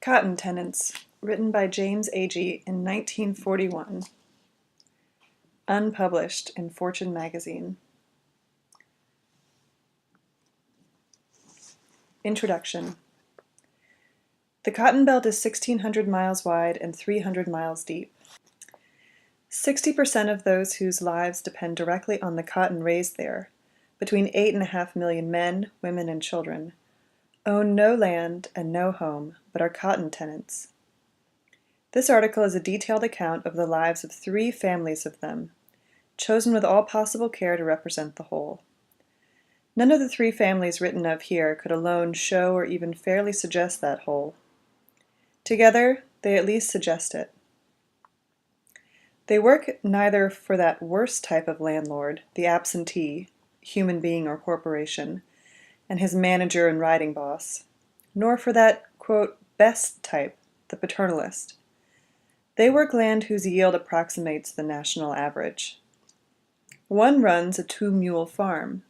Cotton Tenants, written by James Agee in 1941. Unpublished in Fortune magazine. Introduction. The Cotton Belt is 1,600 miles wide and 300 miles deep. 60% of those whose lives depend directly on the cotton raised there, between 8.5 million men, women, and children, own no land and no home, but are cotton tenants. This article is a detailed account of the lives of 3 families of them, chosen with all possible care to represent the whole. None of the 3 families written of here could alone show or even fairly suggest that whole. Together, they at least suggest it. They work neither for that worst type of landlord, the absentee, human being or corporation, and his manager and riding boss, nor for that, quote, best type, the paternalist. They work land whose yield approximates the national average. One runs a 2-mule farm.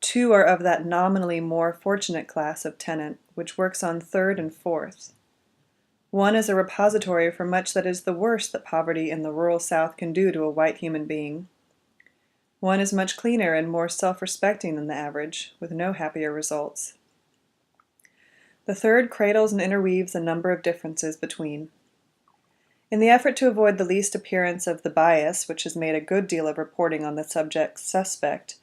2 are of that nominally more fortunate class of tenant which works on 3rd and 4th. One is a repository for much that is the worst that poverty in the rural South can do to a white human being. One is much cleaner and more self-respecting than the average, with no happier results. The 3rd cradles and interweaves a number of differences between. In the effort to avoid the least appearance of the bias which has made a good deal of reporting on the subject suspect,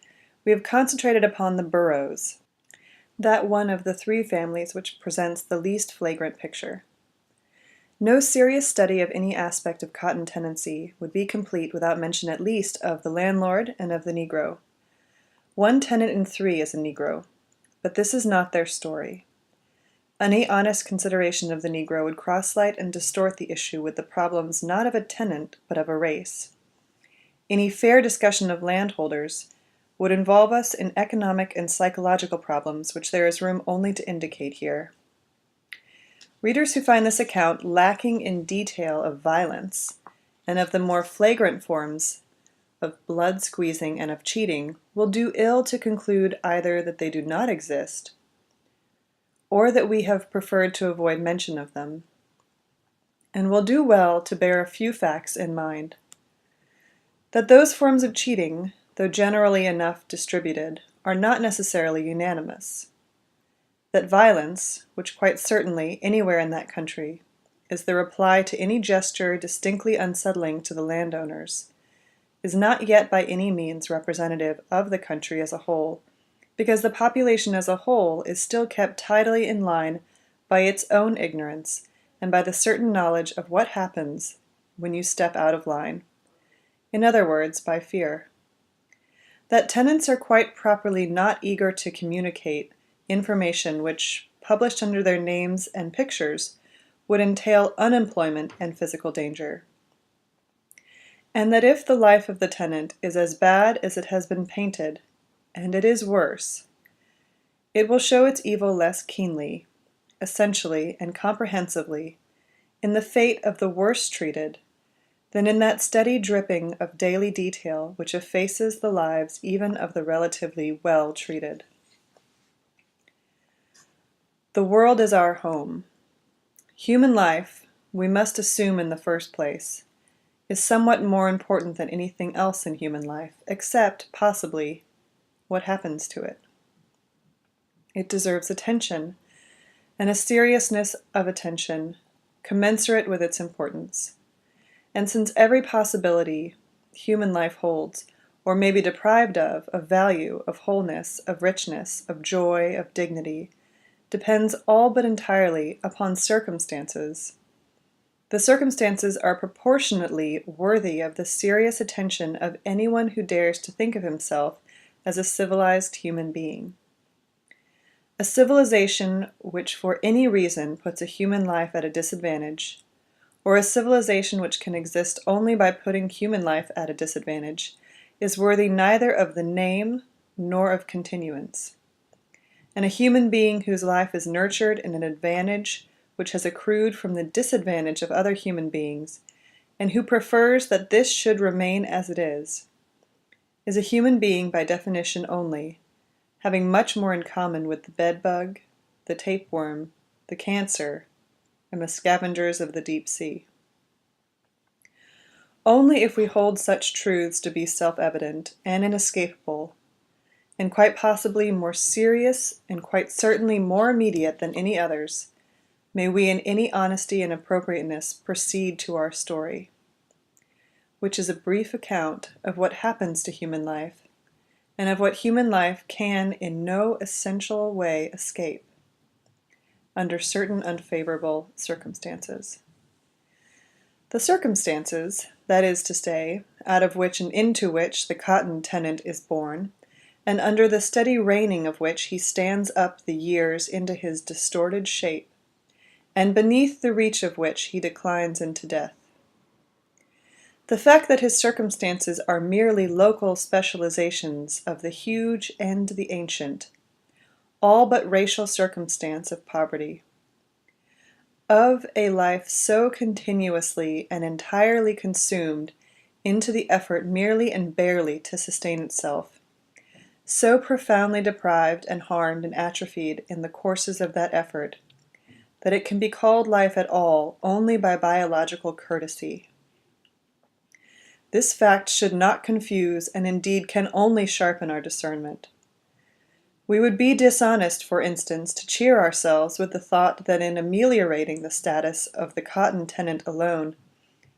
we have concentrated upon the boroughs, that one of the 3 families which presents the least flagrant picture. No serious study of any aspect of cotton tenancy would be complete without mention at least of the landlord and of the Negro. 1 tenant in 3 is a Negro, but this is not their story. Any honest consideration of the Negro would cross-light and distort the issue with the problems not of a tenant, but of a race. Any fair discussion of landholders would involve us in economic and psychological problems which there is room only to indicate here. Readers who find this account lacking in detail of violence and of the more flagrant forms of blood-squeezing and of cheating will do ill to conclude either that they do not exist or that we have preferred to avoid mention of them, and will do well to bear a few facts in mind. That those forms of cheating, though generally enough distributed, are not necessarily unanimous. That violence, which quite certainly, anywhere in that country, is the reply to any gesture distinctly unsettling to the landowners, is not yet by any means representative of the country as a whole, because the population as a whole is still kept tidily in line by its own ignorance and by the certain knowledge of what happens when you step out of line. In other words, by fear. That tenants are quite properly not eager to communicate information which, published under their names and pictures, would entail unemployment and physical danger. And that if the life of the tenant is as bad as it has been painted, and it is worse, it will show its evil less keenly, essentially and comprehensively, in the fate of the worst treated, than in that steady dripping of daily detail which effaces the lives even of the relatively well treated. The world is our home. Human life, we must assume in the first place, is somewhat more important than anything else in human life, except, possibly, what happens to it. It deserves attention, and a seriousness of attention commensurate with its importance. And since every possibility human life holds, or may be deprived of value, of wholeness, of richness, of joy, of dignity, depends all but entirely upon circumstances. The circumstances are proportionately worthy of the serious attention of anyone who dares to think of himself as a civilized human being. A civilization which for any reason puts a human life at a disadvantage, or a civilization which can exist only by putting human life at a disadvantage, is worthy neither of the name nor of continuance. And a human being whose life is nurtured in an advantage which has accrued from the disadvantage of other human beings, and who prefers that this should remain as it is a human being by definition only, having much more in common with the bedbug, the tapeworm, the cancer, and the scavengers of the deep sea. Only if we hold such truths to be self-evident and inescapable, and quite possibly more serious and quite certainly more immediate than any others, may we in any honesty and appropriateness proceed to our story, which is a brief account of what happens to human life, and of what human life can in no essential way escape, under certain unfavorable circumstances. The circumstances, that is to say, out of which and into which the cotton tenant is born, and under the steady reigning of which he stands up the years into his distorted shape, and beneath the reach of which he declines into death. The fact that his circumstances are merely local specializations of the huge and the ancient, all but racial circumstance of poverty, of a life so continuously and entirely consumed into the effort merely and barely to sustain itself, so profoundly deprived and harmed and atrophied in the courses of that effort, that it can be called life at all only by biological courtesy. This fact should not confuse, and indeed can only sharpen our discernment. We would be dishonest, for instance, to cheer ourselves with the thought that in ameliorating the status of the cotton tenant alone,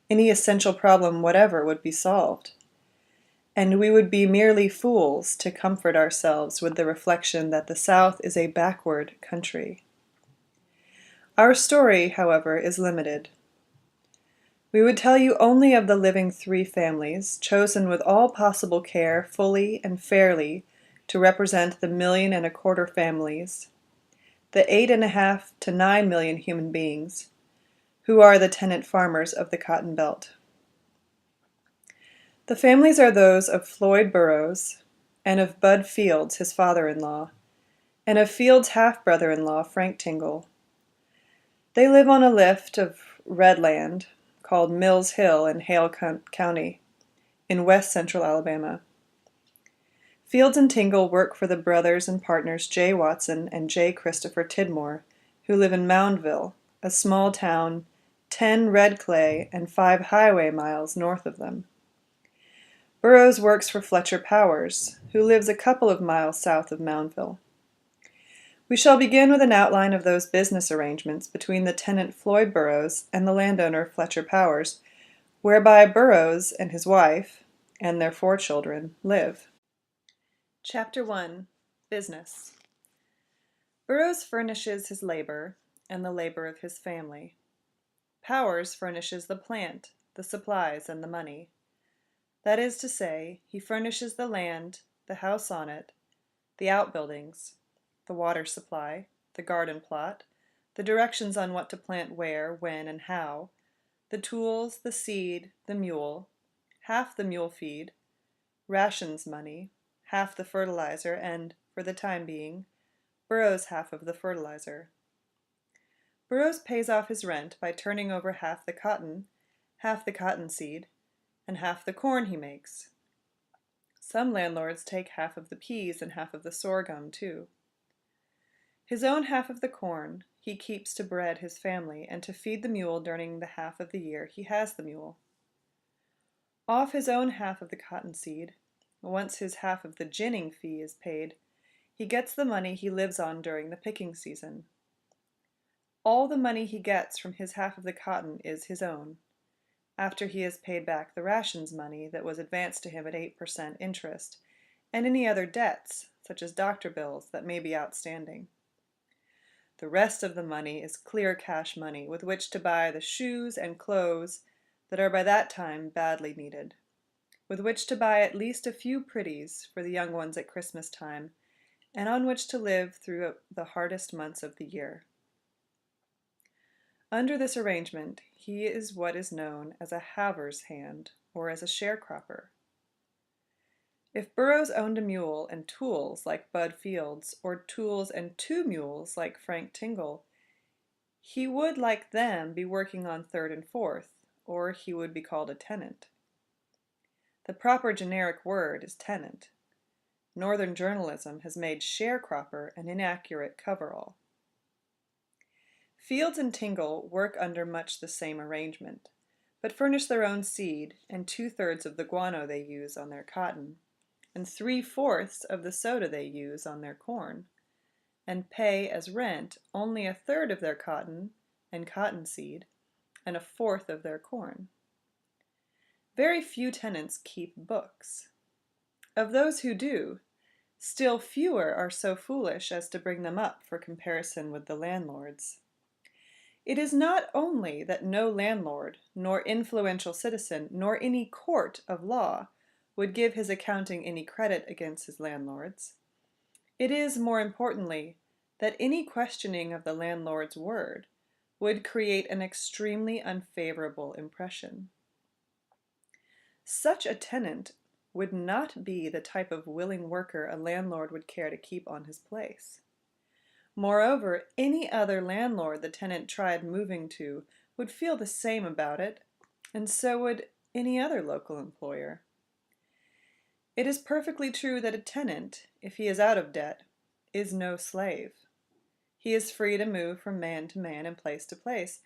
any essential problem whatever would be solved. And we would be merely fools to comfort ourselves with the reflection that the South is a backward country. Our story, however, is limited. We would tell you only of the living 3 families, chosen with all possible care, fully and fairly, to represent the 1.25 million families, the 8.5 to 9 million human beings, who are the tenant farmers of the Cotton Belt. The families are those of Floyd Burroughs, and of Bud Fields, his father-in-law, and of Fields' half-brother-in-law, Frank Tingle. They live on a lift of red land, called Mills Hill in Hale County, in west-central Alabama. Fields and Tingle work for the brothers and partners J. Watson and J. Christopher Tidmore, who live in Moundville, a small town 10 red clay and 5 highway miles north of them. Burroughs works for Fletcher Powers, who lives a couple of miles south of Moundville. We shall begin with an outline of those business arrangements between the tenant Floyd Burroughs and the landowner Fletcher Powers, whereby Burroughs and his wife, and their 4 children, live. Chapter 1. Business. Burroughs furnishes his labor, and the labor of his family. Powers furnishes the plant, the supplies, and the money. That is to say, he furnishes the land, the house on it, the outbuildings, the water supply, the garden plot, the directions on what to plant where, when, and how, the tools, the seed, the mule, half the mule feed, rations money, half the fertilizer, and, for the time being, Burroughs' half of the fertilizer. Burroughs pays off his rent by turning over half the cotton seed, and half the corn he makes. Some landlords take half of the peas and half of the sorghum, too. His own half of the corn he keeps to bread his family and to feed the mule during the half of the year he has the mule. Off his own half of the cottonseed, once his half of the ginning fee is paid, he gets the money he lives on during the picking season. All the money he gets from his half of the cotton is his own, after he has paid back the rations money that was advanced to him at 8% interest, and any other debts, such as doctor bills, that may be outstanding. The rest of the money is clear cash money with which to buy the shoes and clothes that are by that time badly needed, with which to buy at least a few pretties for the young ones at Christmas time, and on which to live through the hardest months of the year. Under this arrangement, he is what is known as a haver's hand, or as a sharecropper. If Burroughs owned a mule and tools like Bud Fields, or tools and 2 mules like Frank Tingle, he would, like them, be working on 3rd and 4th, or he would be called a tenant. The proper generic word is tenant. Northern journalism has made sharecropper an inaccurate coverall. Fields and Tingle work under much the same arrangement, but furnish their own seed and 2/3 of the guano they use on their cotton, and 3/4 of the soda they use on their corn, and pay as rent only 1/3 of their cotton and cottonseed, and 1/4 of their corn. Very few tenants keep books. Of those who do, still fewer are so foolish as to bring them up for comparison with the landlords. It is not only that no landlord, nor influential citizen, nor any court of law would give his accounting any credit against his landlords. It is, more importantly, that any questioning of the landlord's word would create an extremely unfavorable impression. Such a tenant would not be the type of willing worker a landlord would care to keep on his place. Moreover, any other landlord the tenant tried moving to would feel the same about it, and so would any other local employer. It is perfectly true that a tenant, if he is out of debt, is no slave. He is free to move from man to man and place to place.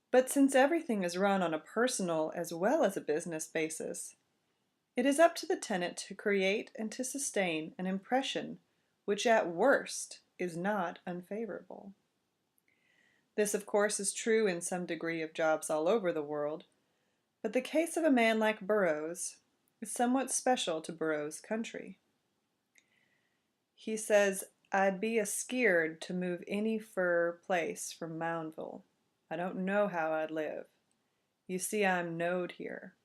But since everything is run on a personal as well as a business basis, it is up to the tenant to create and to sustain an impression which at worst is not unfavorable. This, of course, is true in some degree of jobs all over the world, but the case of a man like Burroughs is somewhat special to Burroughs' country. He says, "I'd be a-skeered to move any fur place from Moundville. I don't know how I'd live. You see, I'm knowed here."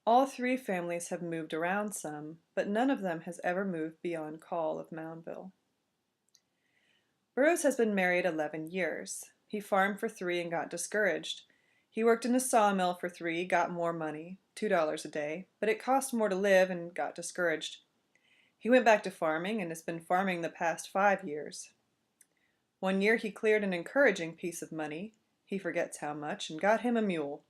All three families have moved around some, but none of them has ever moved beyond call of Moundville. Burroughs has been married 11 years. He farmed for 3 and got discouraged. He worked in a sawmill for 3, got more money, $2 a day, but it cost more to live and got discouraged. He went back to farming and has been farming the past 5 years. One year he cleared an encouraging piece of money, he forgets how much, and got him a mule.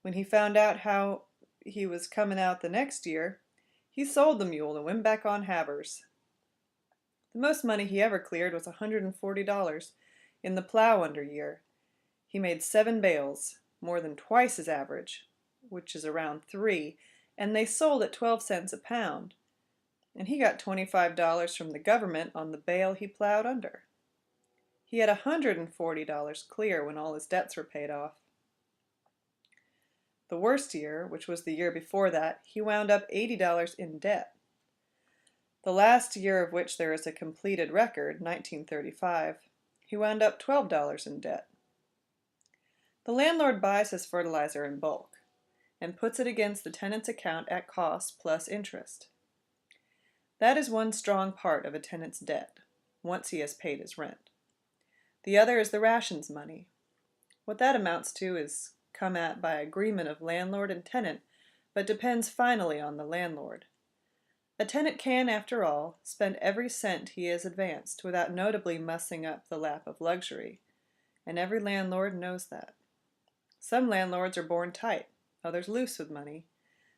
When he found out how he was coming out the next year, he sold the mule and went back on havers. The most money he ever cleared was $140 in the plow under year. He made 7 bales, more than twice his average, which is around 3, and they sold at 12 cents a pound. And he got $25 from the government on the bale he plowed under. He had $140 clear when all his debts were paid off. The worst year, which was the year before that, he wound up $80 in debt. The last year of which there is a completed record, 1935, he wound up $12 in debt. The landlord buys his fertilizer in bulk and puts it against the tenant's account at cost plus interest. That is one strong part of a tenant's debt, once he has paid his rent. The other is the rations money. What that amounts to is come at by agreement of landlord and tenant, but depends finally on the landlord. A tenant can, after all, spend every cent he has advanced without notably mussing up the lap of luxury, and every landlord knows that. Some landlords are born tight, others loose with money.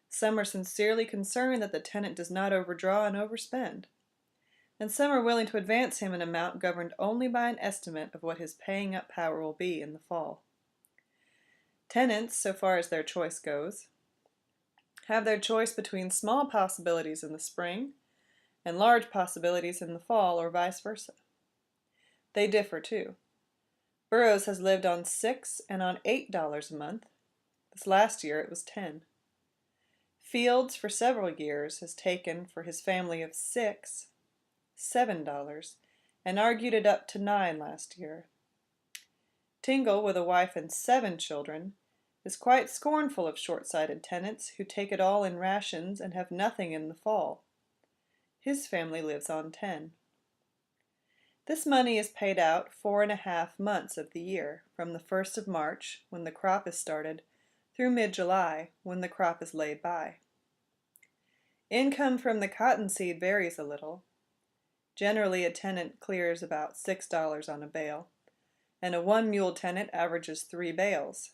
Some are sincerely concerned that the tenant does not overdraw and overspend, and some are willing to advance him an amount governed only by an estimate of what his paying up power will be in the fall. Tenants, so far as their choice goes, have their choice between small possibilities in the spring and large possibilities in the fall, or vice versa. They differ too. Burroughs has lived on $6 and on $8 a month. This last year it was 10. Fields for several years has taken for his family of 6, $7, and argued it up to 9 last year. Tingle, with a wife and 7 children, is quite scornful of short-sighted tenants who take it all in rations and have nothing in the fall. His family lives on 10. This money is paid out 4.5 months of the year, from the 1st of March, when the crop is started, through mid-July, when the crop is laid by. Income from the cottonseed varies a little. Generally, a tenant clears about $6 on a bale, and a 1-mule tenant averages 3 bales,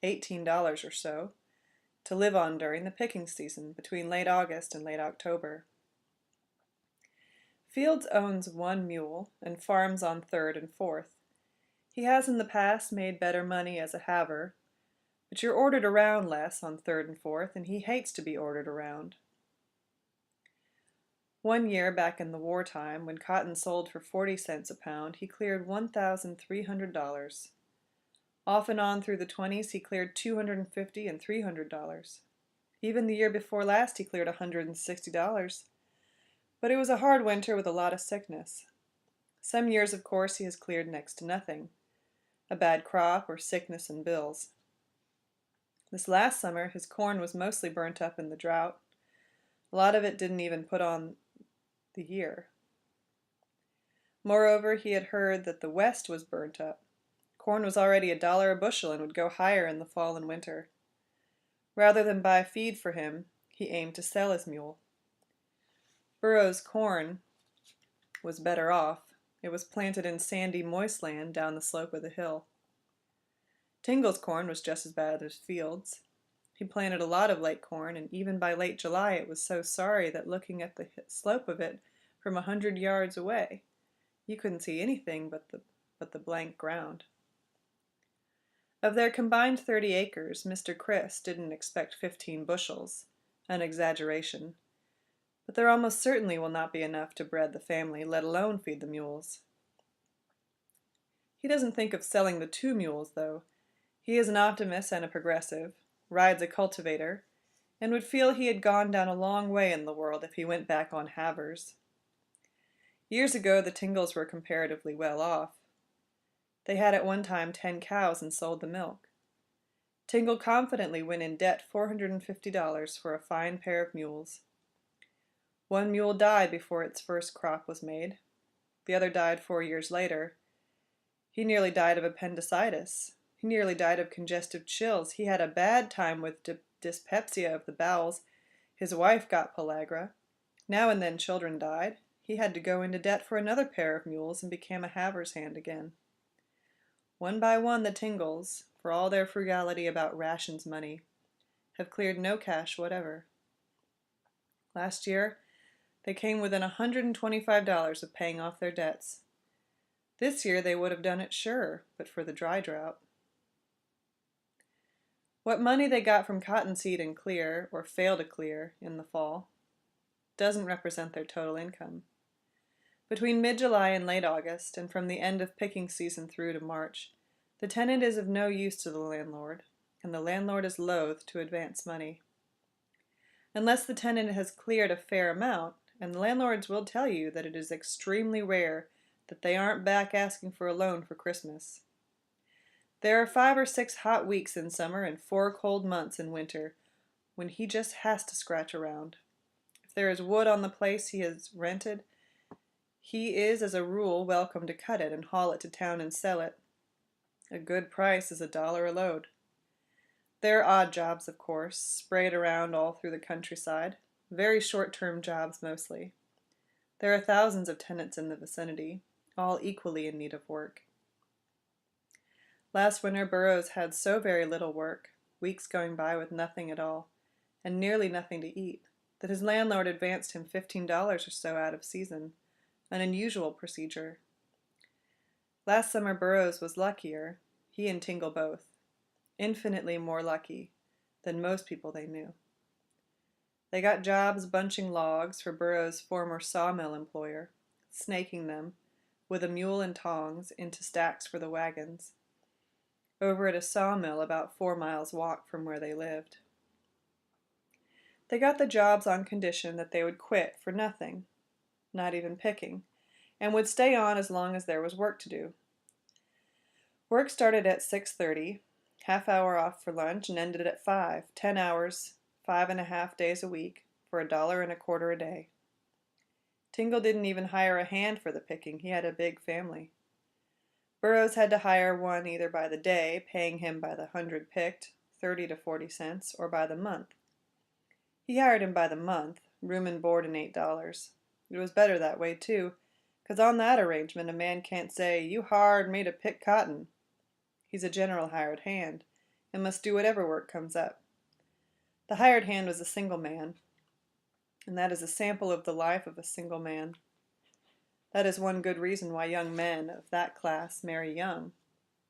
$18 or so, to live on during the picking season between late August and late October. Fields owns one mule and farms on Third and Fourth. He has in the past made better money as a haver, but you're ordered around less on Third and Fourth, and he hates to be ordered around. One year back in the wartime, when cotton sold for 40 cents a pound, he cleared $1,300. Off and on through the 20s, he cleared $250 and $300. Even the year before last, he cleared $160. But it was a hard winter with a lot of sickness. Some years, of course, he has cleared next to nothing. A bad crop or sickness and bills. This last summer, his corn was mostly burnt up in the drought. A lot of it didn't even put on the year. Moreover, he had heard that the West was burnt up. Corn was already $1 a bushel and would go higher in the fall and winter. Rather than buy feed for him, he aimed to sell his mule. Burrows' corn was better off. It was planted in sandy, moist land down the slope of the hill. Tingle's corn was just as bad as Fields'. He planted a lot of late corn, and even by late July it was so sorry that looking at the slope of it from 100 yards away, you couldn't see anything but the blank ground. Of their combined 30 acres, Mr. Chris didn't expect 15 bushels, an exaggeration, but there almost certainly will not be enough to bread the family, let alone feed the mules. He doesn't think of selling the 2 mules, though. He is an optimist and a progressive, rides a cultivator, and would feel he had gone down a long way in the world if he went back on havers. Years ago the Tingles were comparatively well off. They had at one time 10 cows and sold the milk. Tingle confidently went in debt $450 for a fine pair of mules. One mule died before its first crop was made. The other died 4 years later. He nearly died of appendicitis. He nearly died of congestive chills. He had a bad time with dyspepsia of the bowels. His wife got pellagra. Now and then children died. He had to go into debt for another pair of mules and became a haver's hand again. One by one the Tingles, for all their frugality about rations money, have cleared no cash whatever. Last year, they came within $125 of paying off their debts. This year they would have done it sure, but for the dry drought. What money they got from cottonseed and clear, or fail to clear, in the fall, doesn't represent their total income. Between mid-July and late August, and from the end of picking season through to March, the tenant is of no use to the landlord, and the landlord is loath to advance money. Unless the tenant has cleared a fair amount, and the landlords will tell you that it is extremely rare that they aren't back asking for a loan for Christmas. There are 5 or 6 hot weeks in summer and 4 cold months in winter when he just has to scratch around. If there is wood on the place he has rented, he is as a rule welcome to cut it and haul it to town and sell it. A good price is $1 a load. There are odd jobs, of course, sprayed around all through the countryside, very short-term jobs mostly. There are thousands of tenants in the vicinity, all equally in need of work. Last winter Burrows had so very little work, weeks going by with nothing at all, and nearly nothing to eat, that his landlord advanced him $15 or so out of season, an unusual procedure. Last summer Burrows was luckier, he and Tingle both, infinitely more lucky than most people they knew. They got jobs bunching logs for Burrows' former sawmill employer, snaking them, with a mule and tongs, into stacks for the wagons, over at a sawmill about 4 miles walk from where they lived. They got the jobs on condition that they would quit for nothing, not even picking, and would stay on as long as there was work to do. Work started at 6:30, half-hour off for lunch, and ended at 5, 10 hours, 5.5 days a week, for $1.25 a day. Tingle didn't even hire a hand for the picking. He had a big family. Burrows had to hire one either by the day, paying him by the 100 picked, 30 to 40 cents, or by the month. He hired him by the month, room and board and $8. It was better that way, too, 'cause on that arrangement a man can't say, "You hired me to pick cotton." He's a general hired hand, and must do whatever work comes up. The hired hand was a single man, and that is a sample of the life of a single man. That is one good reason why young men of that class marry young.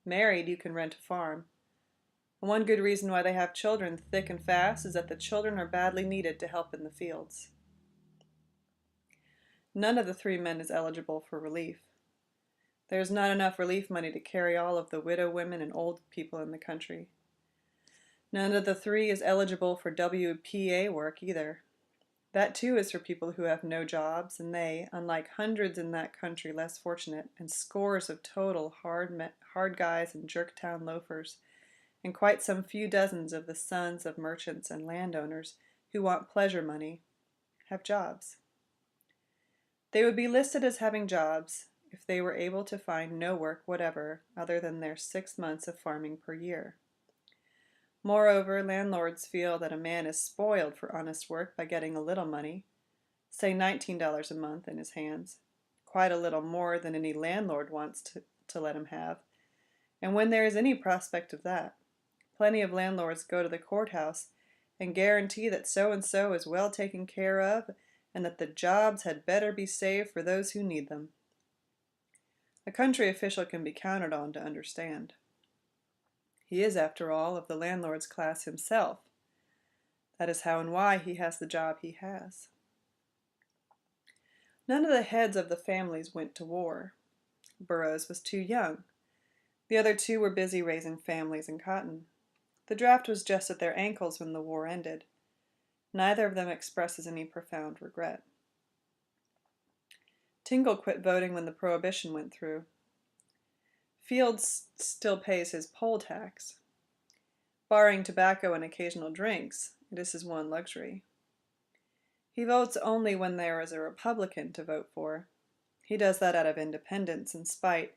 Married, you can rent a farm. And one good reason why they have children thick and fast is that the children are badly needed to help in the fields. None of the three men is eligible for relief. There is not enough relief money to carry all of the widow women and old people in the country. None of the three is eligible for WPA work either. That too is for people who have no jobs, and they, unlike hundreds in that country less fortunate, and scores of total hard guys and jerk-town loafers, and quite some few dozens of the sons of merchants and landowners who want pleasure money, have jobs. They would be listed as having jobs if they were able to find no work whatever other than their 6 months of farming per year. Moreover, landlords feel that a man is spoiled for honest work by getting a little money, say $19 a month, in his hands, quite a little more than any landlord wants to let him have. And when there is any prospect of that, plenty of landlords go to the courthouse and guarantee that so-and-so is well taken care of and that the jobs had better be saved for those who need them. A country official can be counted on to understand. He is, after all, of the landlord's class himself. That is how and why he has the job he has. None of the heads of the families went to war. Burroughs was too young. The other two were busy raising families in cotton. The draft was just at their ankles when the war ended. Neither of them expresses any profound regret. Tingle quit voting when the prohibition went through. Fields still pays his poll tax. Barring tobacco and occasional drinks, it is his one luxury. He votes only when there is a Republican to vote for. He does that out of independence and spite.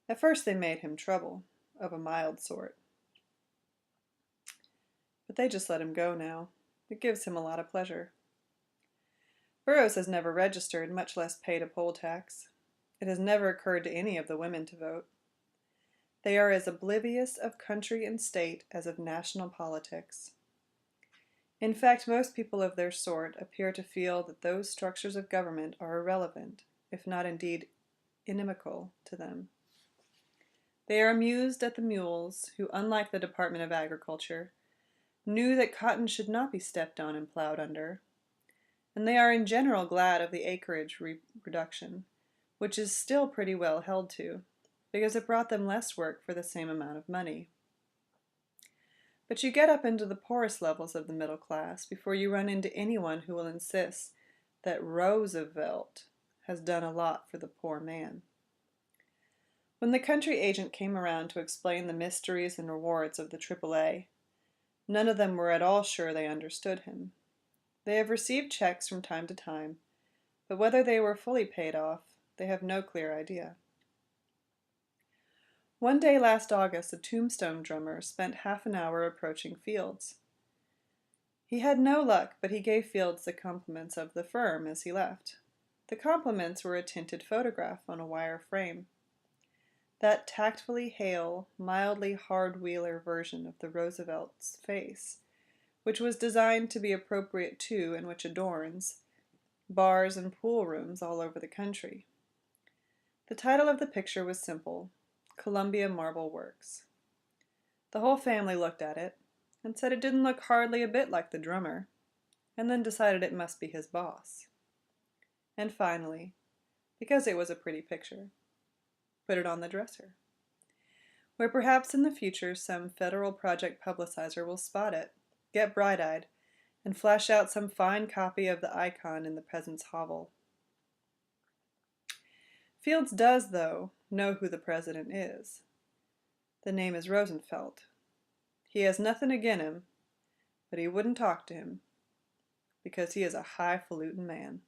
At first they made him trouble, of a mild sort. But they just let him go now. It gives him a lot of pleasure. Burroughs has never registered, much less paid a poll tax. It has never occurred to any of the women to vote. They are as oblivious of country and state as of national politics. In fact, most people of their sort appear to feel that those structures of government are irrelevant, if not indeed inimical to them. They are amused at the mules who, unlike the Department of Agriculture, knew that cotton should not be stepped on and plowed under, and they are in general glad of the acreage reduction, which is still pretty well held to, because it brought them less work for the same amount of money. But you get up into the poorest levels of the middle class before you run into anyone who will insist that Roosevelt has done a lot for the poor man. When the country agent came around to explain the mysteries and rewards of the AAA, none of them were at all sure they understood him. They have received checks from time to time, but whether they were fully paid off, they have no clear idea. One day last August, a tombstone drummer spent half an hour approaching Fields. He had no luck, but he gave Fields the compliments of the firm as he left. The compliments were a tinted photograph on a wire frame. That tactfully hale, mildly hard-wheeler version of the Roosevelt's face, which was designed to be appropriate to and which adorns bars and pool rooms all over the country. The title of the picture was simple: Columbia Marble Works. The whole family looked at it and said it didn't look hardly a bit like the drummer, and then decided it must be his boss. And finally, because it was a pretty picture, put it on the dresser, where perhaps in the future some federal project publicizer will spot it, get bright-eyed, and flash out some fine copy of the icon in the peasant's hovel. Fields does, though, know who the president is. The name is Rosenfeld. He has nothing agin him, but he wouldn't talk to him, because he is a highfalutin man.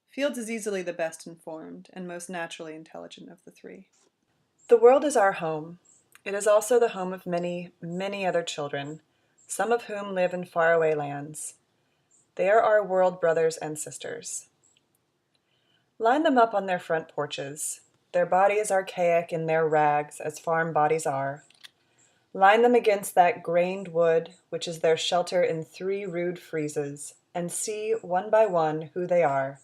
Fields is easily the best informed and most naturally intelligent of the three. The world is our home. It is also the home of many, many other children, some of whom live in faraway lands. They are our world brothers and sisters. Line them up on their front porches. Their bodies archaic in their rags, as farm bodies are. Line them against that grained wood, which is their shelter in 3 rude freezes, and see, one by one, who they are.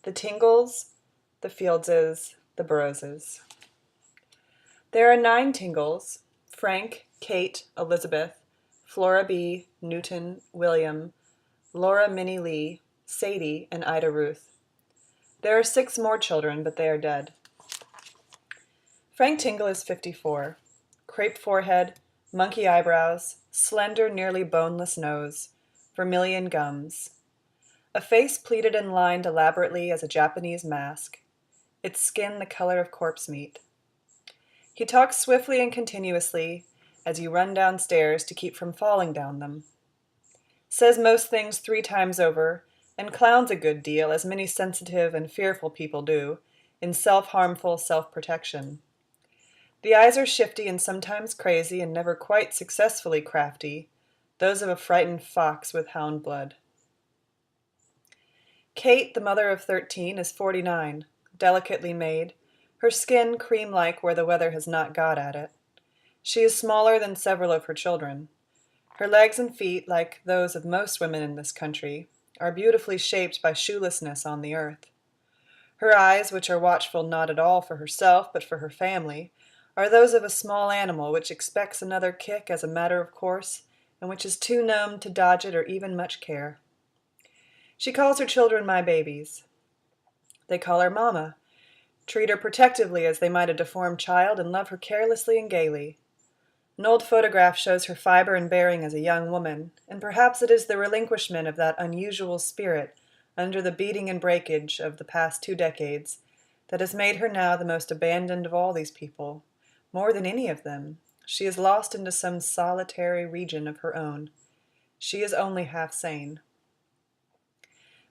the Tingles, the Fieldses, the Burrowses. There are 9 Tingles: Frank, Kate, Elizabeth, Flora B., Newton, William, Laura Minnie Lee, Sadie, and Ida Ruth. There are 6 more children, but they are dead. Frank Tingle is 54. Crepe forehead, monkey eyebrows, slender, nearly boneless nose, vermilion gums. A face pleated and lined elaborately as a Japanese mask, its skin the color of corpse meat. He talks swiftly and continuously as you run downstairs to keep from falling down them. Says most things 3 times over, and clowns a good deal, as many sensitive and fearful people do, in self-harmful self-protection. The eyes are shifty and sometimes crazy and never quite successfully crafty, those of a frightened fox with hound blood. Kate, the mother of 13, is 49, delicately made, her skin cream-like where the weather has not got at it. She is smaller than several of her children. Her legs and feet, like those of most women in this country, are beautifully shaped by shoelessness on the earth. Her eyes, which are watchful not at all for herself but for her family, are those of a small animal which expects another kick as a matter of course, and which is too numb to dodge it or even much care. She calls her children my babies. They call her Mama, treat her protectively as they might a deformed child, and love her carelessly and gaily. An old photograph shows her fiber and bearing as a young woman, and perhaps it is the relinquishment of that unusual spirit under the beating and breakage of the past 2 decades that has made her now the most abandoned of all these people. More than any of them, she is lost into some solitary region of her own. She is only half sane.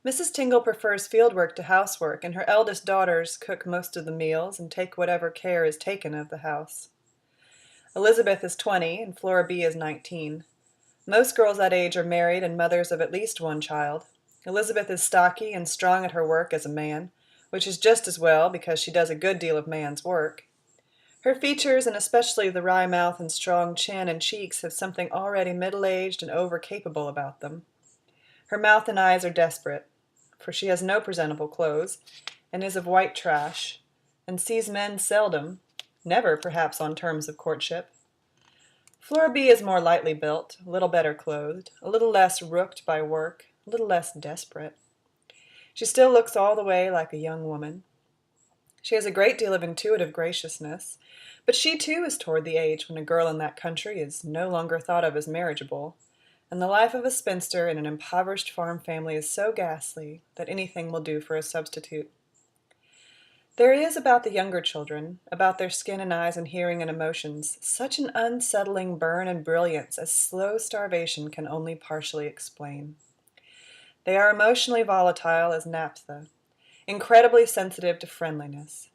Mrs. Tingle prefers fieldwork to housework, and her eldest daughters cook most of the meals and take whatever care is taken of the house. Elizabeth is 20, and Flora B. is 19. Most girls that age are married and mothers of at least 1 child. Elizabeth is stocky and strong at her work as a man, which is just as well because she does a good deal of man's work. Her features, and especially the wry mouth and strong chin and cheeks, have something already middle-aged and over-capable about them. Her mouth and eyes are desperate, for she has no presentable clothes, and is of white trash, and sees men seldom, never perhaps on terms of courtship. Flora B. is more lightly built, a little better clothed, a little less rooked by work, a little less desperate. She still looks all the way like a young woman. She has a great deal of intuitive graciousness, but she too is toward the age when a girl in that country is no longer thought of as marriageable, and the life of a spinster in an impoverished farm family is so ghastly that anything will do for a substitute. There is about the younger children, about their skin and eyes and hearing and emotions, such an unsettling burn and brilliance as slow starvation can only partially explain. They are emotionally volatile as naphtha, incredibly sensitive to friendliness.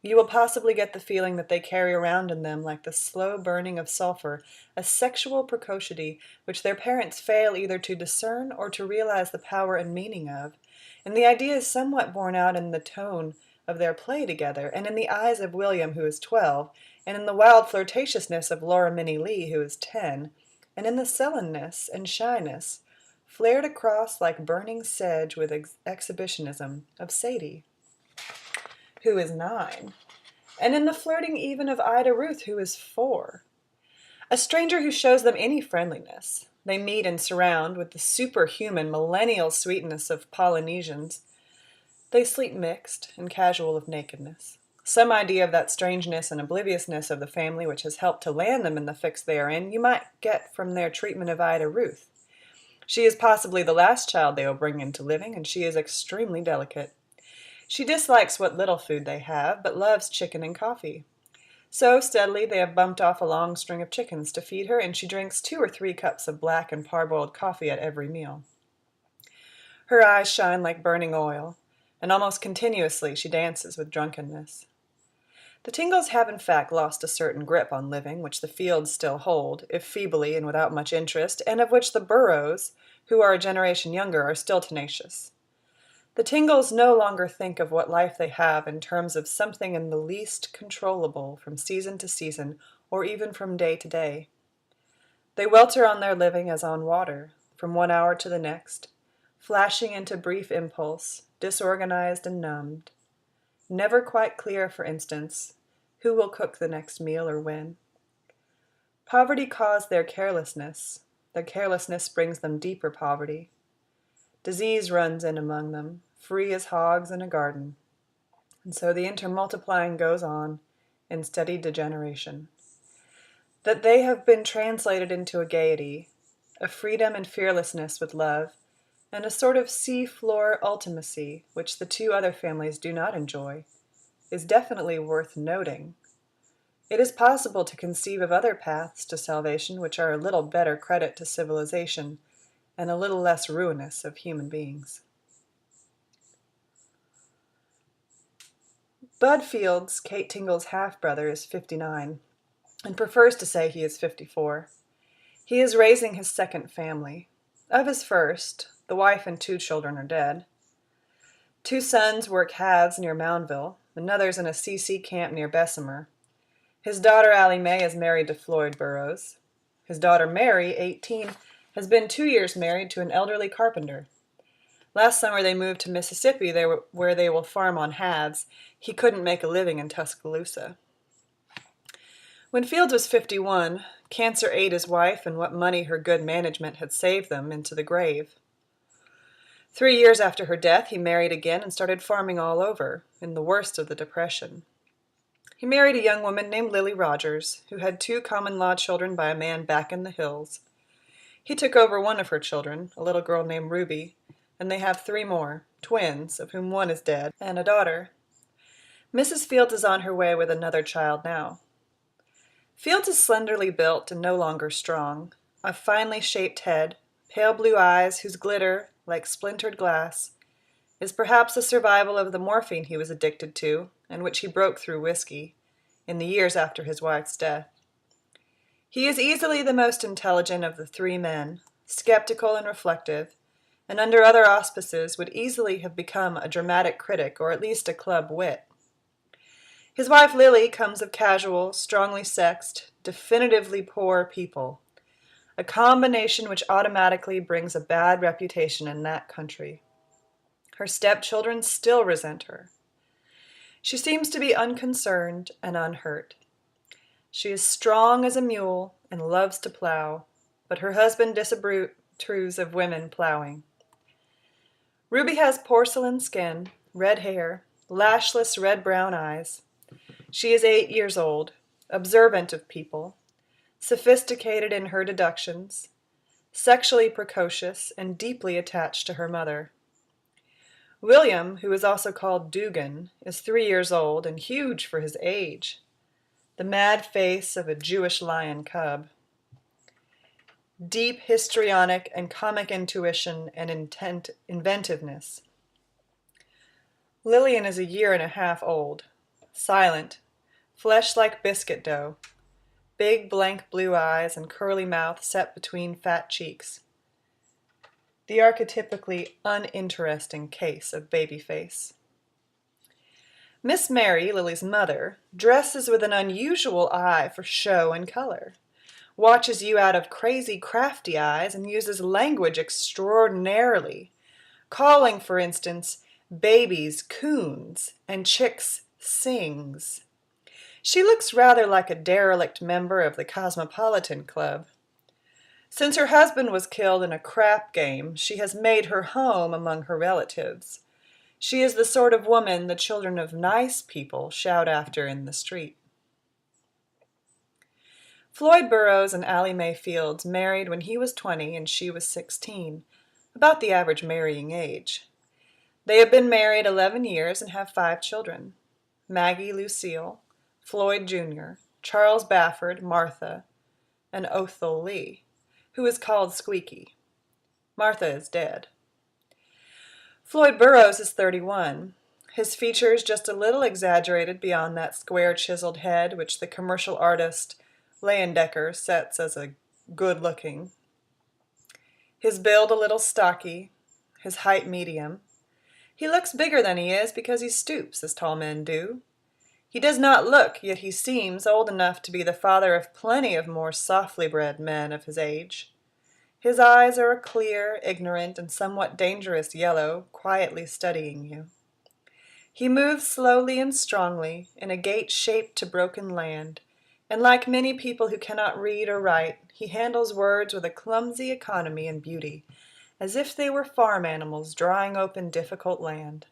You will possibly get the feeling that they carry around in them, like the slow burning of sulfur, a sexual precocity which their parents fail either to discern or to realize the power and meaning of, and the idea is somewhat borne out in the tone of their play together, and in the eyes of William, who is 12, and in the wild flirtatiousness of Laura Minnie Lee, who is 10, and in the sullenness and shyness, flared across like burning sedge with exhibitionism, of Sadie, who is 9, and in the flirting even of Ida Ruth, who is 4. A stranger who shows them any friendliness, they meet and surround with the superhuman millennial sweetness of Polynesians. They sleep mixed and casual of nakedness. Some idea of that strangeness and obliviousness of the family which has helped to land them in the fix they are in you might get from their treatment of Ida Ruth. She is possibly the last child they will bring into living, and she is extremely delicate. She dislikes what little food they have, but loves chicken and coffee. So steadily they have bumped off a long string of chickens to feed her, and she drinks 2 or 3 cups of black and parboiled coffee at every meal. Her eyes shine like burning oil, and almost continuously she dances with drunkenness. The Tingles have in fact lost a certain grip on living, which the Fields still hold, if feebly and without much interest, and of which the Burrows, who are a generation younger, are still tenacious. The Tingles no longer think of what life they have in terms of something in the least controllable from season to season, or even from day to day. They welter on their living as on water, from one hour to the next, flashing into brief impulse, disorganized and numbed. Never quite clear, for instance, who will cook the next meal or when. Poverty caused their carelessness. Their carelessness brings them deeper poverty. Disease runs in among them, free as hogs in a garden. And so the intermultiplying goes on in steady degeneration. That they have been translated into a gaiety, a freedom and fearlessness with love, and a sort of sea-floor ultimacy which the two other families do not enjoy, is definitely worth noting. It is possible to conceive of other paths to salvation which are a little better credit to civilization and a little less ruinous of human beings. Bud Fields, Kate Tingle's half-brother, is 59, and prefers to say he is 54. He is raising his second family. Of his first, the wife and 2 children are dead. 2 sons work halves near Moundville, another's in a CC camp near Bessemer. His daughter Allie Mae is married to Floyd Burrows. His daughter Mary, 18, has been 2 years married to an elderly carpenter. Last summer they moved to Mississippi where they will farm on halves. He couldn't make a living in Tuscaloosa. When Fields was 51, cancer ate his wife and what money her good management had saved them into the grave. 3 years after her death, he married again and started farming all over, in the worst of the Depression. He married a young woman named Lily Rogers, who had 2 common-law children by a man back in the hills. He took over one of her children, a little girl named Ruby, and they have 3 more, twins, of whom one is dead, and a daughter. Mrs. Fields is on her way with another child now. Fields is slenderly built and no longer strong, a finely shaped head, pale blue eyes whose glitter, like splintered glass, is perhaps a survival of the morphine he was addicted to, and which he broke through whiskey, in the years after his wife's death. He is easily the most intelligent of the 3 men, skeptical and reflective, and under other auspices would easily have become a dramatic critic or at least a club wit. His wife Lily comes of casual, strongly sexed, definitively poor people, a combination which automatically brings a bad reputation in that country. Her stepchildren still resent her. She seems to be unconcerned and unhurt. She is strong as a mule and loves to plow, but her husband disapproves of women plowing. Ruby has porcelain skin, red hair, lashless red-brown eyes. She is 8 years old, observant of people, sophisticated in her deductions, sexually precocious, and deeply attached to her mother. William, who is also called Dugan, is 3 years old and huge for his age, the mad face of a Jewish lion cub. Deep histrionic and comic intuition and inventiveness. Lillian is a year and a half old, silent, flesh like biscuit dough, big blank blue eyes and curly mouth set between fat cheeks. The archetypically uninteresting case of baby face. Miss Mary, Lily's mother, dresses with an unusual eye for show and color, watches you out of crazy crafty eyes, and uses language extraordinarily, calling, for instance, babies coons and chicks sings. She looks rather like a derelict member of the Cosmopolitan Club. Since her husband was killed in a crap game, she has made her home among her relatives. She is the sort of woman the children of nice people shout after in the street. Floyd Burrows and Allie Mae Fields married when he was 20 and she was 16, about the average marrying age. They have been married 11 years and have 5 children: Maggie Lucille, Floyd Jr., Charles Bafford, Martha, and Othel Lee, who is called Squeaky. Martha is dead. Floyd Burrows is 31, his features just a little exaggerated beyond that square chiseled head which the commercial artist Leyendecker sets as a good-looking. His build a little stocky, his height medium. He looks bigger than he is because he stoops, as tall men do. He does not look, yet he seems old enough to be the father of plenty of more softly bred men of his age. His eyes are a clear, ignorant, and somewhat dangerous yellow, quietly studying you. He moves slowly and strongly, in a gait shaped to broken land, and like many people who cannot read or write, he handles words with a clumsy economy and beauty, as if they were farm animals drawing open difficult land.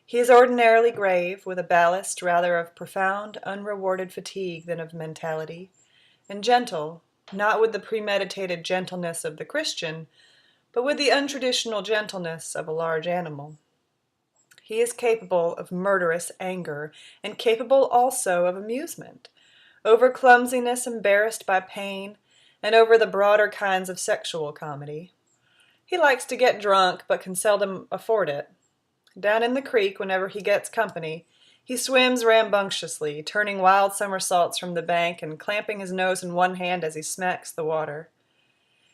He is ordinarily grave, with a ballast rather of profound, unrewarded fatigue than of mentality, and gentle, not with the premeditated gentleness of the Christian, but with the untraditional gentleness of a large animal. He is capable of murderous anger, and capable also of amusement, over clumsiness embarrassed by pain, and over the broader kinds of sexual comedy. He likes to get drunk, but can seldom afford it. Down in the creek, whenever he gets company, he swims rambunctiously, turning wild somersaults from the bank and clamping his nose in one hand as he smacks the water.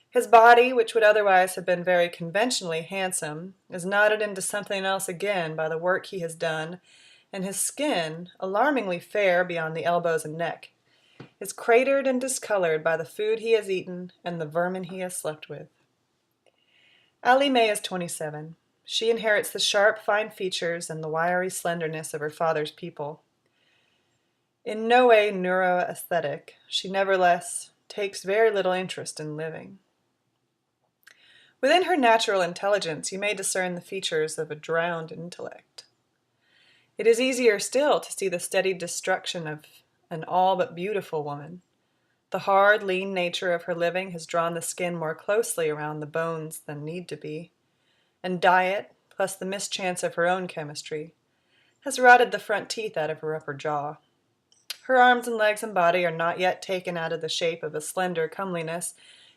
His body, which would otherwise have been very conventionally handsome, is knotted into something else again by the work he has done, and his skin, alarmingly fair beyond the elbows and neck, is cratered and discolored by the food he has eaten and the vermin he has slept with. Allie Mae is 27. She inherits the sharp, fine features and the wiry slenderness of her father's people. In no way neuroaesthetic, she nevertheless takes very little interest in living. Within her natural intelligence, you may discern the features of a drowned intellect. It is easier still to see the steady destruction of an all but beautiful woman. The hard, lean nature of her living has drawn the skin more closely around the bones than need to be, and diet, plus the mischance of her own chemistry, has rotted the front teeth out of her upper jaw. Her arms and legs and body are not yet taken out of the shape of a slender comeliness,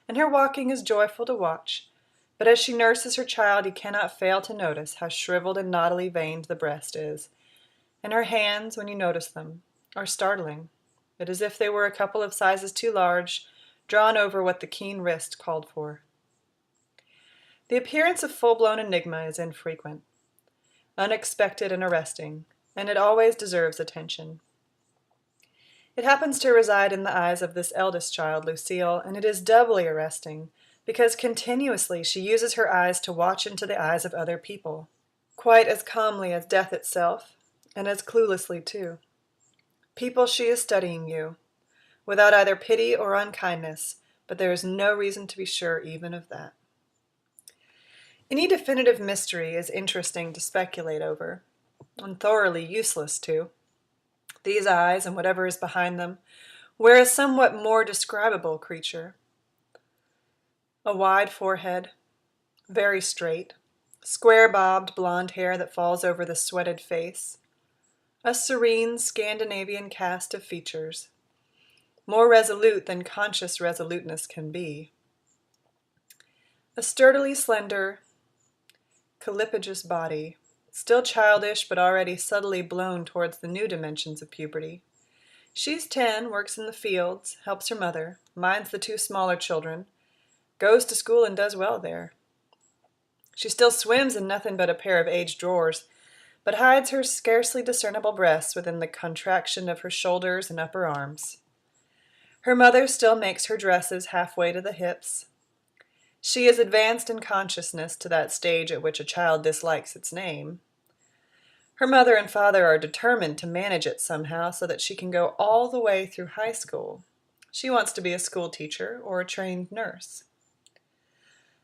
and her walking is joyful to watch, but as she nurses her child you cannot fail to notice how shriveled and knottily veined the breast is, and her hands, when you notice them, are startling. It is as if they were a couple of sizes too large, drawn over what the keen wrist called for. The appearance of full-blown enigma is infrequent, unexpected and arresting, and it always deserves attention. It happens to reside in the eyes of this eldest child, Lucille, and it is doubly arresting, because continuously she uses her eyes to watch into the eyes of other people, quite as calmly as death itself, and as cluelessly too. People, she is studying you, without either pity or unkindness, but there is no reason to be sure even of that. Any definitive mystery is interesting to speculate over, and thoroughly useless too. These eyes, and whatever is behind them, wear a somewhat more describable creature. A wide forehead, very straight, square-bobbed blonde hair that falls over the sweated face, a serene Scandinavian cast of features, more resolute than conscious resoluteness can be. A sturdily slender, callipagous body, still childish but already subtly blown towards the new dimensions of puberty. She's 10, works in the fields, helps her mother, minds the two smaller children, goes to school and does well there. She still swims in nothing but a pair of aged drawers, but hides her scarcely discernible breasts within the contraction of her shoulders and upper arms. Her mother still makes her dresses halfway to the hips. She is advanced in consciousness to that stage at which a child dislikes its name. Her mother and father are determined to manage it somehow so that she can go all the way through high school. She wants to be a school teacher or a trained nurse.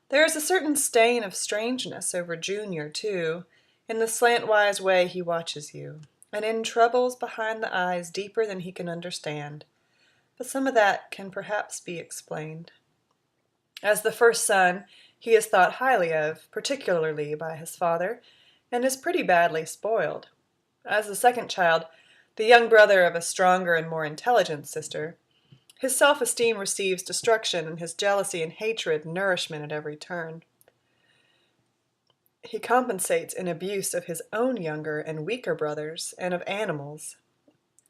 There is a certain stain of strangeness over Junior, too, in the slantwise way he watches you, and in troubles behind the eyes deeper than he can understand. But some of that can perhaps be explained. As the first son, he is thought highly of, particularly by his father, and is pretty badly spoiled. As the second child, the young brother of a stronger and more intelligent sister, his self-esteem receives destruction and his jealousy and hatred nourishment at every turn. He compensates in abuse of his own younger and weaker brothers and of animals,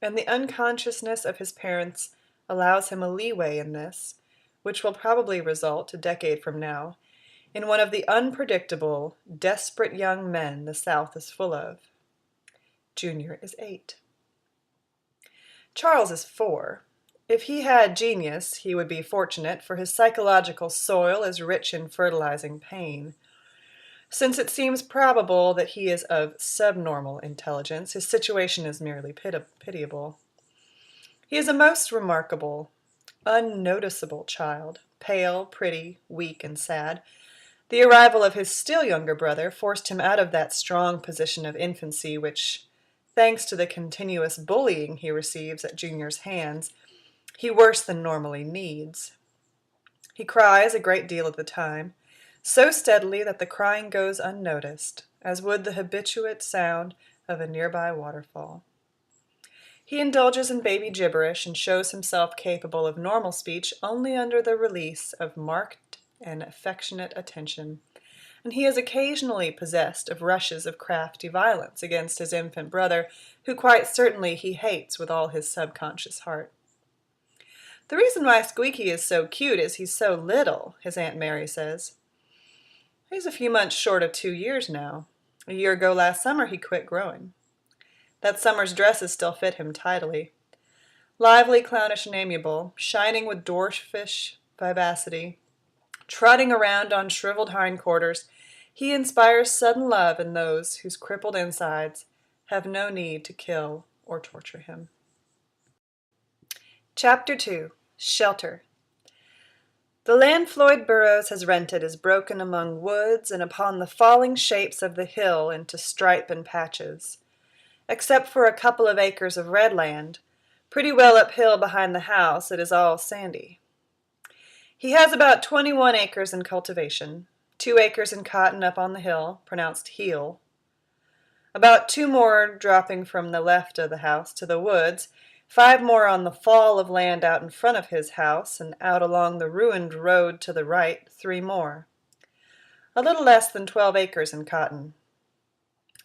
and the unconsciousness of his parents allows him a leeway in this, which will probably result, a decade from now, in one of the unpredictable, desperate young men the South is full of. Junior is 8. Charles is 4. If he had genius, he would be fortunate, for his psychological soil is rich in fertilizing pain. Since it seems probable that he is of subnormal intelligence, his situation is merely pitiable. He is a most remarkable, unnoticeable child, pale, pretty, weak, and sad. The arrival of his still younger brother forced him out of that strong position of infancy which, thanks to the continuous bullying he receives at Junior's hands, he worse than normally needs. He cries a great deal of the time, so steadily that the crying goes unnoticed, as would the habituate sound of a nearby waterfall. He indulges in baby gibberish and shows himself capable of normal speech only under the release of marked and affectionate attention, and he is occasionally possessed of rushes of crafty violence against his infant brother, who quite certainly he hates with all his subconscious heart. The reason why Squeaky is so cute is he's so little, his Aunt Mary says. He's a few months short of 2 years now. A year ago last summer he quit growing. That summer's dresses still fit him tidily. Lively, clownish, and amiable, shining with dwarfish vivacity, trotting around on shriveled hindquarters, he inspires sudden love in those whose crippled insides have no need to kill or torture him. Chapter 2. Shelter. The land Floyd Burroughs has rented is broken among woods and upon the falling shapes of the hill into stripe and patches. Except for a couple of acres of red land, pretty well uphill behind the house, it is all sandy. He has about 21 acres in cultivation, 2 acres in cotton up on the hill, pronounced heel, about 2 more dropping from the left of the house to the woods, 5 more on the fall of land out in front of his house, and out along the ruined road to the right, 3 more. A little less than 12 acres in cotton.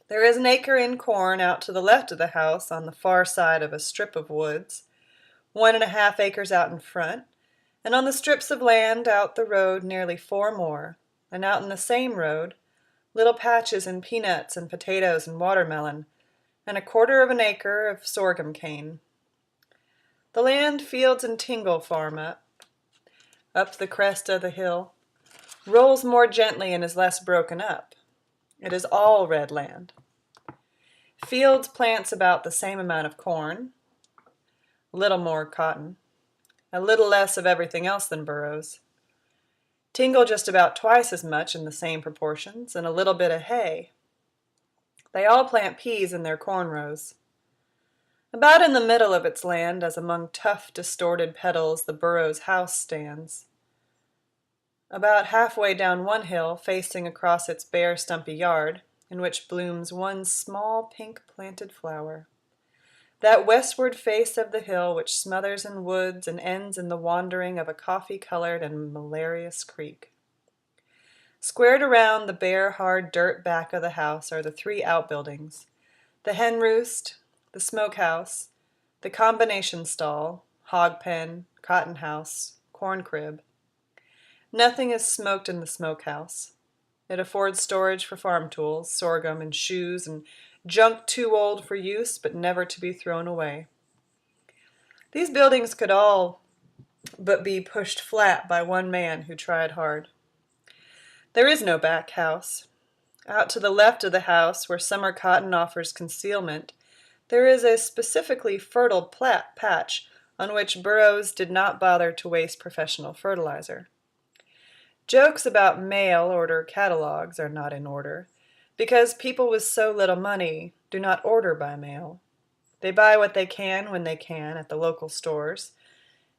There is an acre in corn out to the left of the house on the far side of a strip of woods, 1½ acres out in front, and on the strips of land out the road nearly 4 more, and out in the same road, little patches in peanuts and potatoes and watermelon, and 1/4 of an acre of sorghum cane. The land, fields, and tingle farm up the crest of the hill, rolls more gently and is less broken up. It is all red land. Fields plants about the same amount of corn, a little more cotton, a little less of everything else than Burroughs. Tingle just about twice as much in the same proportions, and a little bit of hay. They all plant peas in their corn rows. About in the middle of its land, as among tough, distorted petals, the Burroughs house stands. About halfway down one hill, facing across its bare, stumpy yard, in which blooms one small pink-planted flower. That westward face of the hill which smothers in woods and ends in the wandering of a coffee-colored and malarious creek. Squared around the bare, hard dirt back of the house are the 3 outbuildings, the hen roost, the smokehouse, the combination stall, hog pen, cotton house, corn crib. Nothing is smoked in the smokehouse. It affords storage for farm tools, sorghum and shoes, and junk too old for use but never to be thrown away. These buildings could all but be pushed flat by one man who tried hard. There is no back house. Out to the left of the house, where summer cotton offers concealment, there is a specifically fertile patch on which Burroughs did not bother to waste professional fertilizer. Jokes about mail-order catalogs are not in order, because people with so little money do not order by mail. They buy what they can when they can at the local stores,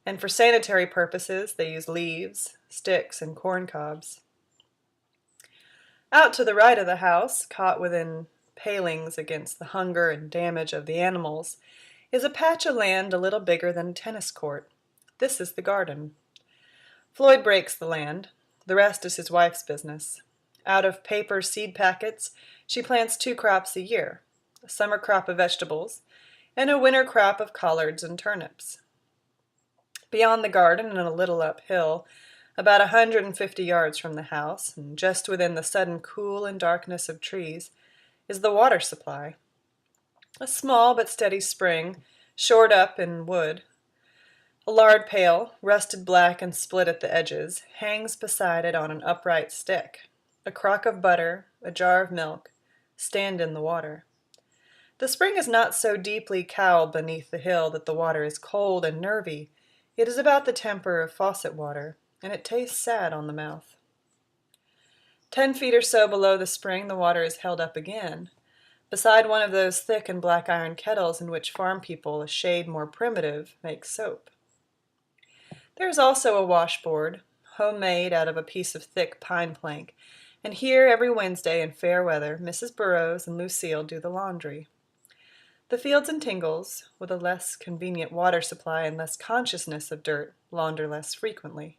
and for sanitary purposes they use leaves, sticks, and corn cobs. Out to the right of the house, caught within palings against the hunger and damage of the animals, is a patch of land a little bigger than a tennis court. This is the garden. Floyd breaks the land. The rest is his wife's business. Out of paper seed packets, she plants 2 crops a year, a summer crop of vegetables and a winter crop of collards and turnips. Beyond the garden and a little uphill, about 150 yards from the house, and just within the sudden cool and darkness of trees, is the water supply. A small but steady spring, shored up in wood. A lard pail, rusted black and split at the edges, hangs beside it on an upright stick. A crock of butter, a jar of milk, stand in the water. The spring is not so deeply cowled beneath the hill that the water is cold and nervy. It is about the temper of faucet water, and it tastes sad on the mouth. 10 feet or so below the spring, the water is held up again, beside one of those thick and black iron kettles in which farm people, a shade more primitive, make soap. There is also a washboard, homemade out of a piece of thick pine plank, and here every Wednesday in fair weather Mrs. Burrows and Lucille do the laundry. The Fields and Tingles, with a less convenient water supply and less consciousness of dirt, launder less frequently.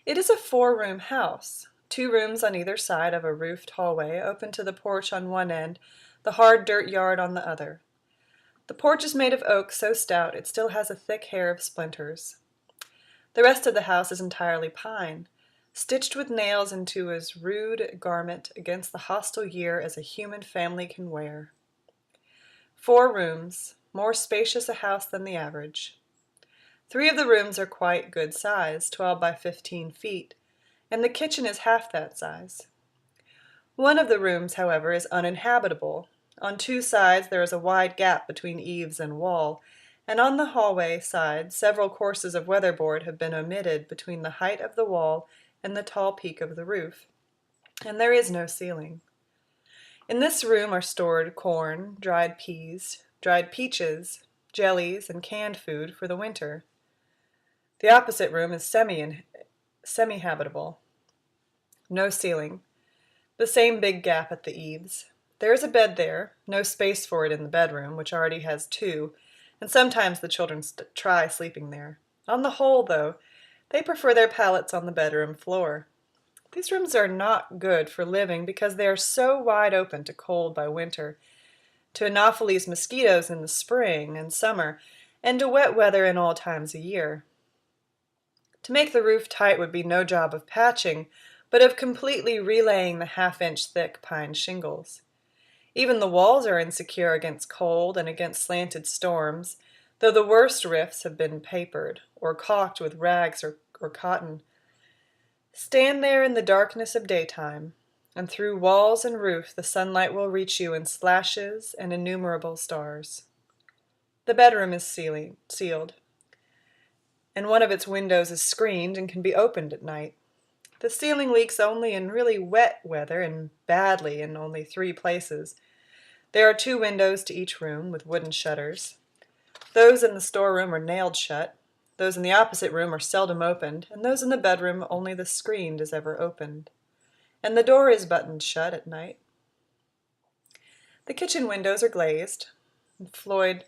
It is a 4-room house, 2 rooms on either side of a roofed hallway open to the porch on one end, the hard dirt yard on the other. The porch is made of oak so stout it still has a thick hair of splinters. The rest of the house is entirely pine, stitched with nails into as rude a garment against the hostile year as a human family can wear. 4 rooms, more spacious a house than the average. 3 of the rooms are quite good size, 12 by 15 feet, and the kitchen is half that size. One of the rooms, however, is uninhabitable. On 2 sides there is a wide gap between eaves and wall, and on the hallway side several courses of weatherboard have been omitted between the height of the wall and the tall peak of the roof, and there is no ceiling. In this room are stored corn, dried peas, dried peaches, jellies, and canned food for the winter. The opposite room is semi-habitable. No ceiling. The same big gap at the eaves. There is a bed there, no space for it in the bedroom, which already has 2, and sometimes the children try sleeping there. On the whole, though, they prefer their pallets on the bedroom floor. These rooms are not good for living because they are so wide open to cold by winter, to Anopheles mosquitoes in the spring and summer, and to wet weather in all times of year. To make the roof tight would be no job of patching, but of completely relaying the half-inch thick pine shingles. Even the walls are insecure against cold and against slanted storms, though the worst rifts have been papered, or caulked with rags or cotton. Stand there in the darkness of daytime, and through walls and roof the sunlight will reach you in splashes and innumerable stars. The bedroom is sealed, and one of its windows is screened and can be opened at night. The ceiling leaks only in really wet weather and badly in only 3 places. There are 2 windows to each room with wooden shutters. Those in the storeroom are nailed shut. Those in the opposite room are seldom opened, and those in the bedroom only the screened is ever opened. And the door is buttoned shut at night. The kitchen windows are glazed, and Floyd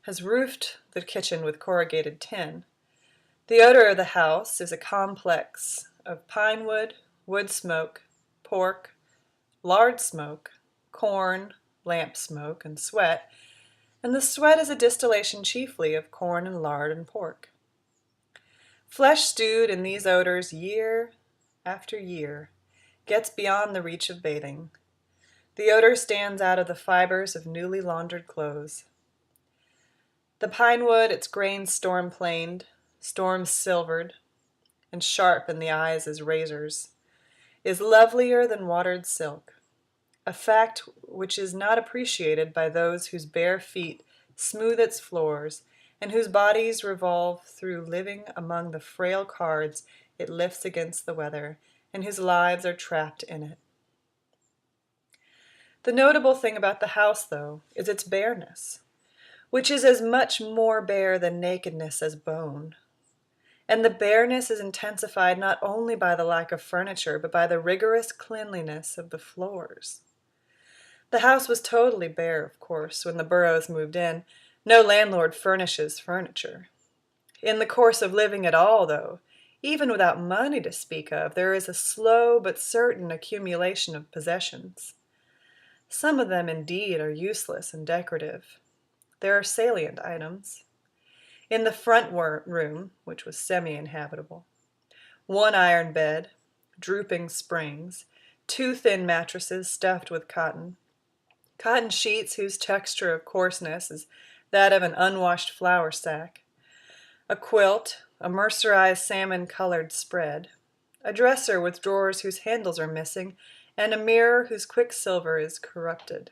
has roofed the kitchen with corrugated tin. The odor of the house is a complex of pine wood, wood smoke, pork, lard smoke, corn, lamp smoke, and sweat, and the sweat is a distillation chiefly of corn and lard and pork. Flesh stewed in these odors year after year gets beyond the reach of bathing. The odor stands out of the fibers of newly laundered clothes. The pine wood, its grains storm-planed, storm-silvered, and sharp in the eyes as razors, is lovelier than watered silk, a fact which is not appreciated by those whose bare feet smooth its floors and whose bodies revolve through living among the frail cards it lifts against the weather, and whose lives are trapped in it. The notable thing about the house, though, is its bareness, which is as much more bare than nakedness as bone. And the bareness is intensified not only by the lack of furniture, but by the rigorous cleanliness of the floors. The house was totally bare, of course, when the Burrows moved in. No landlord furnishes furniture. In the course of living at all, though, even without money to speak of, there is a slow but certain accumulation of possessions. Some of them, indeed, are useless and decorative. There are salient items. In the front room, which was semi-inhabitable, 1 iron bed, drooping springs, 2 thin mattresses stuffed with cotton sheets whose texture of coarseness is that of an unwashed flour sack, a quilt, a mercerized salmon-colored spread, a dresser with drawers whose handles are missing, and a mirror whose quicksilver is corrupted.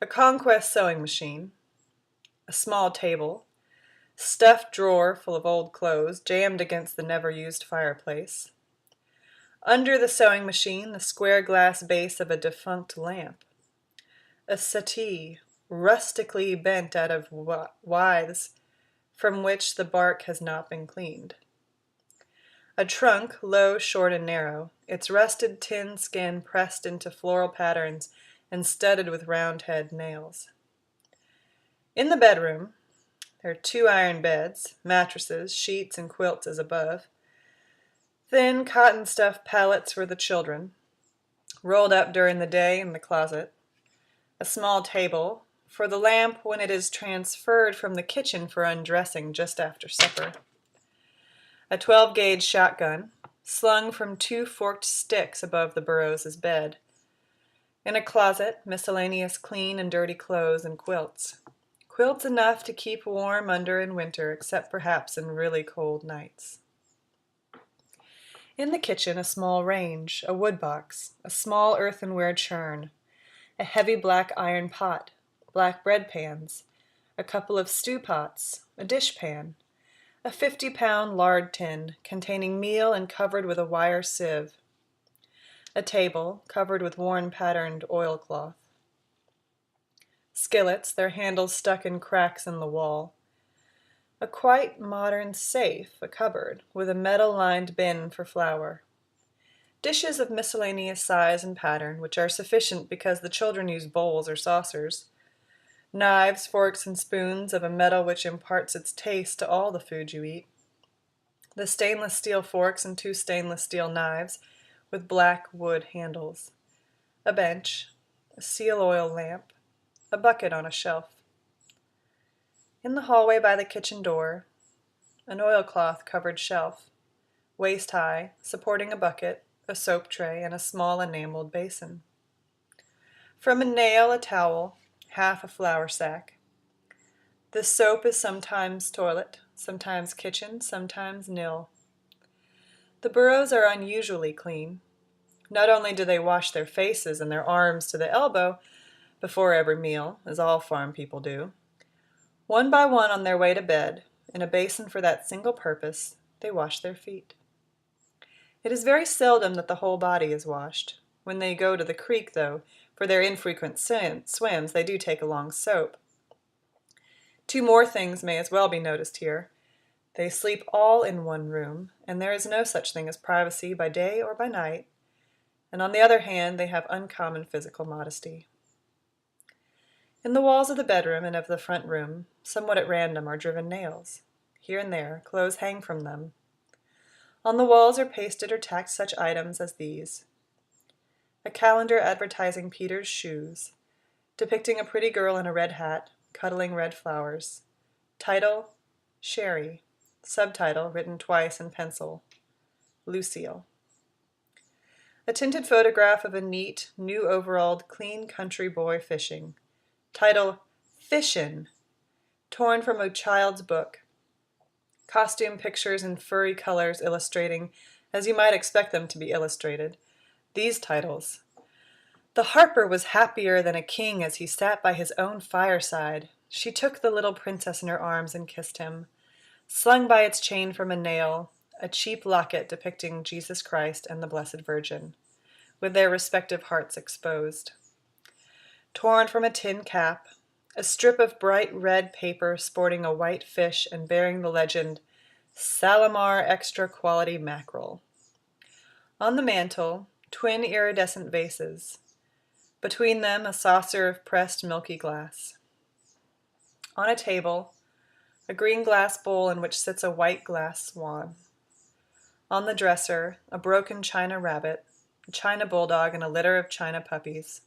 A conquest sewing machine, a small table, stuffed drawer full of old clothes jammed against the never-used fireplace. Under the sewing machine, the square glass base of a defunct lamp. A settee, rustically bent out of withes from which the bark has not been cleaned. A trunk, low, short, and narrow, its rusted tin skin pressed into floral patterns and studded with round-head nails. In the bedroom, there are 2 iron beds, mattresses, sheets, and quilts as above. Thin cotton stuff pallets for the children, rolled up during the day in the closet. A small table for the lamp when it is transferred from the kitchen for undressing just after supper. A 12-gauge shotgun, slung from 2 forked sticks above the Burroughs' bed. In a closet, miscellaneous clean and dirty clothes and quilts. Quilts enough to keep warm under in winter, except perhaps in really cold nights. In the kitchen, a small range, a wood box, a small earthenware churn, a heavy black iron pot, black bread pans, a couple of stew pots, a dishpan, a 50-pound lard tin containing meal and covered with a wire sieve, a table covered with worn-patterned oilcloth, skillets, their handles stuck in cracks in the wall, a quite modern safe, a cupboard, with a metal-lined bin for flour, dishes of miscellaneous size and pattern, which are sufficient because the children use bowls or saucers, knives, forks, and spoons of a metal which imparts its taste to all the food you eat, the stainless steel forks and 2 stainless steel knives with black wood handles, a bench, a seal oil lamp, a bucket on a shelf. In the hallway by the kitchen door, an oilcloth-covered shelf, waist-high, supporting a bucket, a soap tray, and a small enameled basin. From a nail, a towel, half a flour sack. The soap is sometimes toilet, sometimes kitchen, sometimes nil. The Burroughs are unusually clean. Not only do they wash their faces and their arms to the elbow before every meal, as all farm people do. One by one on their way to bed, in a basin for that single purpose, they wash their feet. It is very seldom that the whole body is washed. When they go to the creek, though, for their infrequent swims, they do take along soap. 2 more things may as well be noticed here. They sleep all in one room, and there is no such thing as privacy by day or by night, and on the other hand, they have uncommon physical modesty. In the walls of the bedroom and of the front room, somewhat at random, are driven nails. Here and there, clothes hang from them. On the walls are pasted or tacked such items as these: a calendar advertising Peter's shoes, depicting a pretty girl in a red hat, cuddling red flowers. Title, Sherry. Subtitle, written twice in pencil, Lucille. A tinted photograph of a neat, new-overalled, clean country boy fishing. Title, Fishin', torn from a child's book. Costume pictures in furry colors illustrating, as you might expect them to be illustrated, these titles. The harper was happier than a king as he sat by his own fireside. She took the little princess in her arms and kissed him. Slung by its chain from a nail, a cheap locket depicting Jesus Christ and the Blessed Virgin, with their respective hearts exposed. Torn from a tin cap, a strip of bright red paper sporting a white fish and bearing the legend, Salamar Extra Quality Mackerel. On the mantel, twin iridescent vases. Between them, a saucer of pressed milky glass. On a table, a green glass bowl in which sits a white glass swan. On the dresser, a broken china rabbit, a china bulldog, and a litter of china puppies.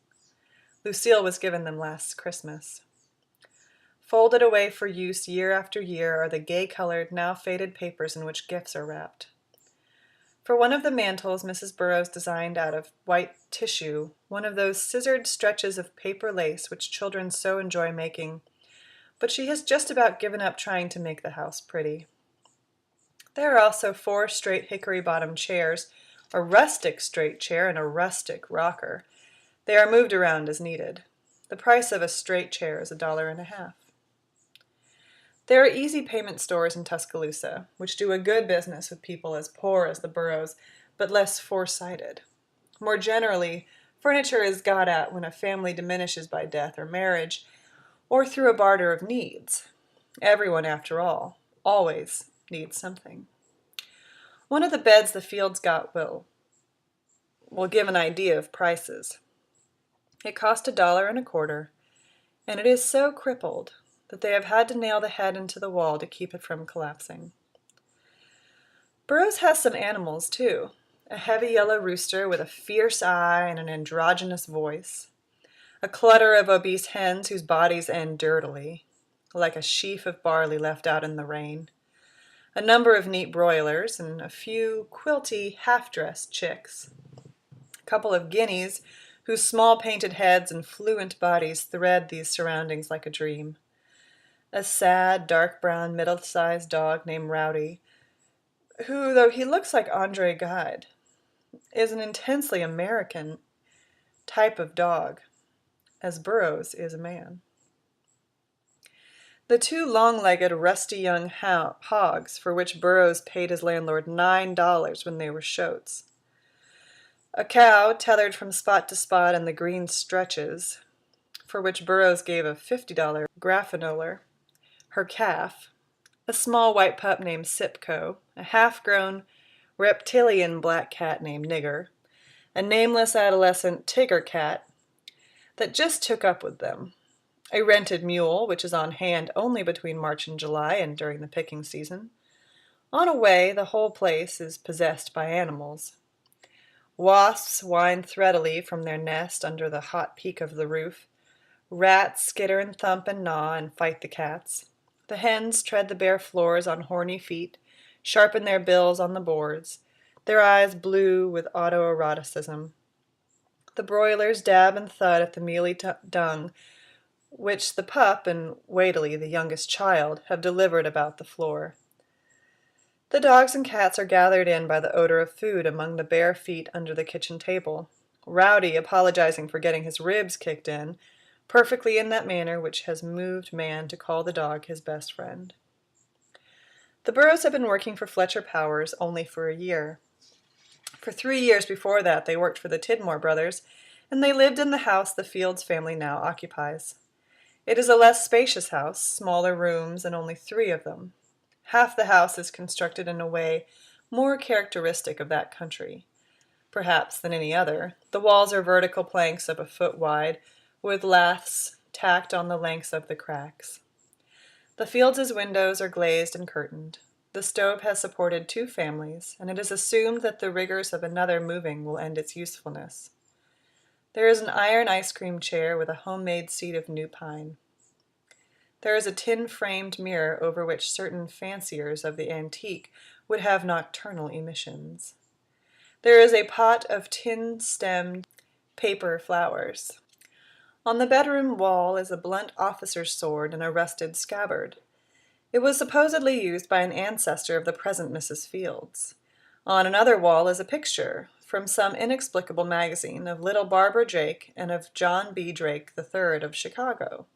Lucille was given them last Christmas. Folded away for use year after year are the gay-colored, now faded papers in which gifts are wrapped. For one of the mantels Mrs. Burroughs designed out of white tissue, one of those scissored stretches of paper lace which children so enjoy making, but she has just about given up trying to make the house pretty. There are also 4 straight hickory-bottomed chairs, a rustic straight chair, and a rustic rocker. They are moved around as needed. The price of a straight chair is $1.50. There are easy payment stores in Tuscaloosa, which do a good business with people as poor as the Burrows, but less foresighted. More generally, furniture is got at when a family diminishes by death or marriage, or through a barter of needs. Everyone, after all, always needs something. One of the beds the Fields got will give an idea of prices. It cost $1.25, and it is so crippled that they have had to nail the head into the wall to keep it from collapsing. Burroughs has some animals, too. A heavy yellow rooster with a fierce eye and an androgynous voice. A clutter of obese hens whose bodies end dirtily, like a sheaf of barley left out in the rain. A number of neat broilers, and a few quilty, half-dressed chicks. A couple of guineas, whose small painted heads and fluent bodies thread these surroundings like a dream. A sad, dark brown, middle-sized dog named Rowdy, who, though he looks like Andre Gide, is an intensely American type of dog, as Burroughs is a man. The 2 long-legged, rusty young hogs for which Burroughs paid his landlord $9 when they were shoats. A cow tethered from spot to spot in the green stretches, for which Burroughs gave a $50 graffinoler. Her calf, a small white pup named Sipco, a half-grown reptilian black cat named Nigger, a nameless adolescent Tigger cat that just took up with them, a rented mule which is on hand only between March and July and during the picking season. On a way, the whole place is possessed by animals. Wasps whine threadily from their nest under the hot peak of the roof. Rats skitter and thump and gnaw and fight the cats. The hens tread the bare floors on horny feet, sharpen their bills on the boards, their eyes blue with autoeroticism. The broilers dab and thud at the mealy dung which the pup and Wadley, the youngest child, have delivered about the floor. The dogs and cats are gathered in by the odor of food among the bare feet under the kitchen table, Rowdy apologizing for getting his ribs kicked in, perfectly in that manner which has moved man to call the dog his best friend. The Burroughs have been working for Fletcher Powers only for a year. For 3 years before that they worked for the Tidmore brothers, and they lived in the house the Fields family now occupies. It is a less spacious house, smaller rooms, and only 3 of them. Half the house is constructed in a way more characteristic of that country, perhaps, than any other. The walls are vertical planks of a foot wide, with laths tacked on the lengths of the cracks. The Fields' windows are glazed and curtained. The stove has supported 2 families, and it is assumed that the rigors of another moving will end its usefulness. There is an iron ice cream chair with a homemade seat of new pine. There is a tin-framed mirror over which certain fanciers of the antique would have nocturnal emissions. There is a pot of tin-stemmed paper flowers. On the bedroom wall is a blunt officer's sword and a rusted scabbard. It was supposedly used by an ancestor of the present Mrs. Fields. On another wall is a picture, from some inexplicable magazine, of little Barbara Drake and of John B. Drake III of Chicago,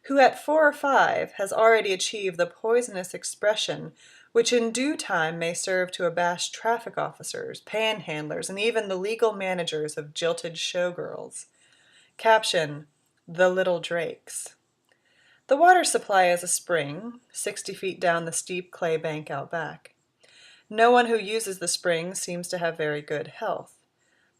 who at 4 or 5 has already achieved the poisonous expression which in due time may serve to abash traffic officers, panhandlers, and even the legal managers of jilted showgirls. Caption: The Little Drakes. The water supply is a spring, 60 feet down the steep clay bank out back. No one who uses the spring seems to have very good health.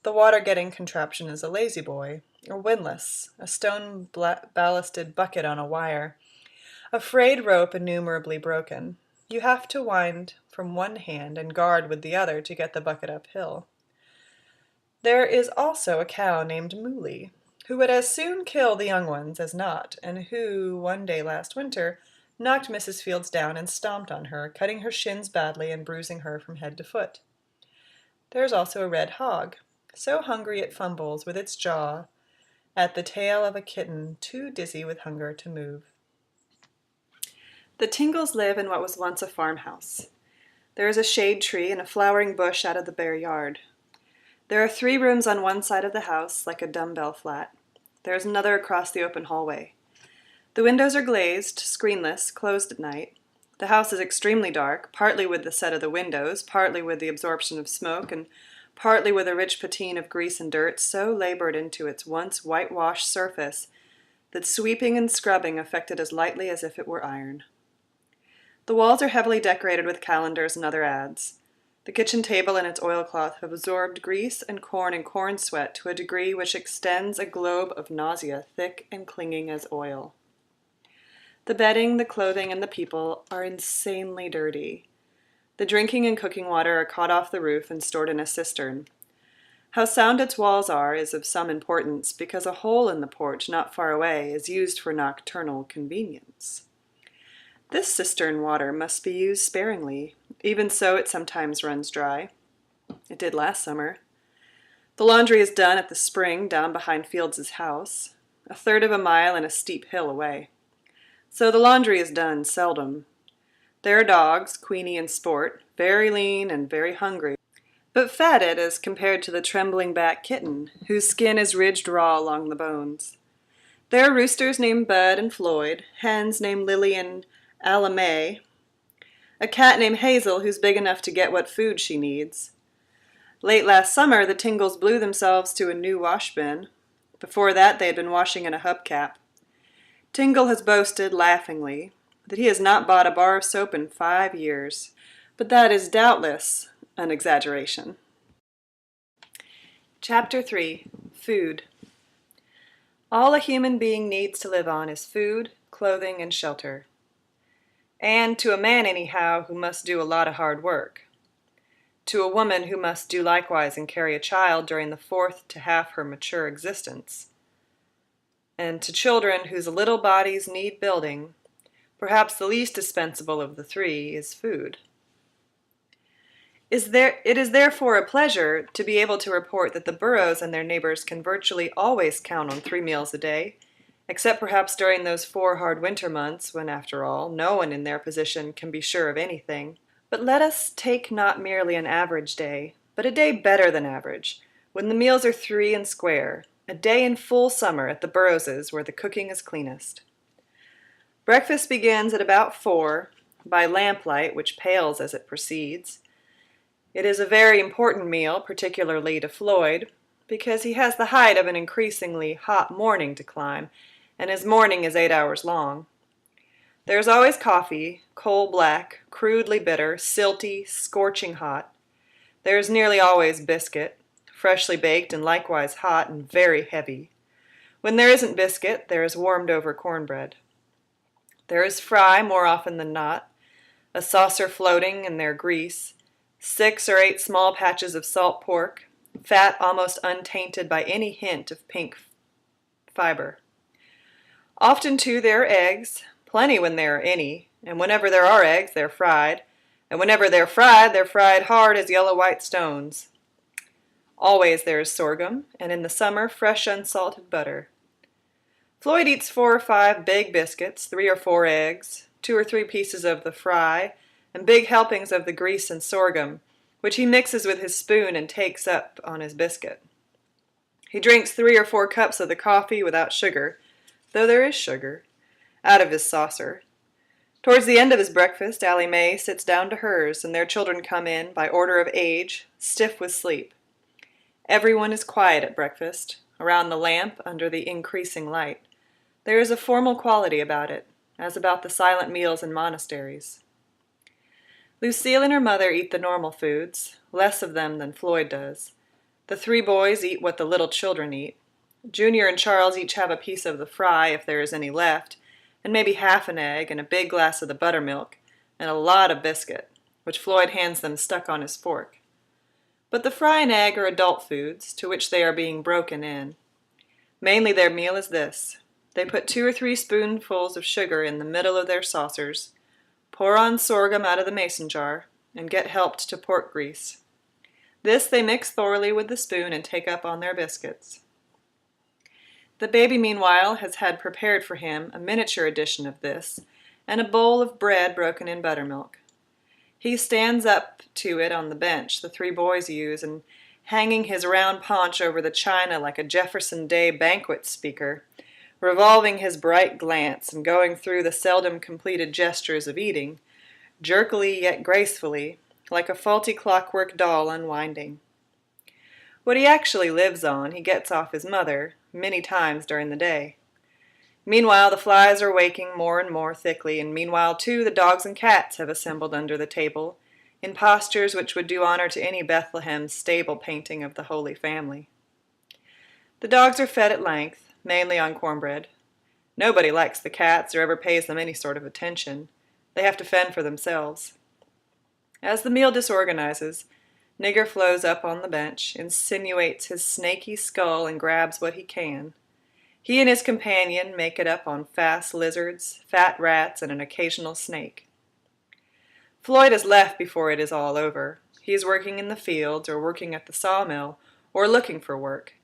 The water-getting contraption is a lazy boy, or windlass, a stone ballasted bucket on a wire, a frayed rope innumerably broken. You have to wind from one hand and guard with the other to get the bucket uphill. There is also a cow named Mooley, who would as soon kill the young ones as not, and who, one day last winter, knocked Mrs. Fields down and stomped on her, cutting her shins badly and bruising her from head to foot. There is also a red hog, so hungry it fumbles with its jaw at the tail of a kitten too dizzy with hunger to move. The Tingles live in what was once a farmhouse. There is a shade tree and a flowering bush out of the bare yard. There are 3 rooms on one side of the house, like a dumbbell flat. There is another across the open hallway. The windows are glazed, screenless, closed at night. The house is extremely dark, partly with the set of the windows, partly with the absorption of smoke, and partly with a rich patina of grease and dirt so labored into its once whitewashed surface that sweeping and scrubbing affected as lightly as if it were iron. The walls are heavily decorated with calendars and other ads. The kitchen table and its oilcloth have absorbed grease and corn sweat to a degree which extends a globe of nausea thick and clinging as oil. The bedding, the clothing, and the people are insanely dirty. The drinking and cooking water are caught off the roof and stored in a cistern. How sound its walls are is of some importance because a hole in the porch not far away is used for nocturnal convenience. This cistern water must be used sparingly. Even so, it sometimes runs dry. It did last summer. The laundry is done at the spring down behind Fields's house, a third of a mile and a steep hill away. So the laundry is done seldom. There are dogs, Queenie and Sport, very lean and very hungry, but fatted as compared to the trembling back kitten, whose skin is ridged raw along the bones. There are roosters named Bud and Floyd, hens named Lily and Alamay, a cat named Hazel who's big enough to get what food she needs. Late last summer, the Tingles blew themselves to a new wash bin. Before that, they had been washing in a hubcap. Tingle has boasted, laughingly, that he has not bought a bar of soap in 5 years, but that is doubtless an exaggeration. Chapter 3. Food. All a human being needs to live on is food, clothing, and shelter. And to a man anyhow who must do a lot of hard work. To a woman who must do likewise and carry a child during the 4th to half her mature existence. And to children whose little bodies need building, perhaps the least dispensable of the 3 is food. It is therefore a pleasure to be able to report that the Burrows and their neighbors can virtually always count on 3 meals a day, except perhaps during those 4 hard winter months when, after all, no one in their position can be sure of anything. But let us take not merely an average day, but a day better than average, when the meals are 3 and square, a day in full summer at the Burrowses where the cooking is cleanest. Breakfast begins at about 4, by lamplight which pales as it proceeds. It is a very important meal, particularly to Floyd, because he has the height of an increasingly hot morning to climb, and his morning is 8 hours long. There is always coffee, coal black, crudely bitter, silty, scorching hot. There is nearly always biscuit, freshly baked and likewise hot and very heavy. When there isn't biscuit, there is warmed-over cornbread. There is fry more often than not, a saucer floating in their grease, 6 or 8 small patches of salt pork, fat almost untainted by any hint of pink fiber. Often, too, there are eggs, plenty when there are any, and whenever there are eggs, they're fried, and whenever they're fried hard as yellow-white stones. Always there is sorghum, and in the summer, fresh unsalted butter. Floyd eats 4 or 5 big biscuits, 3 or 4 eggs, 2 or 3 pieces of the fry, and big helpings of the grease and sorghum, which he mixes with his spoon and takes up on his biscuit. He drinks 3 or 4 cups of the coffee without sugar, though there is sugar, out of his saucer. Towards the end of his breakfast, Allie Mae sits down to hers, and their children come in, by order of age, stiff with sleep. Everyone is quiet at breakfast, around the lamp, under the increasing light. There is a formal quality about it, as about the silent meals in monasteries. Lucille and her mother eat the normal foods, less of them than Floyd does. The 3 boys eat what the little children eat. Junior and Charles each have a piece of the fry, if there is any left, and maybe half an egg, and a big glass of the buttermilk, and a lot of biscuit, which Floyd hands them stuck on his fork. But the fry and egg are adult foods, to which they are being broken in. Mainly their meal is this. They put 2 or 3 spoonfuls of sugar in the middle of their saucers, pour on sorghum out of the mason jar, and get helped to pork grease. This they mix thoroughly with the spoon and take up on their biscuits. The baby, meanwhile, has had prepared for him a miniature edition of this, and a bowl of bread broken in buttermilk. He stands up to it on the bench the three boys use, and hanging his round paunch over the china like a Jefferson Day banquet speaker, revolving his bright glance and going through the seldom completed gestures of eating, jerkily yet gracefully, like a faulty clockwork doll unwinding. What he actually lives on he gets off his mother many times during the day. Meanwhile the flies are waking more and more thickly, and meanwhile too the dogs and cats have assembled under the table, in postures which would do honor to any Bethlehem stable painting of the Holy Family. The dogs are fed at length, mainly on cornbread. Nobody likes the cats or ever pays them any sort of attention. They have to fend for themselves. As the meal disorganizes, Nigger flows up on the bench, insinuates his snaky skull, and grabs what he can. He and his companion make it up on fast lizards, fat rats, and an occasional snake. Floyd is left before it is all over. He is working in the fields, or working at the sawmill, or looking for work.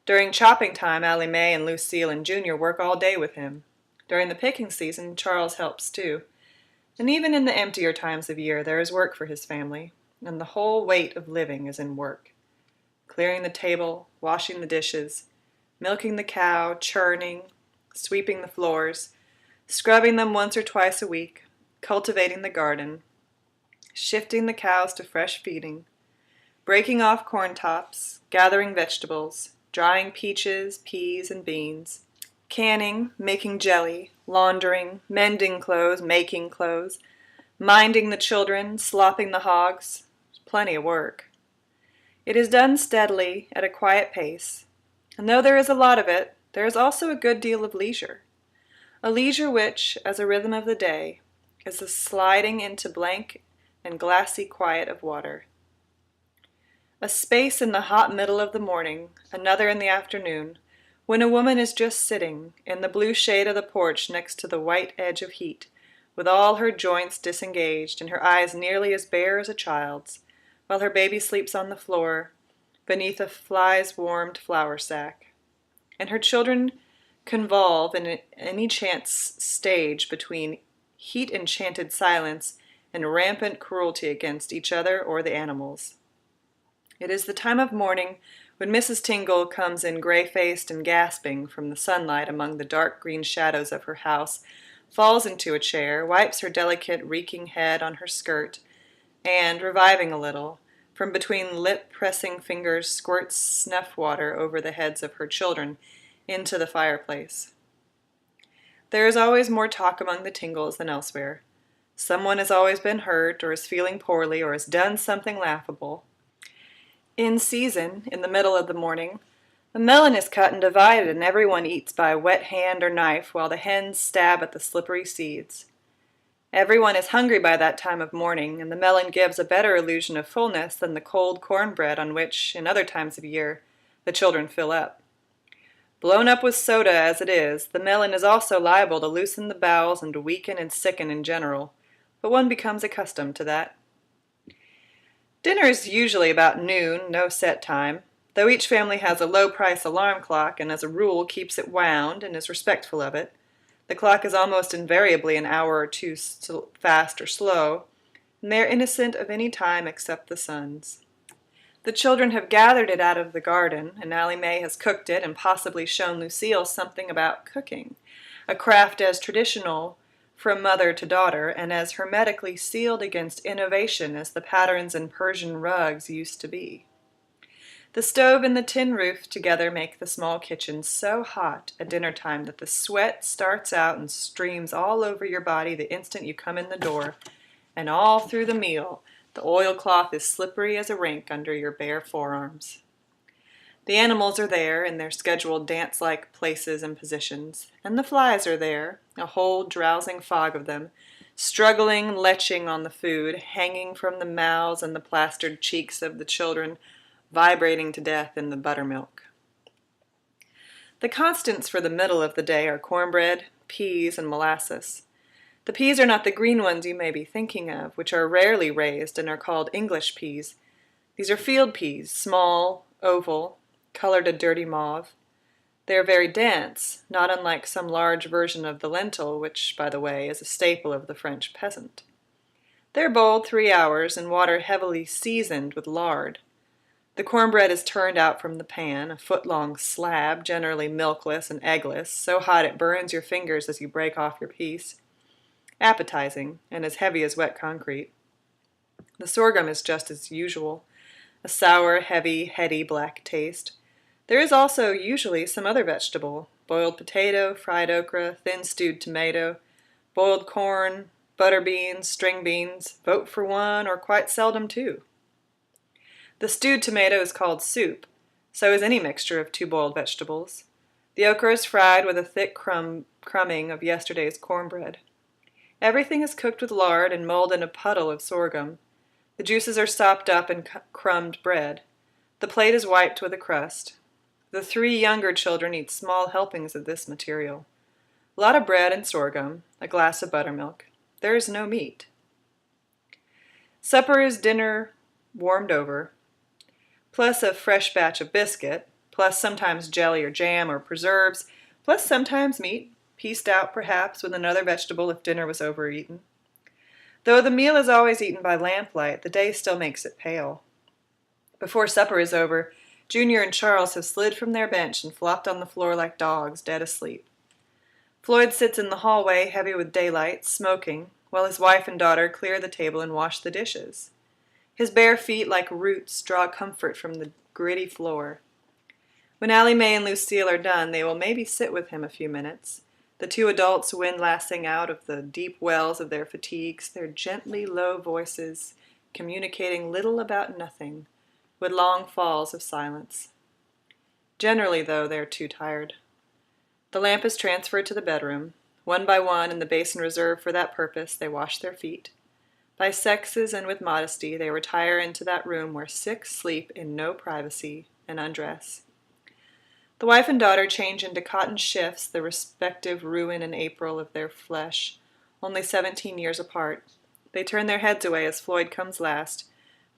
During chopping time, Allie Mae and Lucille and Junior work all day with him. During the picking season, Charles helps too. And even in the emptier times of year, there is work for his family, and the whole weight of living is in work. Clearing the table, washing the dishes, milking the cow, churning, sweeping the floors, scrubbing them once or twice a week, cultivating the garden, shifting the cows to fresh feeding, breaking off corn tops, gathering vegetables, drying peaches, peas, and beans, canning, making jelly, laundering, mending clothes, making clothes, minding the children, slopping the hogs. Plenty of work. It is done steadily, at a quiet pace, and though there is a lot of it, there is also a good deal of leisure. A leisure which, as a rhythm of the day, is the sliding into blank and glassy quiet of water. A space in the hot middle of the morning, another in the afternoon, when a woman is just sitting in the blue shade of the porch next to the white edge of heat, with all her joints disengaged and her eyes nearly as bare as a child's, while her baby sleeps on the floor beneath a flies-warmed flour sack, and her children convolve in any chance stage between heat-enchanted silence and rampant cruelty against each other or the animals. It is the time of morning when Mrs. Tingle comes in gray-faced and gasping from the sunlight among the dark green shadows of her house, falls into a chair, wipes her delicate reeking head on her skirt, and, reviving a little, from between lip-pressing fingers squirts snuff water over the heads of her children into the fireplace. There is always more talk among the Tingles than elsewhere. Someone has always been hurt, or is feeling poorly, or has done something laughable. In season, in the middle of the morning, the melon is cut and divided, and everyone eats by wet hand or knife while the hens stab at the slippery seeds. Everyone is hungry by that time of morning, and the melon gives a better illusion of fullness than the cold cornbread on which, in other times of year, the children fill up. Blown up with soda as it is, the melon is also liable to loosen the bowels and to weaken and sicken in general, but one becomes accustomed to that. Dinner is usually about noon, no set time, though each family has a low-price alarm clock and as a rule keeps it wound and is respectful of it. The clock is almost invariably an hour or two fast or slow, and they are innocent of any time except the sun's. The children have gathered it out of the garden, and Allie Mae has cooked it and possibly shown Lucille something about cooking, a craft as traditional from mother to daughter and as hermetically sealed against innovation as the patterns in Persian rugs used to be. The stove and the tin roof together make the small kitchen so hot at dinner time that the sweat starts out and streams all over your body the instant you come in the door, and all through the meal the oilcloth is slippery as a rink under your bare forearms. The animals are there in their scheduled dance-like places and positions, and the flies are there, a whole drowsing fog of them, struggling, leching on the food, hanging from the mouths and the plastered cheeks of the children, vibrating to death in the buttermilk. The constants for the middle of the day are cornbread, peas, and molasses. The peas are not the green ones you may be thinking of, which are rarely raised and are called English peas. These are field peas, small, oval, colored a dirty mauve. They are very dense, not unlike some large version of the lentil, which, by the way, is a staple of the French peasant. They are boiled 3 hours in water heavily seasoned with lard. The cornbread is turned out from the pan, a foot-long slab, generally milkless and eggless, so hot it burns your fingers as you break off your piece. Appetizing, and as heavy as wet concrete. The sorghum is just as usual, a sour, heavy, heady black taste. There is also usually some other vegetable, boiled potato, fried okra, thin stewed tomato, boiled corn, butter beans, string beans, vote for one or quite seldom two. The stewed tomato is called soup, so is any mixture of two boiled vegetables. The okra is fried with a thick crumbing of yesterday's cornbread. Everything is cooked with lard and mulled in a puddle of sorghum. The juices are sopped up in crumbed bread. The plate is wiped with a crust. The 3 younger children eat small helpings of this material. A lot of bread and sorghum, a glass of buttermilk. There is no meat. Supper is dinner warmed over, plus a fresh batch of biscuit, plus sometimes jelly or jam or preserves, plus sometimes meat, pieced out perhaps with another vegetable if dinner was overeaten. Though the meal is always eaten by lamplight, the day still makes it pale. Before supper is over, Junior and Charles have slid from their bench and flopped on the floor like dogs, dead asleep. Floyd sits in the hallway, heavy with daylight, smoking, while his wife and daughter clear the table and wash the dishes. His bare feet, like roots, draw comfort from the gritty floor. When Allie Mae and Lucille are done, they will maybe sit with him a few minutes, the 2 adults windlassing out of the deep wells of their fatigues, their gently low voices communicating little about nothing, with long falls of silence. Generally, though, they are too tired. The lamp is transferred to the bedroom. One by one, in the basin reserved for that purpose, they wash their feet. By sexes and with modesty, they retire into that room where 6 sleep in no privacy and undress. The wife and daughter change into cotton shifts, the respective ruin and April of their flesh, only 17 years apart. They turn their heads away as Floyd comes last,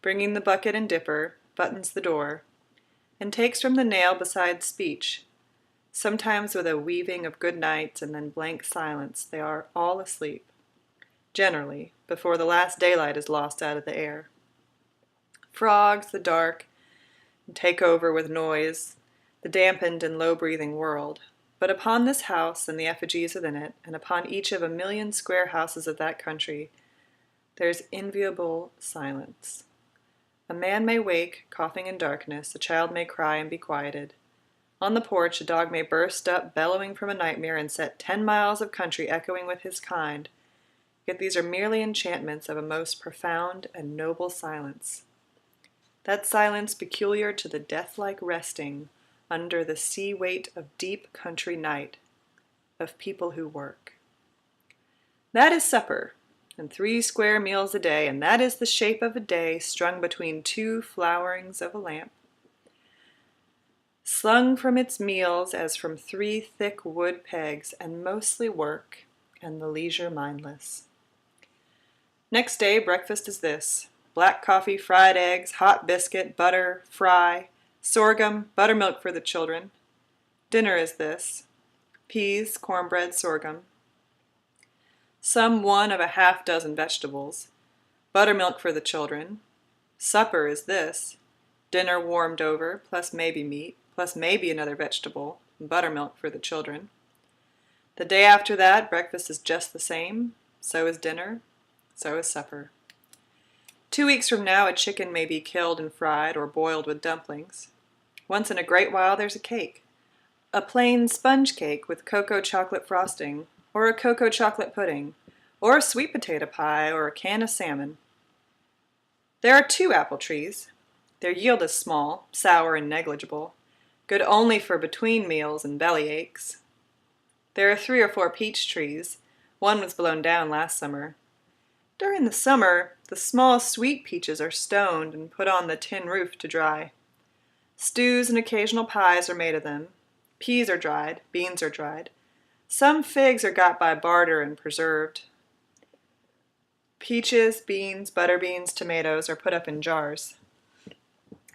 bringing the bucket and dipper, buttons the door, and takes from the nail beside speech. Sometimes with a weaving of good nights and then blank silence, they are all asleep. Generally, before the last daylight is lost out of the air. Frogs, the dark, take over with noise, the dampened and low-breathing world. But upon this house and the effigies within it, and upon each of 1,000,000 square houses of that country, there is enviable silence. A man may wake, coughing in darkness, a child may cry and be quieted. On the porch, a dog may burst up, bellowing from a nightmare, and set 10 miles of country echoing with his kind. Yet these are merely enchantments of a most profound and noble silence. That silence peculiar to the death-like resting under the sea-weight of deep country night, of people who work. That is supper, and 3 square meals a day, and that is the shape of a day strung between 2 flowerings of a lamp, slung from its meals as from 3 thick wood pegs, and mostly work, and the leisure mindless. Next day, breakfast is this: black coffee, fried eggs, hot biscuit, butter, fry, sorghum, buttermilk for the children. Dinner is this: peas, cornbread, sorghum. Some 1 of a half dozen vegetables. Buttermilk for the children. Supper is this: dinner warmed over, plus maybe meat, plus maybe another vegetable, and buttermilk for the children. The day after that, breakfast is just the same. So is dinner. So is supper. 2 weeks from now, a chicken may be killed and fried or boiled with dumplings. Once in a great while, there's a cake. A plain sponge cake with cocoa chocolate frosting, or a cocoa chocolate pudding, or a sweet potato pie, or a can of salmon. There are 2 apple trees. Their yield is small, sour, and negligible, good only for between meals and belly aches. There are 3 or 4 peach trees. One was blown down last summer. During the summer, the small sweet peaches are stoned and put on the tin roof to dry. Stews and occasional pies are made of them. Peas are dried, beans are dried. Some figs are got by barter and preserved. Peaches, beans, butter beans, tomatoes are put up in jars.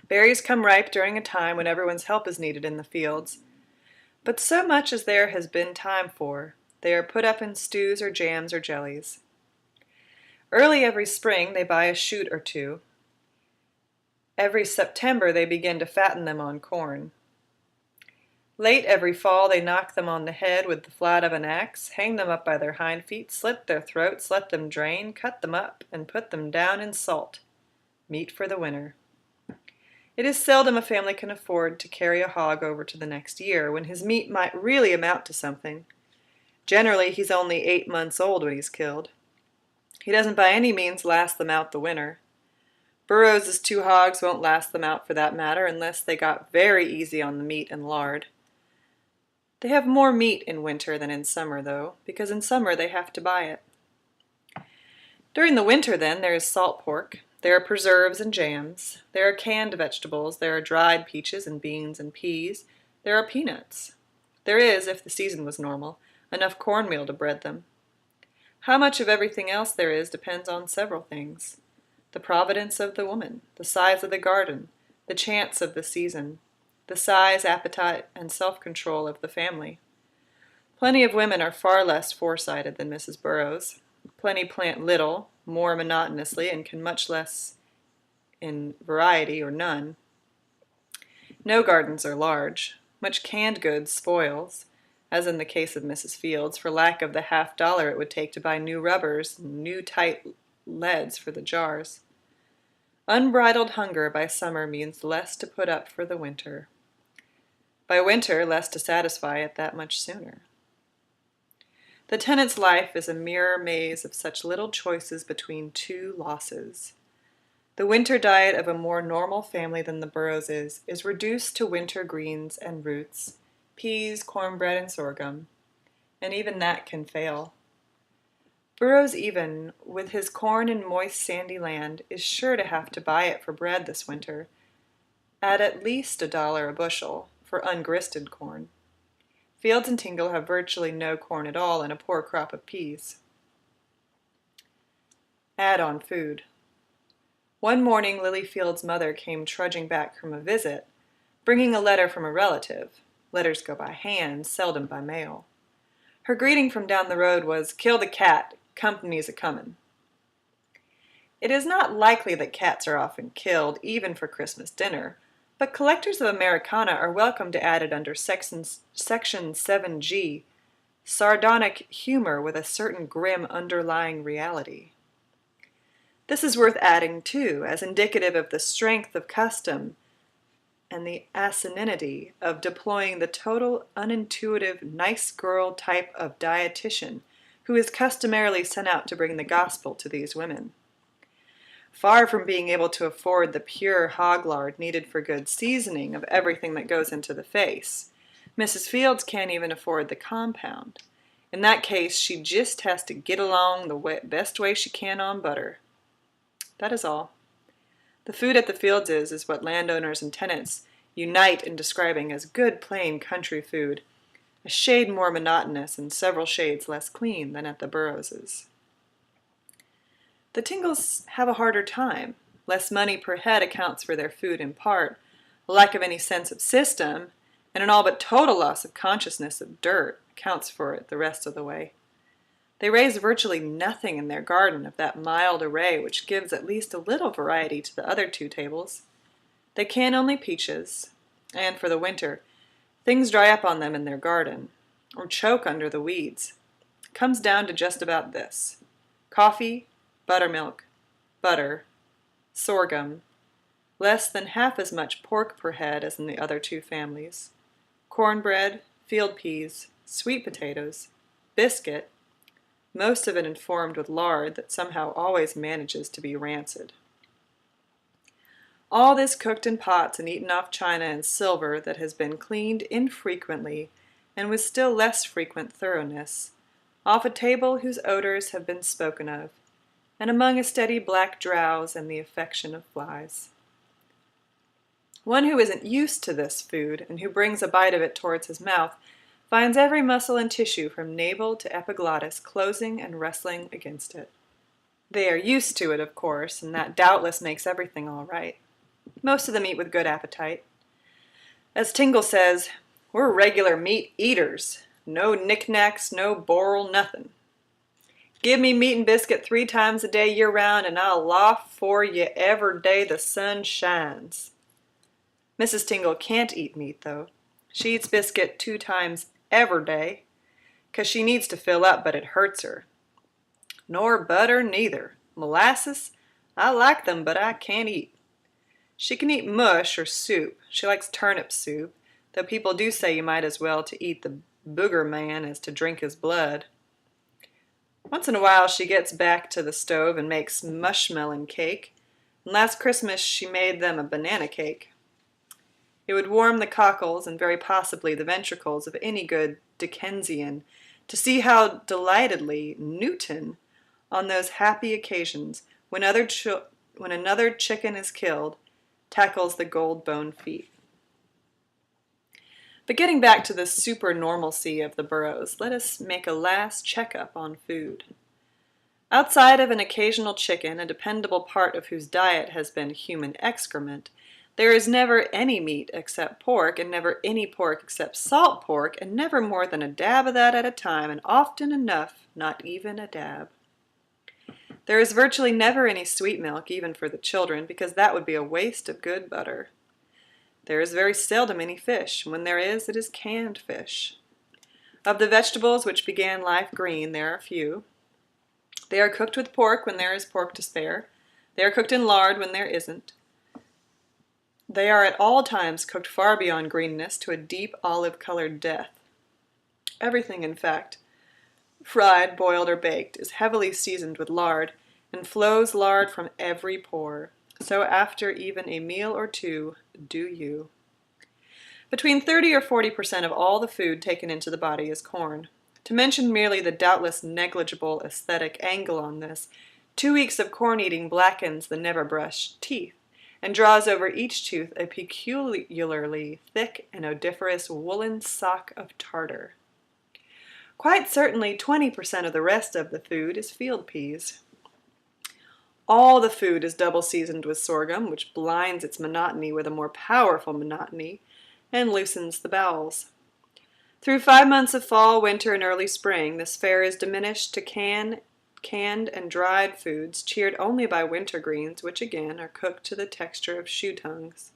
Berries come ripe during a time when everyone's help is needed in the fields. But so much as there has been time for, they are put up in stews or jams or jellies. Early every spring they buy a shoot or two. Every September they begin to fatten them on corn. Late every fall they knock them on the head with the flat of an axe, hang them up by their hind feet, slit their throats, let them drain, cut them up, and put them down in salt. Meat for the winter. It is seldom a family can afford to carry a hog over to the next year, when his meat might really amount to something. Generally he's only 8 months old when he's killed. He doesn't by any means last them out the winter. Burroughs' 2 hogs won't last them out for that matter, unless they got very easy on the meat and lard. They have more meat in winter than in summer, though, because in summer they have to buy it. During the winter, then, there is salt pork, there are preserves and jams, there are canned vegetables, there are dried peaches and beans and peas, there are peanuts. There is, if the season was normal, enough cornmeal to bread them. How much of everything else there is depends on several things: the providence of the woman, the size of the garden, the chance of the season, the size, appetite, and self-control of the family. Plenty of women are far less foresighted than Mrs. Burroughs. Plenty plant little, more monotonously, and can much less in variety or none. No gardens are large. Much canned goods spoils, as in the case of Mrs. Fields, for lack of the $50 it would take to buy new rubbers and new tight leads for the jars. Unbridled hunger by summer means less to put up for the winter. By winter, less to satisfy it that much sooner. The tenant's life is a mirror maze of such little choices between 2 losses. The winter diet of a more normal family than the Burroughs is reduced to winter greens and roots, peas, cornbread, and sorghum, and even that can fail. Burroughs, even with his corn in moist sandy land, is sure to have to buy it for bread this winter, at least $1 a bushel, for ungristed corn. Fields and Tingle have virtually no corn at all and a poor crop of peas. Add on food. One morning Lily Field's mother came trudging back from a visit, bringing a letter from a relative. Letters go by hand, seldom by mail. Her greeting from down the road was, "Kill the cat, company's a-comin'." It is not likely that cats are often killed, even for Christmas dinner, but collectors of Americana are welcome to add it under Section 7G, sardonic humor with a certain grim underlying reality. This is worth adding, too, as indicative of the strength of custom and the asininity of deploying the total unintuitive nice girl type of dietitian who is customarily sent out to bring the gospel to these women. Far from being able to afford the pure hog lard needed for good seasoning of everything that goes into the face, Mrs. Fields can't even afford the compound. In that case, she just has to get along the best way she can on butter. That is all. The food at the Fields is what landowners and tenants unite in describing as good plain country food, a shade more monotonous and several shades less clean than at the Burroughs'. The Tingles have a harder time. Less money per head accounts for their food in part, a lack of any sense of system, and an all but total loss of consciousness of dirt accounts for it the rest of the way. They raise virtually nothing in their garden of that mild array which gives at least a little variety to the other 2 tables. They can only peaches, and for the winter, things dry up on them in their garden, or choke under the weeds. It comes down to just about this: coffee, buttermilk, butter, sorghum, less than half as much pork per head as in the other 2 families, cornbread, field peas, sweet potatoes, biscuit, most of it informed with lard that somehow always manages to be rancid. All this cooked in pots and eaten off china and silver that has been cleaned infrequently and with still less frequent thoroughness, off a table whose odors have been spoken of, and among a steady black drowse and the affection of flies. One who isn't used to this food and who brings a bite of it towards his mouth finds every muscle and tissue from navel to epiglottis closing and wrestling against it. They are used to it, of course, and that doubtless makes everything all right. Most of them eat with good appetite. As Tingle says, We're regular meat eaters. No knickknacks, no boral, nothing. Give me meat and biscuit 3 times a day year-round, and I'll loft for ye every day the sun shines. Mrs. Tingle can't eat meat, though. She eats biscuit 2 times every day, 'cause she needs to fill up, but it hurts her. Nor butter, neither. Molasses, I like them, but I can't eat. She can eat mush or soup. She likes turnip soup, though people do say you might as well to eat the booger man as to drink his blood. Once in a while she gets back to the stove and makes mushmelon cake, and last Christmas she made them a banana cake. It would warm the cockles and very possibly the ventricles of any good Dickensian to see how delightedly Newton, on those happy occasions when another chicken is killed, tackles the gold-bone feet. But getting back to the super-normalcy of the burrows, let us make a last checkup on food. Outside of an occasional chicken, a dependable part of whose diet has been human excrement, there is never any meat except pork, and never any pork except salt pork, and never more than a dab of that at a time, and often enough not even a dab. There is virtually never any sweet milk, even for the children, because that would be a waste of good butter. There is very seldom any fish. When there is, it is canned fish. Of the vegetables which began life green, there are few. They are cooked with pork when there is pork to spare. They are cooked in lard when there isn't. They are at all times cooked far beyond greenness to a deep olive-colored death. Everything, in fact, fried, boiled, or baked, is heavily seasoned with lard, and flows lard from every pore. So after even a meal or two, do you. Between 30 or 40% of all the food taken into the body is corn. To mention merely the doubtless negligible aesthetic angle on this, 2 weeks of corn eating blackens the never-brushed teeth, and draws over each tooth a peculiarly thick and odoriferous woolen sock of tartar. Quite certainly 20% of the rest of the food is field peas. All the food is double seasoned with sorghum, which blinds its monotony with a more powerful monotony and loosens the bowels. Through 5 months of fall, winter, and early spring, this fare is diminished to canned and dried foods, cheered only by wintergreens, which again are cooked to the texture of shoe tongues.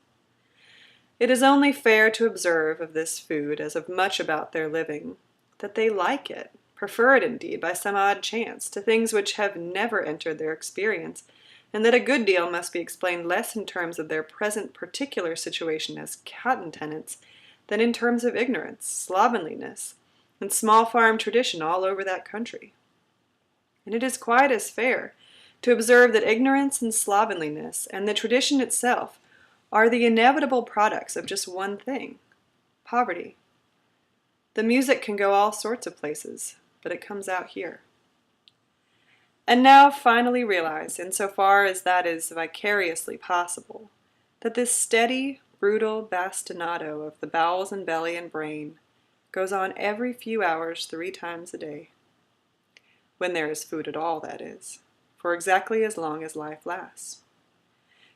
It is only fair to observe of this food, as of much about their living, that they like it, prefer it indeed by some odd chance, to things which have never entered their experience, and that a good deal must be explained less in terms of their present particular situation as cotton tenants than in terms of ignorance, slovenliness, and small farm tradition all over that country. And it is quite as fair to observe that ignorance and slovenliness and the tradition itself are the inevitable products of just one thing: poverty. The music can go all sorts of places, but it comes out here. And now finally realize, insofar as that is vicariously possible, that this steady, brutal bastinado of the bowels and belly and brain goes on every few hours 3 times a day. When there is food at all, that is, for exactly as long as life lasts.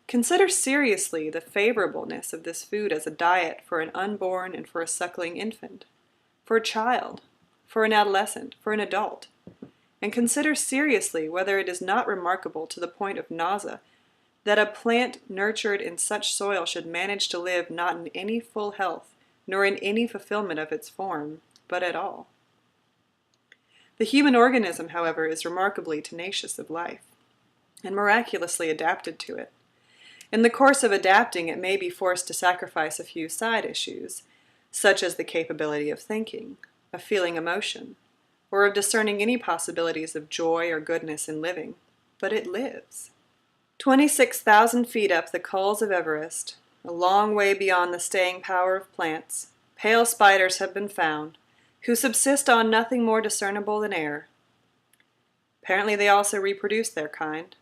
Consider seriously the favorableness of this food as a diet for an unborn and for a suckling infant, for a child, for an adolescent, for an adult, and consider seriously whether it is not remarkable to the point of nausea that a plant nurtured in such soil should manage to live not in any full health, nor in any fulfillment of its form, but at all. The human organism, however, is remarkably tenacious of life, and miraculously adapted to it. In the course of adapting, it may be forced to sacrifice a few side issues, such as the capability of thinking, of feeling emotion, or of discerning any possibilities of joy or goodness in living, but it lives. 26,000 feet up the cols of Everest, a long way beyond the staying power of plants, pale spiders have been found, who subsist on nothing more discernible than air. Apparently they also reproduce their kind.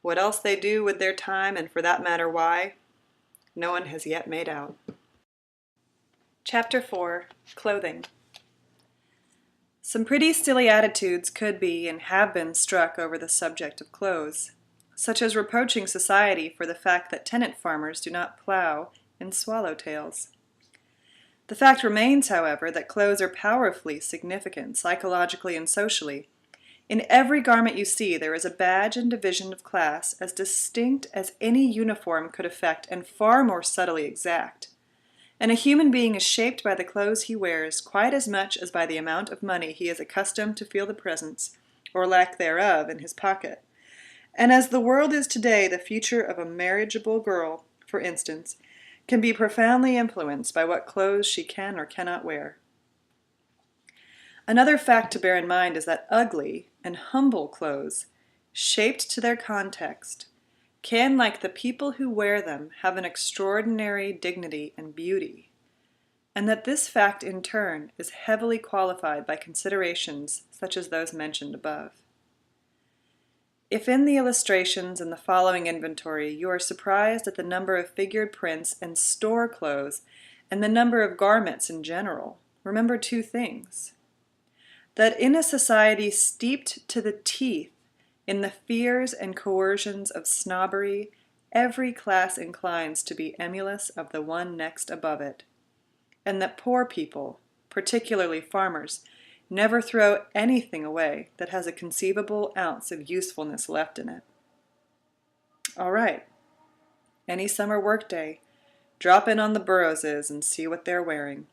What else they do with their time, and for that matter why, no one has yet made out. Chapter 4. Clothing. Some pretty silly attitudes could be and have been struck over the subject of clothes, such as reproaching society for the fact that tenant farmers do not plow in swallowtails. The fact remains, however, that clothes are powerfully significant, psychologically and socially. In every garment you see, there is a badge and division of class as distinct as any uniform could affect and far more subtly exact. And a human being is shaped by the clothes he wears quite as much as by the amount of money he is accustomed to feel the presence, or lack thereof, in his pocket. And as the world is today, the future of a marriageable girl, for instance, can be profoundly influenced by what clothes she can or cannot wear. Another fact to bear in mind is that ugly and humble clothes, shaped to their context, can, like the people who wear them, have an extraordinary dignity and beauty, and that this fact in turn is heavily qualified by considerations such as those mentioned above. If in the illustrations in the following inventory you are surprised at the number of figured prints and store clothes and the number of garments in general, remember two things. That in a society steeped to the teeth in the fears and coercions of snobbery, every class inclines to be emulous of the one next above it, and that poor people, particularly farmers, never throw anything away that has a conceivable ounce of usefulness left in it. All right, any summer workday, drop in on the Burroughses and see what they're wearing.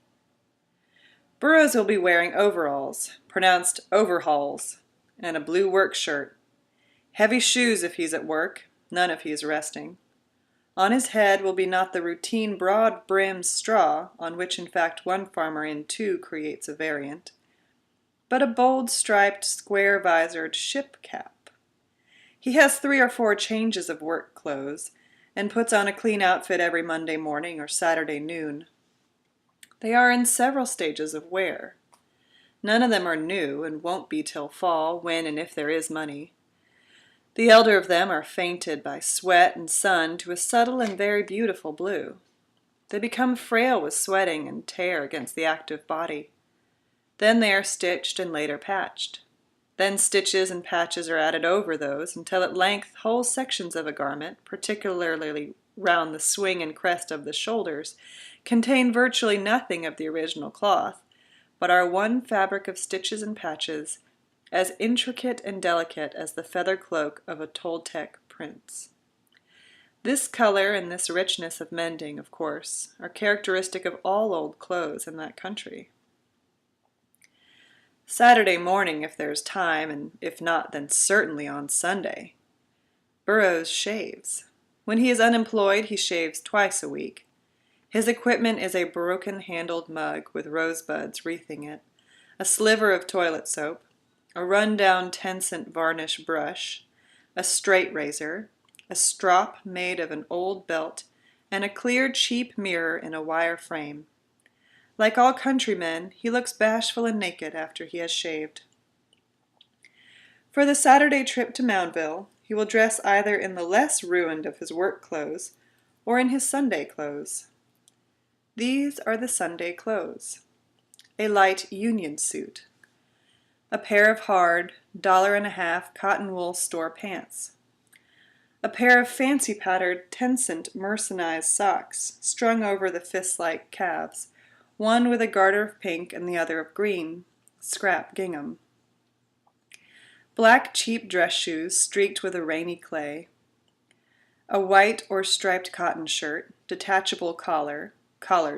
Burroughs will be wearing overalls, pronounced overhauls, and a blue work shirt. Heavy shoes if he's at work, none if he is resting. On his head will be not the routine broad-brimmed straw, on which in fact one farmer in two creates a variant, but a bold striped, square-visored ship cap. He has 3 or 4 changes of work clothes, and puts on a clean outfit every Monday morning or Saturday noon. They are in several stages of wear. None of them are new, and won't be till fall, when and if there is money. The elder of them are fainted by sweat and sun to a subtle and very beautiful blue. They become frail with sweating and tear against the active body. Then they are stitched and later patched. Then stitches and patches are added over those until at length whole sections of a garment, particularly round the swing and crest of the shoulders, contain virtually nothing of the original cloth, but are one fabric of stitches and patches, as intricate and delicate as the feather cloak of a Toltec prince. This color and this richness of mending, of course, are characteristic of all old clothes in that country. Saturday morning, if there's time, and if not, then certainly on Sunday. Burroughs shaves. When he is unemployed, he shaves twice a week. His equipment is a broken-handled mug with rosebuds wreathing it, a sliver of toilet soap, a run-down 10-cent varnish brush, a straight razor, a strop made of an old belt, and a clear, cheap mirror in a wire frame. Like all countrymen, he looks bashful and naked after he has shaved. For the Saturday trip to Moundville, he will dress either in the less ruined of his work clothes or in his Sunday clothes. These are the Sunday clothes: a light union suit, a pair of hard $1.50 cotton wool store pants, a pair of fancy patterned 10-cent mercerized socks strung over the fist-like calves, one with a garter of pink and the other of green, scrap gingham. Black cheap dress shoes streaked with a rainy clay, a white or striped cotton shirt, detachable collar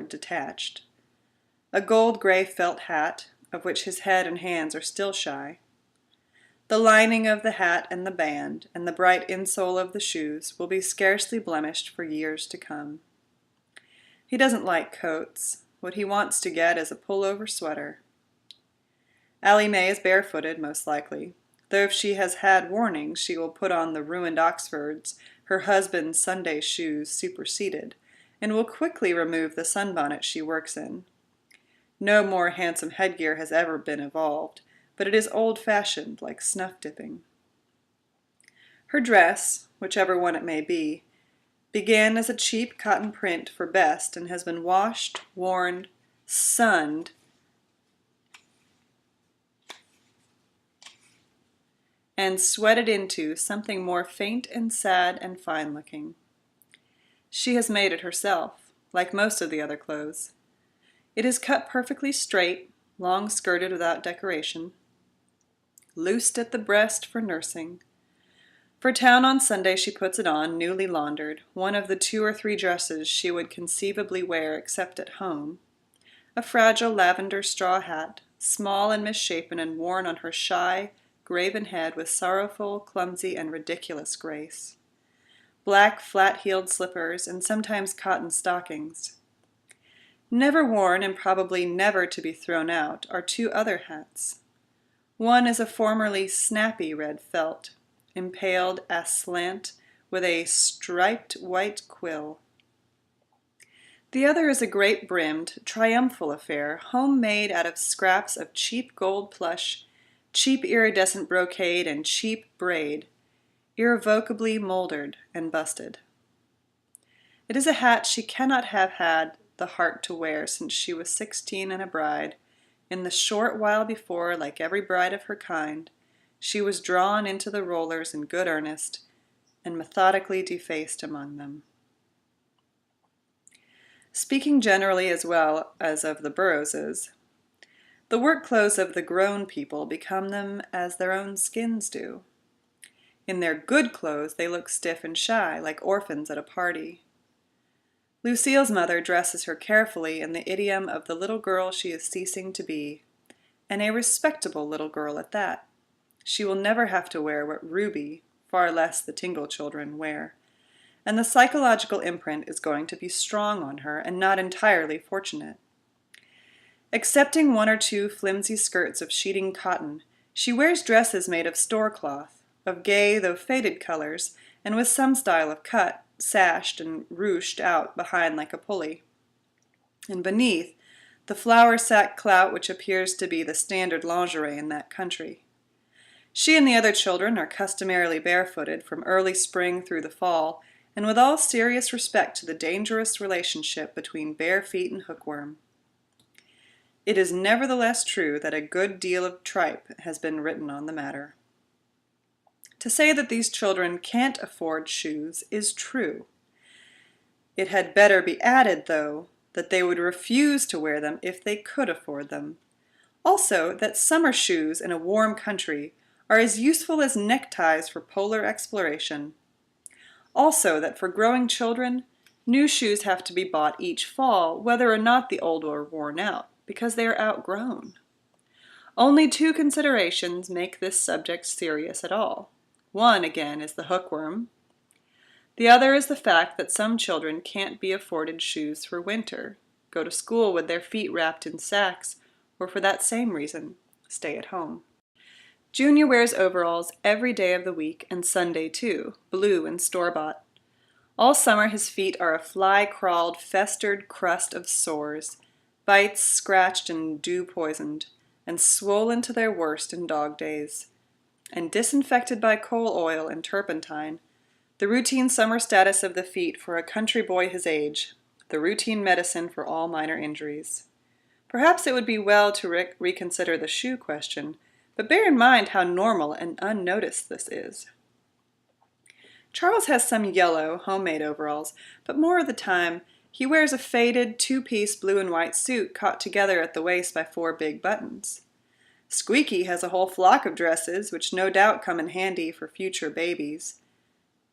detached, a gold-gray felt hat, of which his head and hands are still shy. The lining of the hat and the band, and the bright insole of the shoes will be scarcely blemished for years to come. He doesn't like coats. What he wants to get is a pullover sweater. Allie Mae is barefooted, most likely, though if she has had warning, she will put on the ruined Oxfords her husband's Sunday shoes superseded, and will quickly remove the sunbonnet she works in. No more handsome headgear has ever been evolved, but it is old-fashioned, like snuff-dipping. Her dress, whichever one it may be, began as a cheap cotton print for best and has been washed, worn, sunned, and sweated into something more faint and sad and fine-looking. She has made it herself, like most of the other clothes. It is cut perfectly straight, long skirted without decoration, loosed at the breast for nursing. For town on Sunday she puts it on, newly laundered, one of the 2 or 3 dresses she would conceivably wear except at home, a fragile lavender straw hat, small and misshapen and worn on her shy, graven head with sorrowful, clumsy, and ridiculous grace. Black flat-heeled slippers and sometimes cotton stockings. Never worn and probably never to be thrown out are 2 other hats. One is a formerly snappy red felt, impaled aslant with a striped white quill. The other is a grape-brimmed, triumphal affair, homemade out of scraps of cheap gold plush, cheap iridescent brocade, and cheap braid, irrevocably molded and busted. It is a hat she cannot have had the heart to wear since she was 16 and a bride. In the short while before, like every bride of her kind, she was drawn into the rollers in good earnest and methodically defaced among them. Speaking generally as well as of the Burroughses, the work clothes of the grown people become them as their own skins do. In their good clothes they look stiff and shy, like orphans at a party. Lucille's mother dresses her carefully in the idiom of the little girl she is ceasing to be, and a respectable little girl at that. She will never have to wear what Ruby, far less the Tingle children, wear, and the psychological imprint is going to be strong on her and not entirely fortunate. Excepting 1 or 2 flimsy skirts of sheeting cotton, she wears dresses made of store cloth, of gay though faded colors, and with some style of cut, sashed and ruched out behind like a pulley. And beneath, the flour sack clout which appears to be the standard lingerie in that country. She and the other children are customarily barefooted from early spring through the fall, and with all serious respect to the dangerous relationship between bare feet and hookworm. It is nevertheless true that a good deal of tripe has been written on the matter. To say that these children can't afford shoes is true. It had better be added, though, that they would refuse to wear them if they could afford them. Also, that summer shoes in a warm country are as useful as neckties for polar exploration. Also, that for growing children, new shoes have to be bought each fall, whether or not the old are worn out, because they are outgrown. Only 2 considerations make this subject serious at all. One, again, is the hookworm. The other is the fact that some children can't be afforded shoes for winter, go to school with their feet wrapped in sacks, or for that same reason, stay at home. Junior wears overalls every day of the week, and Sunday too, blue and store-bought. All summer his feet are a fly-crawled, festered crust of sores, bites scratched and dew-poisoned, and swollen to their worst in dog days, and disinfected by coal oil and turpentine, the routine summer status of the feet for a country boy his age, the routine medicine for all minor injuries. Perhaps it would be well to reconsider the shoe question, but bear in mind how normal and unnoticed this is. Charles has some yellow, homemade overalls, but more of the time he wears a faded 2-piece blue and white suit caught together at the waist by 4 big buttons. Squeaky has a whole flock of dresses, which no doubt come in handy for future babies,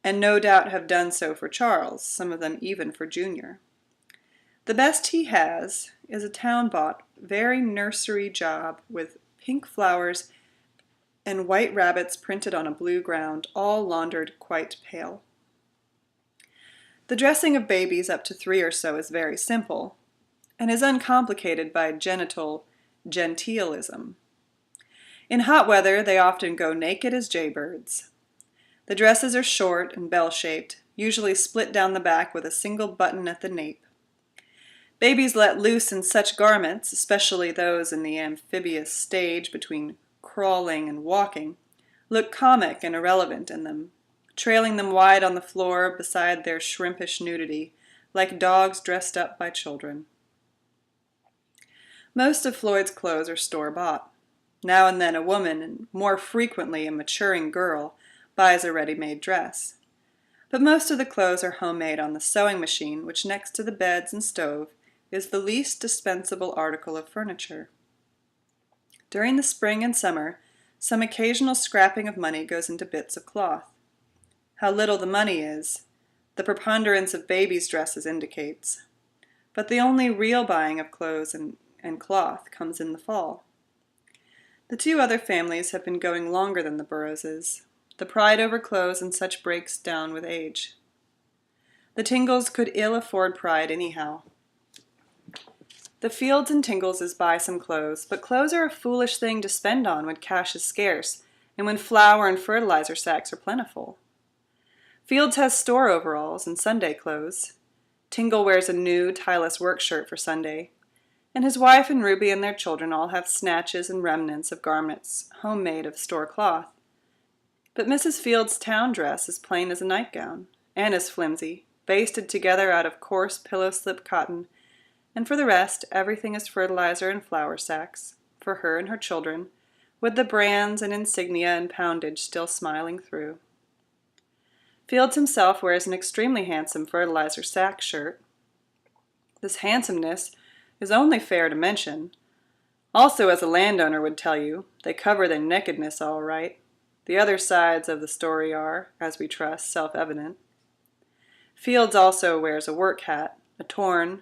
and no doubt have done so for Charles, some of them even for Junior. The best he has is a town-bought, very nursery job with pink flowers and white rabbits printed on a blue ground, all laundered quite pale. The dressing of babies up to 3 or so is very simple, and is uncomplicated by genital genteelism. In hot weather, they often go naked as jaybirds. The dresses are short and bell-shaped, usually split down the back with a single button at the nape. Babies let loose in such garments, especially those in the amphibious stage between crawling and walking, look comic and irrelevant in them, trailing them wide on the floor beside their shrimpish nudity, like dogs dressed up by children. Most of Floyd's clothes are store-bought. Now and then a woman, and more frequently a maturing girl, buys a ready-made dress. But most of the clothes are homemade on the sewing machine which next to the beds and stove is the least dispensable article of furniture. During the spring and summer, some occasional scrapping of money goes into bits of cloth. How little the money is, the preponderance of babies' dresses indicates. But the only real buying of clothes and cloth comes in the fall. The two other families have been going longer than the Burroughses. The pride over clothes and such breaks down with age. The Tingles could ill afford pride anyhow. The Fields and Tingleses buy some clothes, but clothes are a foolish thing to spend on when cash is scarce, and when flour and fertilizer sacks are plentiful. Fields has store overalls and Sunday clothes. Tingle wears a new, tieless work shirt for Sunday, and his wife and Ruby and their children all have snatches and remnants of garments homemade of store cloth. But Mrs. Field's town dress is plain as a nightgown, and is flimsy, basted together out of coarse pillow-slip cotton, and for the rest, everything is fertilizer and flour sacks, for her and her children, with the brands and insignia and poundage still smiling through. Fields himself wears an extremely handsome fertilizer sack shirt. This handsomeness is only fair to mention. Also, as a landowner would tell you, they cover their nakedness all right. The other sides of the story are, as we trust, self-evident. Fields also wears a work hat, a torn,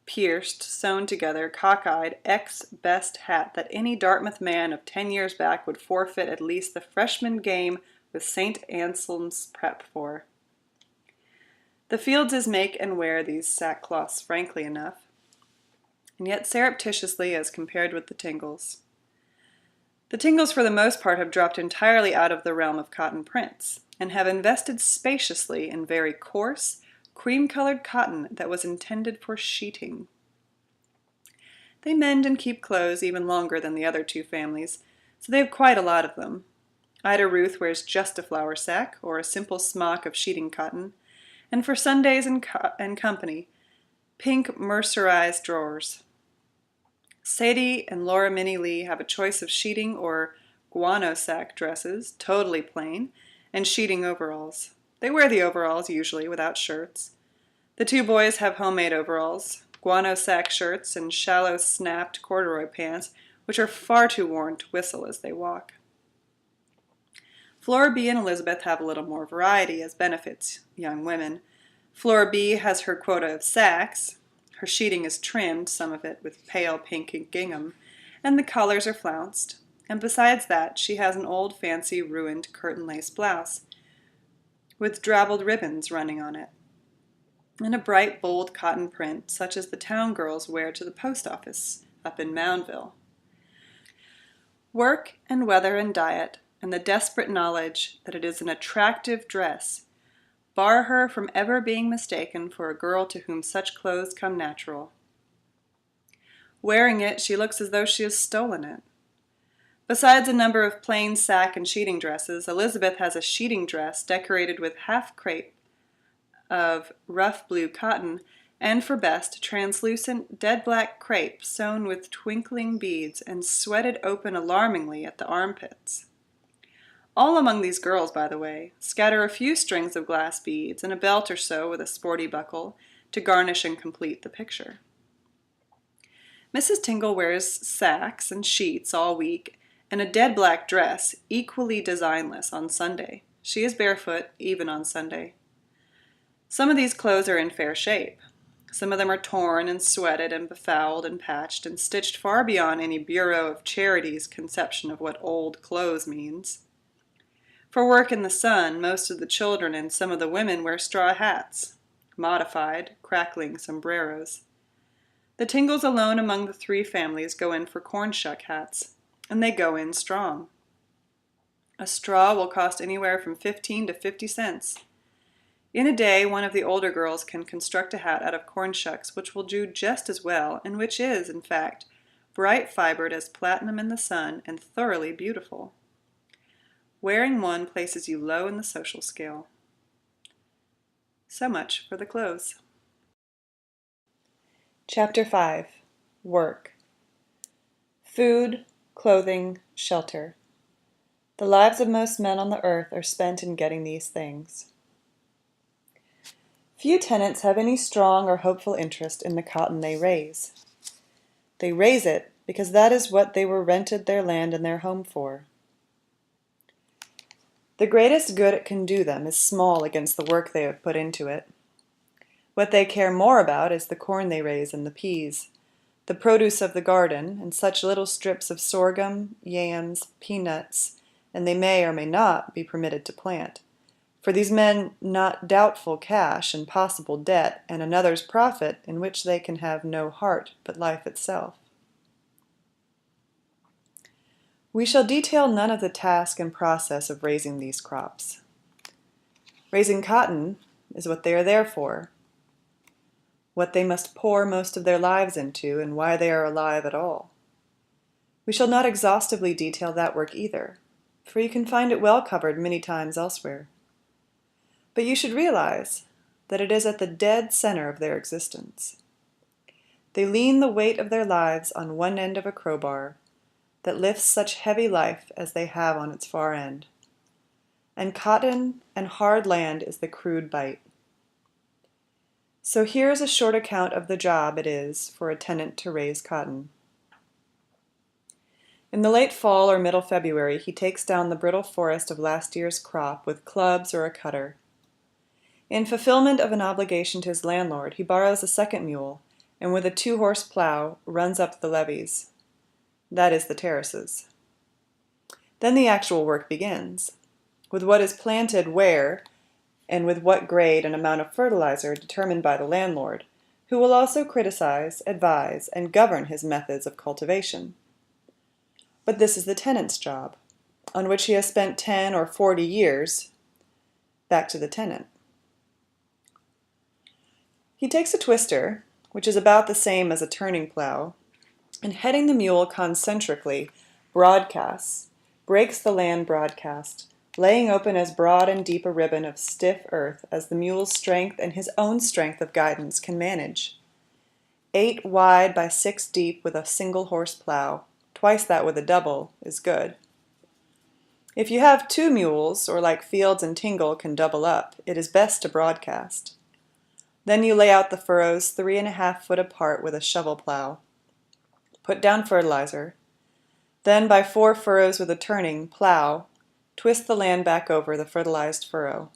pierced, sewn together, cockeyed, ex-best hat that any Dartmouth man of 10 years back would forfeit at least the freshman game with St. Anselm's prep for. The Fieldses make and wear these sackcloths frankly enough, and yet surreptitiously as compared with the Tingles. The Tingles for the most part have dropped entirely out of the realm of cotton prints, and have invested spaciously in very coarse, cream-colored cotton that was intended for sheeting. They mend and keep clothes even longer than the other two families, so they have quite a lot of them. Ida Ruth wears just a flour sack, or a simple smock of sheeting cotton, and for Sundays and company, pink mercerized drawers. Sadie and Laura Minnie Lee have a choice of sheeting or guano sack dresses, totally plain, and sheeting overalls. They wear the overalls, usually, without shirts. The two boys have homemade overalls, guano sack shirts, and shallow snapped corduroy pants, which are far too worn to whistle as they walk. Flora B. and Elizabeth have a little more variety as benefits young women. Flora B. has her quota of sacks. Her sheeting is trimmed, some of it with pale pink gingham, and the collars are flounced. And besides that, she has an old fancy ruined curtain-lace blouse with drabbled ribbons running on it, and a bright, bold cotton print such as the town girls wear to the post office up in Moundville. Work and weather and diet, and the desperate knowledge that it is an attractive dress, bar her from ever being mistaken for a girl to whom such clothes come natural. Wearing it, she looks as though she has stolen it. Besides a number of plain sack and sheeting dresses, Elizabeth has a sheeting dress decorated with half crepe of rough blue cotton, and for best, translucent, dead black crepe sewn with twinkling beads and sweated open alarmingly at the armpits. All among these girls, by the way, scatter a few strings of glass beads and a belt or so with a sporty buckle to garnish and complete the picture. Mrs. Tingle wears sacks and sheets all week, and a dead black dress, equally designless, on Sunday. She is barefoot, even on Sunday. Some of these clothes are in fair shape. Some of them are torn and sweated and befouled and patched and stitched far beyond any Bureau of Charity's conception of what old clothes means. For work in the sun, most of the children and some of the women wear straw hats, modified, crackling sombreros. The Tingles alone among the three families go in for corn shuck hats, and they go in strong. A straw will cost anywhere from 15 to 50 cents. In a day, one of the older girls can construct a hat out of corn shucks which will do just as well, and which is, in fact, bright fibered as platinum in the sun and thoroughly beautiful. Wearing one places you low in the social scale. So much for the clothes. Chapter 5. Work. Food, clothing, shelter. The lives of most men on the earth are spent in getting these things. Few tenants have any strong or hopeful interest in the cotton they raise. They raise it because that is what they were rented their land and their home for. The greatest good it can do them is small against the work they have put into it. What they care more about is the corn they raise and the peas, the produce of the garden, and such little strips of sorghum, yams, peanuts, and they may or may not be permitted to plant. For these men not doubtful cash and possible debt, and another's profit in which they can have no heart but life itself. We shall detail none of the task and process of raising these crops. Raising cotton is what they are there for, what they must pour most of their lives into, and why they are alive at all. We shall not exhaustively detail that work either, for you can find it well covered many times elsewhere. But you should realize that it is at the dead center of their existence. They lean the weight of their lives on one end of a crowbar that lifts such heavy life as they have on its far end. And cotton and hard land is the crude bite. So here is a short account of the job it is for a tenant to raise cotton. In the late fall or middle February, he takes down the brittle forest of last year's crop with clubs or a cutter. In fulfillment of an obligation to his landlord, he borrows a second mule, and with a 2-horse plow runs up the levees. That is the terraces. Then the actual work begins, with what is planted where, and with what grade and amount of fertilizer determined by the landlord, who will also criticize, advise, and govern his methods of cultivation. But this is the tenant's job, on which he has spent 10 or 40 years. Back to the tenant. He takes a twister, which is about the same as a turning plow, and heading the mule concentrically, broadcasts, breaks the land broadcast, laying open as broad and deep a ribbon of stiff earth as the mule's strength and his own strength of guidance can manage. 8 wide by 6 deep with a single horse plow, twice that with a double, is good. If you have 2 mules, or like Fields and Tingle can double up, it is best to broadcast. Then you lay out the furrows 3½ foot apart with a shovel plow. Put down fertilizer. Then by 4 furrows with a turning, plow, twist the land back over the fertilized furrow.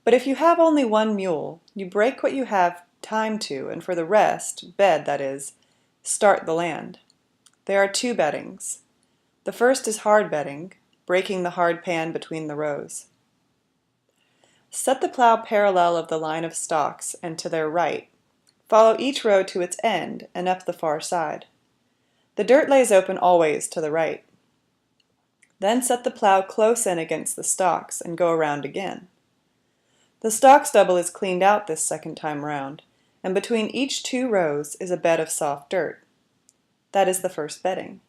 But if you have only 1 mule, you break what you have time to, and for the rest, bed that is, start the land. There are 2 beddings. The first is hard bedding, breaking the hard pan between the rows. Set the plow parallel of the line of stalks and to their right. Follow each row to its end and up the far side. The dirt lays open always to the right. Then set the plow close in against the stalks and go around again. The stalk stubble is cleaned out this second time round, and between each 2 rows is a bed of soft dirt. That is the first bedding.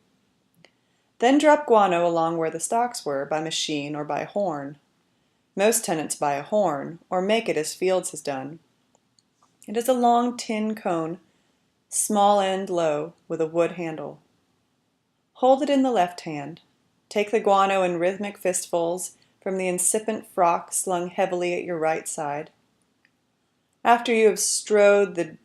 Then drop guano along where the stalks were by machine or by horn. Most tenants buy a horn, or make it as Fields has done. It is a long tin cone, small end low, with a wood handle. Hold it in the left hand. Take the guano in rhythmic fistfuls from the incipient frock slung heavily at your right side. After you have strode the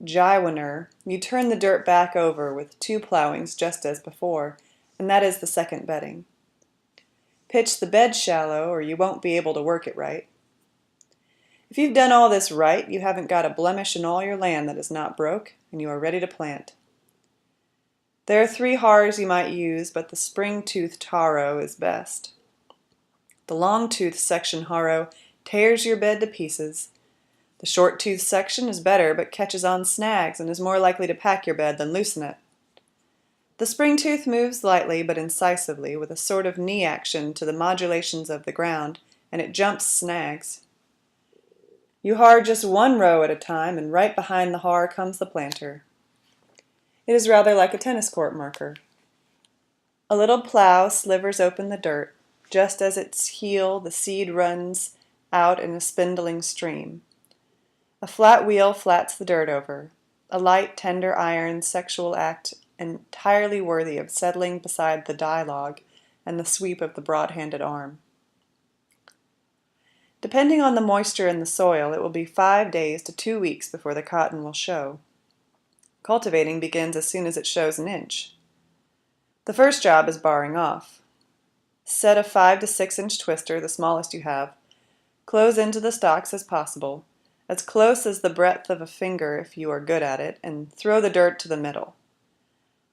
gywaner, you turn the dirt back over with 2 plowings just as before, and that is the second bedding. Pitch the bed shallow or you won't be able to work it right. If you've done all this right, you haven't got a blemish in all your land that is not broke, and you are ready to plant. There are 3 harrows you might use, but the spring-toothed harrow is best. The long-toothed section harrow tears your bed to pieces. The short-toothed section is better, but catches on snags and is more likely to pack your bed than loosen it. The spring tooth moves lightly but incisively with a sort of knee action to the modulations of the ground, and it jumps snags. You har just 1 row at a time, and right behind the har comes the planter. It is rather like a tennis court marker. A little plow slivers open the dirt, just as its heel the seed runs out in a spindling stream. A flat wheel flats the dirt over, a light, tender iron sexual act entirely worthy of settling beside the dialogue and the sweep of the broad-handed arm. Depending on the moisture in the soil, it will be 5 days to 2 weeks before the cotton will show. Cultivating begins as soon as it shows an inch. The first job is barring off. Set a 5 to 6 inch twister, the smallest you have, close into the stalks as possible, as close as the breadth of a finger if you are good at it, and throw the dirt to the middle.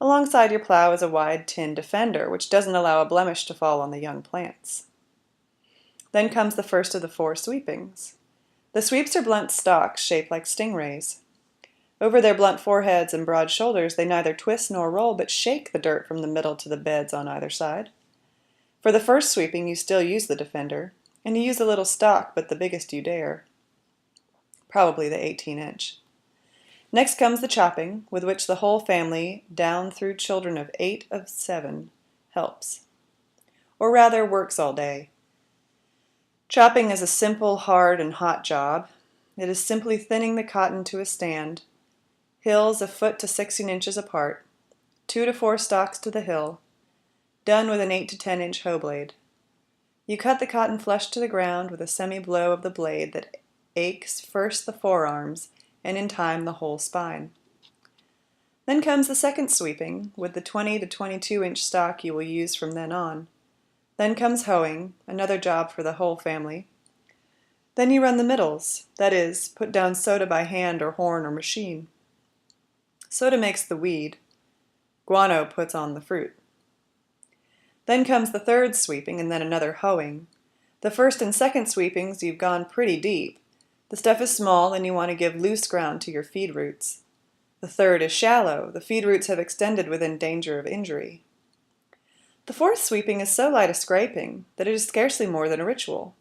Alongside your plow is a wide tin defender, which doesn't allow a blemish to fall on the young plants. Then comes the first of the 4 sweepings. The sweeps are blunt stalks shaped like stingrays. Over their blunt foreheads and broad shoulders, they neither twist nor roll, but shake the dirt from the middle to the beds on either side. For the first sweeping, you still use the defender, and you use a little stalk, but the biggest you dare, probably the 18-inch. Next comes the chopping, with which the whole family, down through children of 8 of 7, helps. Or rather, works all day. Chopping is a simple, hard, and hot job. It is simply thinning the cotton to a stand, hills a foot to 16 inches apart, 2 to 4 stalks to the hill, done with an 8 to 10 inch hoe blade. You cut the cotton flush to the ground with a semi-blow of the blade that aches first the forearms and in time the whole spine. Then comes the second sweeping, with the 20 to 22 inch stalk you will use from then on. Then comes hoeing, another job for the whole family. Then you run the middles, that is, put down soda by hand or horn or machine. Soda makes the weed. Guano puts on the fruit. Then comes the third sweeping and then another hoeing. The first and second sweepings you've gone pretty deep. The stuff is small and you want to give loose ground to your feed roots. The third is shallow. The feed roots have extended within danger of injury. The fourth sweeping is so light a scraping that it is scarcely more than a ritual,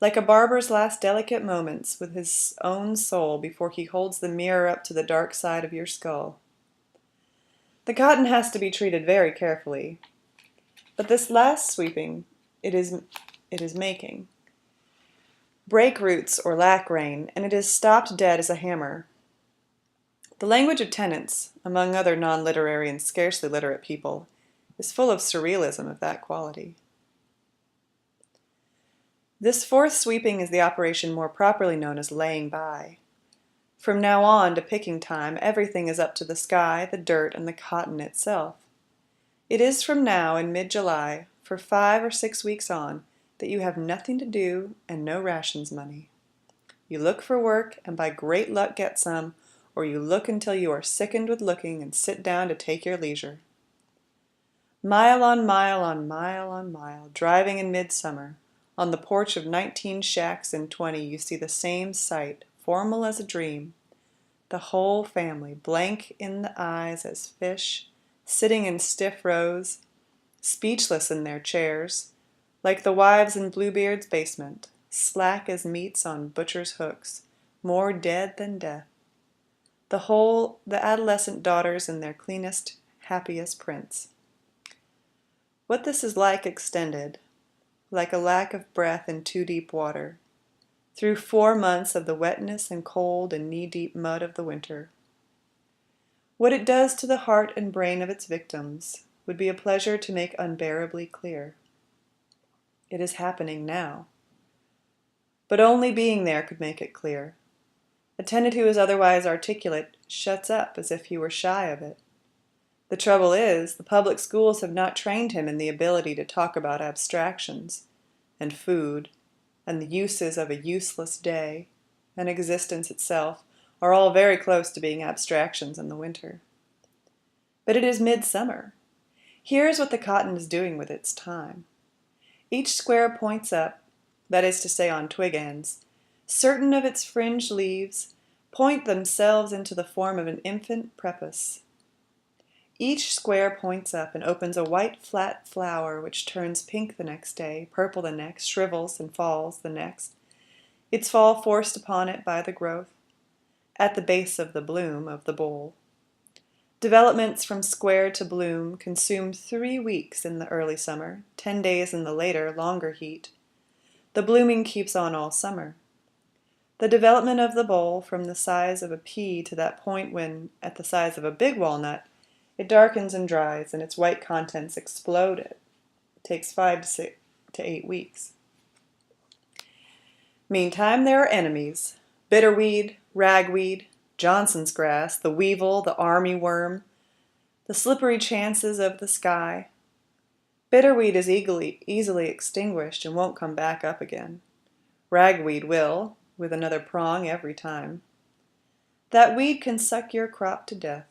like a barber's last delicate moments with his own soul before he holds the mirror up to the dark side of your skull. The cotton has to be treated very carefully, but this last sweeping it is making. Break roots or lack rain, and it is stopped dead as a hammer. The language of Tenants, among other non-literary and scarcely literate people, is full of surrealism of that quality. This fourth sweeping is the operation more properly known as laying by. From now on to picking time, everything is up to the sky, the dirt, and the cotton itself. It is from now in mid-July, for 5 or 6 weeks on, that you have nothing to do and no rations money. You look for work and by great luck get some, or you look until you are sickened with looking and sit down to take your leisure. Mile on mile on mile on mile, driving in midsummer, on the porch of 19 shacks in 20 you see the same sight, formal as a dream. The whole family, blank in the eyes as fish, sitting in stiff rows, speechless in their chairs, like the wives in Bluebeard's basement, slack as meats on butcher's hooks, more dead than death. The adolescent daughters in their cleanest, happiest prints. What this is like extended, like a lack of breath in too deep water, through 4 months of the wetness and cold and knee-deep mud of the winter. What it does to the heart and brain of its victims would be a pleasure to make unbearably clear. It is happening now. But only being there could make it clear. A tenant who is otherwise articulate shuts up as if he were shy of it. The trouble is, the public schools have not trained him in the ability to talk about abstractions, and food, and the uses of a useless day, and existence itself, are all very close to being abstractions in the winter. But it is midsummer. Here is what the cotton is doing with its time. Each square points up, that is to say on twig ends. Certain of its fringed leaves point themselves into the form of an infant prepuce. Each square points up and opens a white flat flower which turns pink the next day, purple the next, shrivels and falls the next, its fall forced upon it by the growth, at the base of the bloom of the bowl. Developments from square to bloom consume 3 weeks in the early summer, 10 days in the later, longer heat. The blooming keeps on all summer. The development of the bowl from the size of a pea to that point when, at the size of a big walnut, it darkens and dries and its white contents explode, it takes 5 to 8 weeks. Meantime, there are enemies: bitterweed, ragweed, Johnson's grass, the weevil, the army worm, the slippery chances of the sky. Bitterweed is easily extinguished and won't come back up again. Ragweed will, with another prong every time. That weed can suck your crop to death.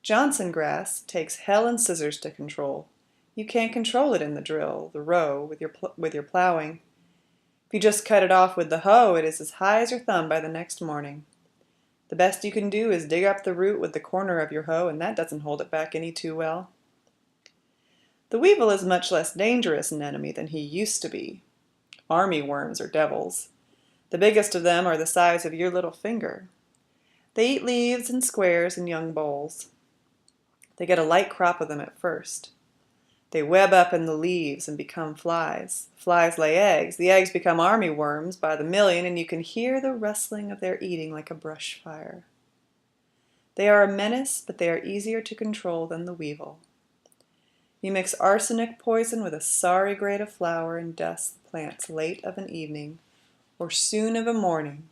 Johnson grass takes hell and scissors to control. You can't control it in the drill, the row, with your plowing. If you just cut it off with the hoe, it is as high as your thumb by the next morning. The best you can do is dig up the root with the corner of your hoe, and that doesn't hold it back any too well. The weevil is much less dangerous an enemy than he used to be. Army worms are devils. The biggest of them are the size of your little finger. They eat leaves and squares and young bolls. They get a light crop of them at first. They web up in the leaves and become flies. Flies lay eggs. The eggs become army worms by the million, and you can hear the rustling of their eating like a brush fire. They are a menace, but they are easier to control than the weevil. You mix arsenic poison with a sorry grate of flour and dust the plants late of an evening, or soon of a morning.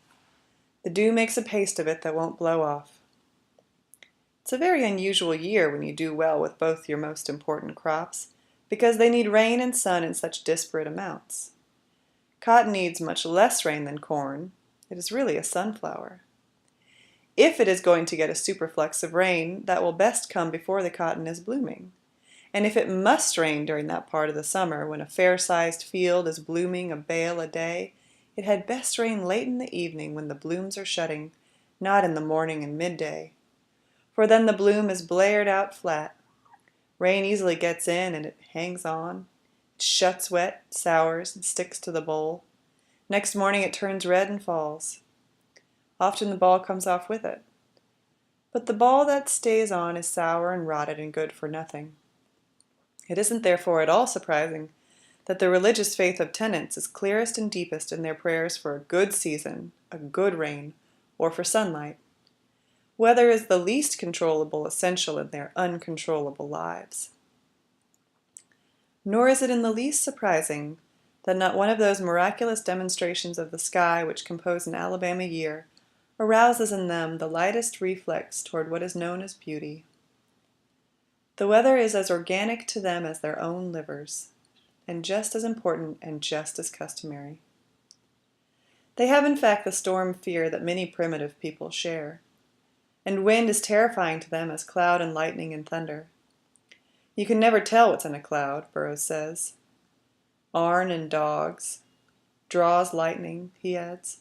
The dew makes a paste of it that won't blow off. It's a very unusual year when you do well with both your most important crops, because they need rain and sun in such disparate amounts. Cotton needs much less rain than corn. It is really a sunflower. If it is going to get a superflux of rain, that will best come before the cotton is blooming. And if it must rain during that part of the summer when a fair-sized field is blooming a bale a day, it had best rain late in the evening when the blooms are shutting, not in the morning and midday. For then the bloom is blared out flat. Rain easily gets in and it hangs on. It shuts wet, sours, and sticks to the bowl. Next morning it turns red and falls. Often the ball comes off with it. But the ball that stays on is sour and rotted and good for nothing. It isn't therefore at all surprising that the religious faith of tenants is clearest and deepest in their prayers for a good season, a good rain, or for sunlight. Weather is the least controllable essential in their uncontrollable lives. Nor is it in the least surprising that not one of those miraculous demonstrations of the sky which compose an Alabama year arouses in them the lightest reflex toward what is known as beauty. The weather is as organic to them as their own livers, and just as important and just as customary. They have in fact the storm fear that many primitive people share. And wind is terrifying to them as cloud and lightning and thunder. You can never tell what's in a cloud, Burroughs says. Arn and dogs. Draws lightning, he adds.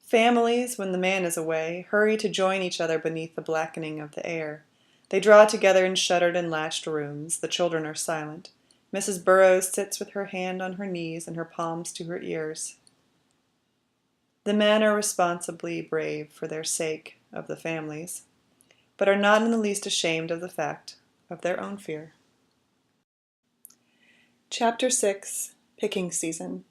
Families, when the man is away, hurry to join each other beneath the blackening of the air. They draw together in shuttered and latched rooms. The children are silent. Mrs. Burroughs sits with her hand on her knees and her palms to her ears. The men are responsibly brave for their sake of the families, but are not in the least ashamed of the fact of their own fear. Chapter 6. Picking Season.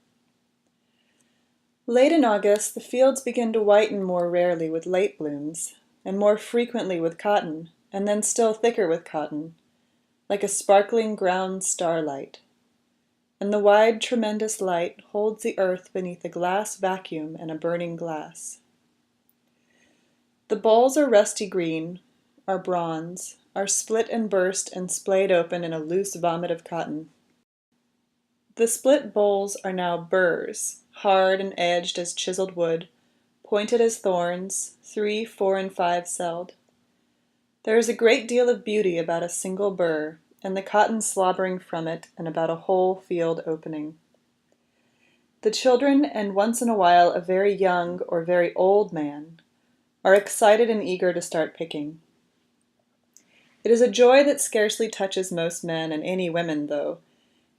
Late in August, the fields begin to whiten more rarely with late blooms, and more frequently with cotton, and then still thicker with cotton, like a sparkling ground starlight. And the wide, tremendous light holds the earth beneath a glass vacuum and a burning glass. The balls are rusty green, are bronze, are split and burst and splayed open in a loose vomit of cotton. The split bowls are now burrs, hard and edged as chiseled wood, pointed as thorns, 3, 4, and 5-celled. There is a great deal of beauty about a single burr, and the cotton slobbering from it, and about a whole field opening. The children, and once in a while a very young or very old man, are excited and eager to start picking. It is a joy that scarcely touches most men and any women, though,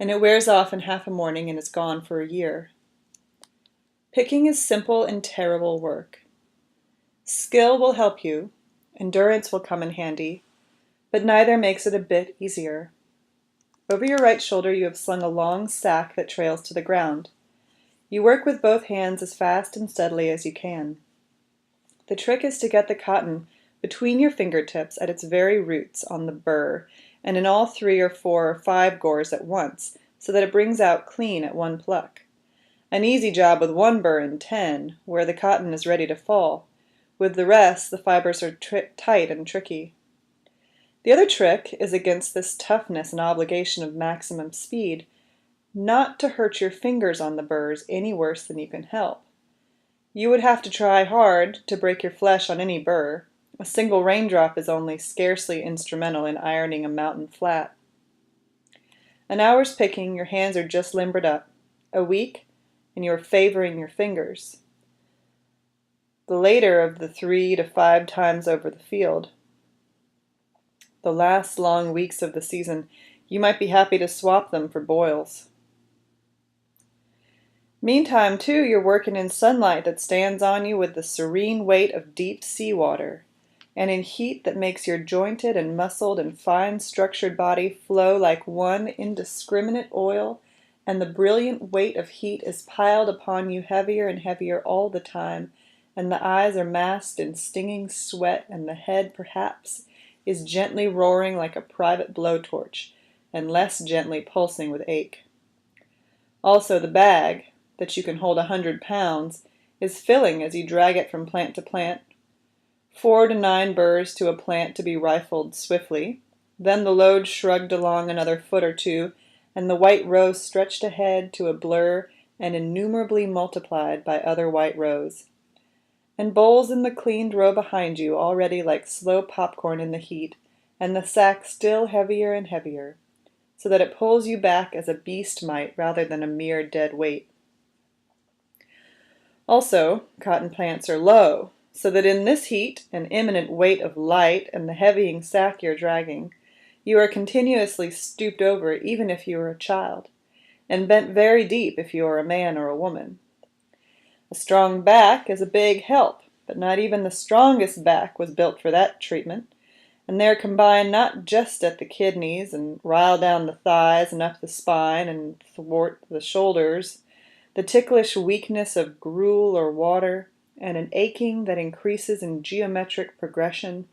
and it wears off in half a morning and is gone for a year. Picking is simple and terrible work. Skill will help you, endurance will come in handy, but neither makes it a bit easier. Over your right shoulder you have slung a long sack that trails to the ground. You work with both hands as fast and steadily as you can. The trick is to get the cotton between your fingertips at its very roots on the burr, and in all 3 or 4 or 5 gores at once, so that it brings out clean at one pluck. An easy job with one burr in 10, where the cotton is ready to fall. With the rest, the fibers are tight and tricky. The other trick is against this toughness and obligation of maximum speed, not to hurt your fingers on the burrs any worse than you can help. You would have to try hard to break your flesh on any burr. A single raindrop is only scarcely instrumental in ironing a mountain flat. An hour's picking, your hands are just limbered up. A week, and you are favoring your fingers. The later of the 3 to 5 times over the field. The last long weeks of the season, you might be happy to swap them for boils. Meantime, too, you're working in sunlight that stands on you with the serene weight of deep sea water, and in heat that makes your jointed and muscled and fine-structured body flow like one indiscriminate oil, and the brilliant weight of heat is piled upon you heavier and heavier all the time, and the eyes are masked in stinging sweat, and the head, perhaps, is gently roaring like a private blowtorch, and less gently pulsing with ache. Also the bag, that you can hold 100 pounds, is filling as you drag it from plant to plant. 4 to 9 burrs to a plant to be rifled swiftly, then the load shrugged along another foot or two, and the white row stretched ahead to a blur and innumerably multiplied by other white rows. And bowls in the cleaned row behind you already like slow popcorn in the heat, and the sack still heavier and heavier, so that it pulls you back as a beast might rather than a mere dead weight. Also, cotton plants are low, so that in this heat and imminent weight of light and the heavying sack you're dragging, you are continuously stooped over even if you are a child, and bent very deep if you are a man or a woman. A strong back is a big help, but not even the strongest back was built for that treatment, and they're combined not just at the kidneys and rile down the thighs and up the spine and thwart the shoulders, the ticklish weakness of gruel or water, and an aching that increases in geometric progression,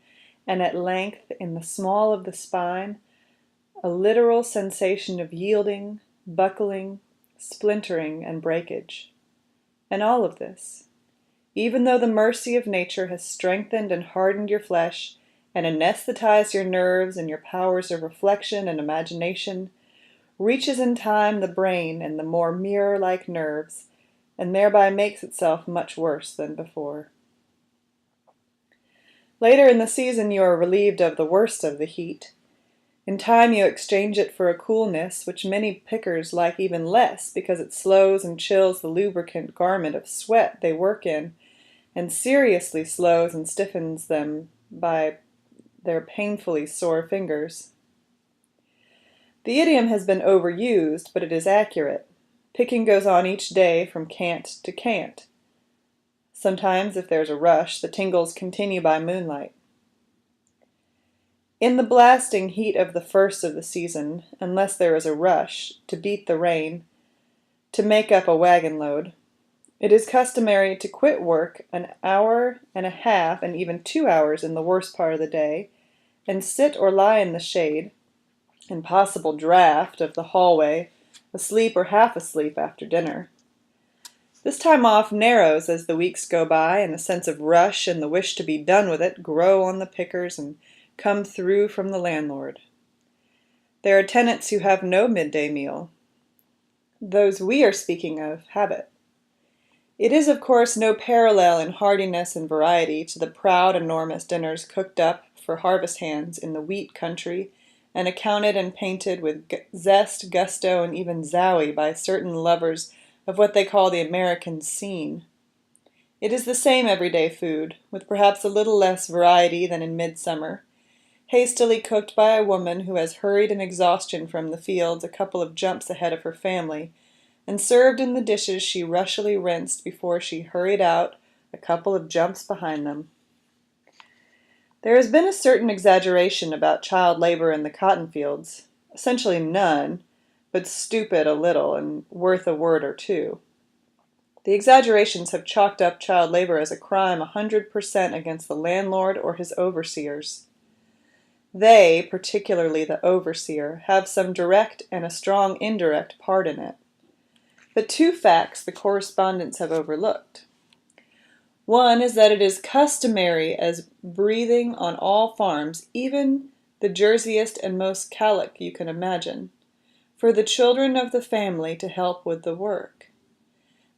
and at length, in the small of the spine, a literal sensation of yielding, buckling, splintering, and breakage. And all of this, even though the mercy of nature has strengthened and hardened your flesh, and anesthetized your nerves and your powers of reflection and imagination, reaches in time the brain and the more mirror-like nerves, and thereby makes itself much worse than before. Later in the season you are relieved of the worst of the heat. In time you exchange it for a coolness which many pickers like even less because it slows and chills the lubricant garment of sweat they work in, and seriously slows and stiffens them by their painfully sore fingers. The idiom has been overused, but it is accurate. Picking goes on each day from cant to cant. Sometimes, if there's a rush, the tingles continue by moonlight. In the blasting heat of the first of the season, unless there is a rush, to beat the rain, to make up a wagon load, it is customary to quit work an hour and a half and even 2 hours in the worst part of the day, and sit or lie in the shade, in possible draught of the hallway, asleep or half asleep after dinner. This time off narrows as the weeks go by, and the sense of rush and the wish to be done with it grow on the pickers and come through from the landlord. There are tenants who have no midday meal. Those we are speaking of have it. It is, of course, no parallel in hardiness and variety to the proud, enormous dinners cooked up for harvest hands in the wheat country and accounted and painted with zest, gusto, and even zowie by certain lovers of what they call the American scene. It is the same everyday food, with perhaps a little less variety than in midsummer, hastily cooked by a woman who has hurried in exhaustion from the fields a couple of jumps ahead of her family, and served in the dishes she rushily rinsed before she hurried out a couple of jumps behind them. There has been a certain exaggeration about child labor in the cotton fields, essentially none, but stupid a little and worth a word or two. The exaggerations have chalked up child labor as a crime 100% against the landlord or his overseers. They, particularly the overseer, have some direct and a strong indirect part in it. but two facts the correspondents have overlooked. One is that it is customary as breathing on all farms, even the Jerseyest and most calic you can imagine, for the children of the family to help with the work.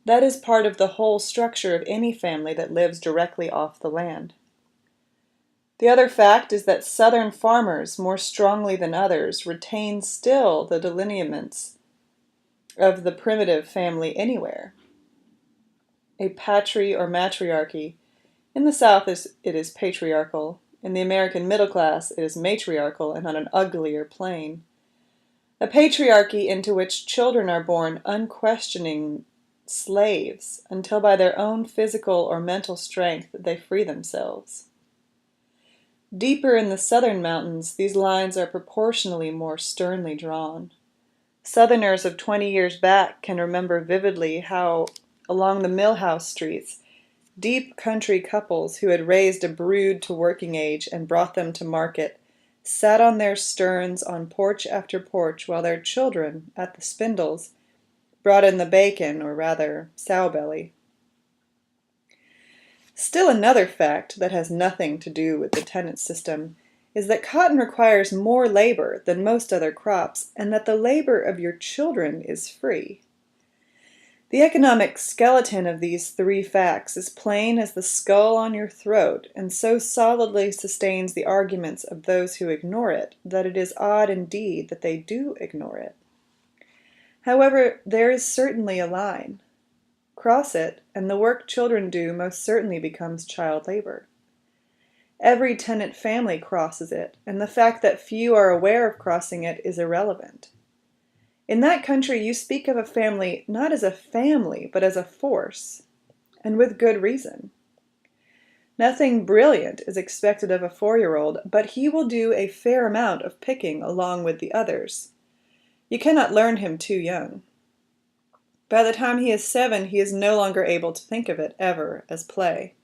That is part of the whole structure of any family that lives directly off the land. The other fact is that southern farmers, more strongly than others, retain still the delineaments of the primitive family anywhere. A patri or matriarchy. In the South it is patriarchal. In the American middle class it is matriarchal and on an uglier plane. A patriarchy into which children are born unquestioning slaves until by their own physical or mental strength they free themselves. Deeper in the southern mountains these lines are proportionally more sternly drawn. Southerners of 20 years back can remember vividly how, along the millhouse streets, deep country couples who had raised a brood to working age and brought them to market sat on their sterns on porch after porch while their children, at the spindles, brought in the bacon, or rather, sow-belly. Still another fact that has nothing to do with the tenant system is that cotton requires more labor than most other crops, and that the labor of your children is free. The economic skeleton of these three facts is plain as the skull on your throat, and so solidly sustains the arguments of those who ignore it, that it is odd indeed that they do ignore it. However, there is certainly a line. Cross it, and the work children do most certainly becomes child labor. Every tenant family crosses it, and the fact that few are aware of crossing it is irrelevant. In that country you speak of a family not as a family, but as a force, and with good reason. Nothing brilliant is expected of a 4-year-old, but he will do a fair amount of picking along with the others. You cannot learn him too young. By the time he is 7, he is no longer able to think of it, ever, as play.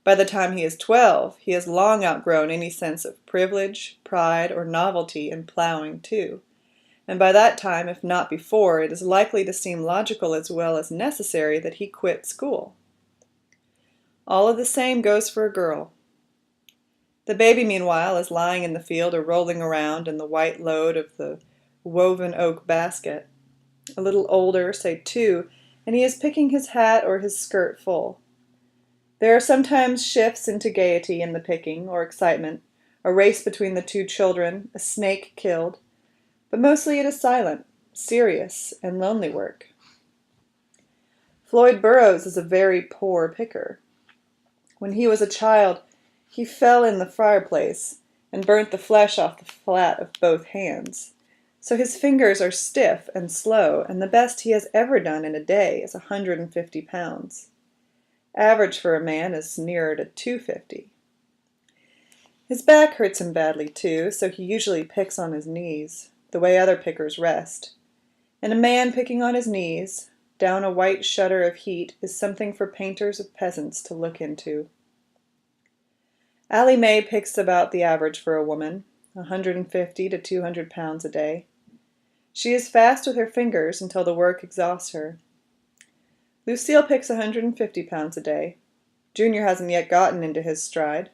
By the time he is 12, he has long outgrown any sense of privilege, pride, or novelty in plowing too. And by that time, if not before, it is likely to seem logical as well as necessary that he quit school. All of the same goes for a girl. The baby, meanwhile, is lying in the field or rolling around in the white load of the woven oak basket. A little older, say 2, and he is picking his hat or his skirt full. There are sometimes shifts into gaiety in the picking, or excitement, a race between the 2 children, a snake killed, but mostly it is silent, serious, and lonely work. Floyd Burroughs is a very poor picker. When he was a child, he fell in the fireplace and burnt the flesh off the flat of both hands. So his fingers are stiff and slow, and the best he has ever done in a day is 150 pounds. Average for a man is nearer to 250. His back hurts him badly too, so he usually picks on his knees, the way other pickers rest. And a man picking on his knees, down a white shutter of heat, is something for painters of peasants to look into. Allie Mae picks about the average for a woman, 150 to 200 pounds a day. She is fast with her fingers until the work exhausts her. Lucille picks 150 pounds a day. Junior hasn't yet gotten into his stride.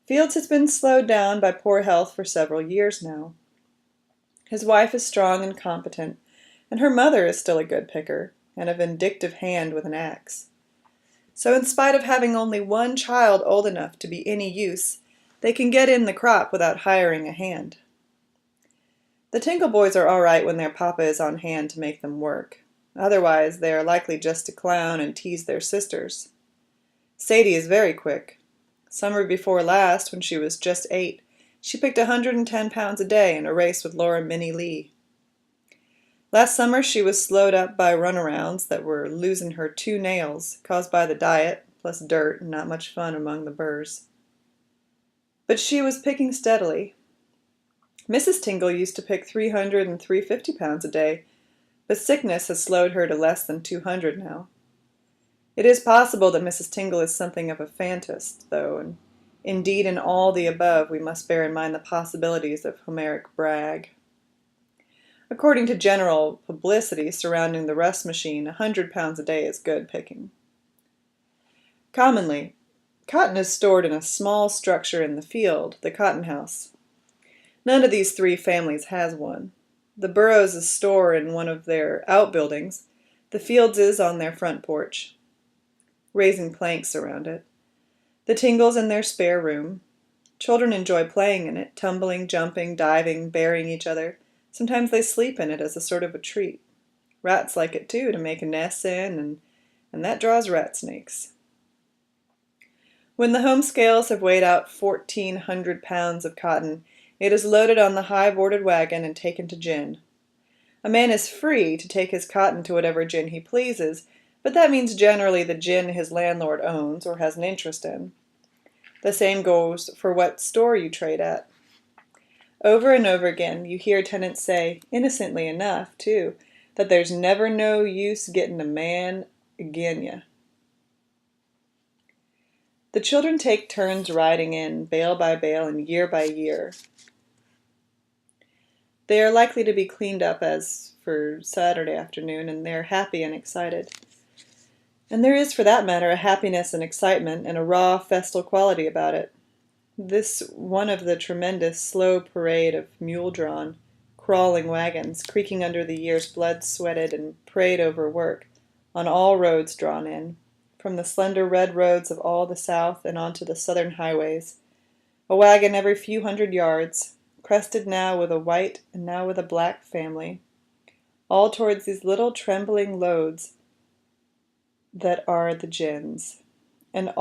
Fields has been slowed down by poor health for several years now. His wife is strong and competent, and her mother is still a good picker, and a vindictive hand with an axe. So in spite of having only one child old enough to be any use, they can get in the crop without hiring a hand. The Tingle boys are all right when their papa is on hand to make them work. Otherwise, they are likely just to clown and tease their sisters. Sadie is very quick. Summer before last, when she was just 8, she picked 110 pounds a day in a race with Laura Minnie Lee. Last summer she was slowed up by runarounds that were losing her 2 nails, caused by the diet, plus dirt and not much fun among the burrs. But she was picking steadily. Mrs. Tingle used to pick 300 and 350 pounds a day, but sickness has slowed her to less than 200 now. It is possible that Mrs. Tingle is something of a fantast, though, and indeed in all the above we must bear in mind the possibilities of Homeric brag. According to general publicity surrounding the rust machine, 100 pounds a day is good picking. Commonly, cotton is stored in a small structure in the field, the cotton house. None of these three families has one. The Burrows' store in one of their outbuildings, the Fields' on their front porch, raising planks around it. The Tingles in their spare room. Children enjoy playing in it, tumbling, jumping, diving, burying each other. Sometimes they sleep in it as a sort of a treat. Rats like it too, to make a nest in, and that draws rat snakes. When the home scales have weighed out 1,400 pounds of cotton, it is loaded on the high-boarded wagon and taken to gin. A man is free to take his cotton to whatever gin he pleases, but that means generally the gin his landlord owns or has an interest in. The same goes for what store you trade at. Over and over again, you hear tenants say, innocently enough, too, that there's never no use getting a man agin ya. The children take turns riding in, bale by bale and year by year. They are likely to be cleaned up as for Saturday afternoon, and they are happy and excited. And there is, for that matter, a happiness and excitement and a raw, festal quality about it. This one of the tremendous, slow parade of mule-drawn, crawling wagons, creaking under the year's blood-sweated and prayed-over work, on all roads drawn in, from the slender red roads of all the South and onto the southern highways. A wagon every few hundred yards, crested now with a white and now with a black family, all towards these little trembling loads that are the gins, and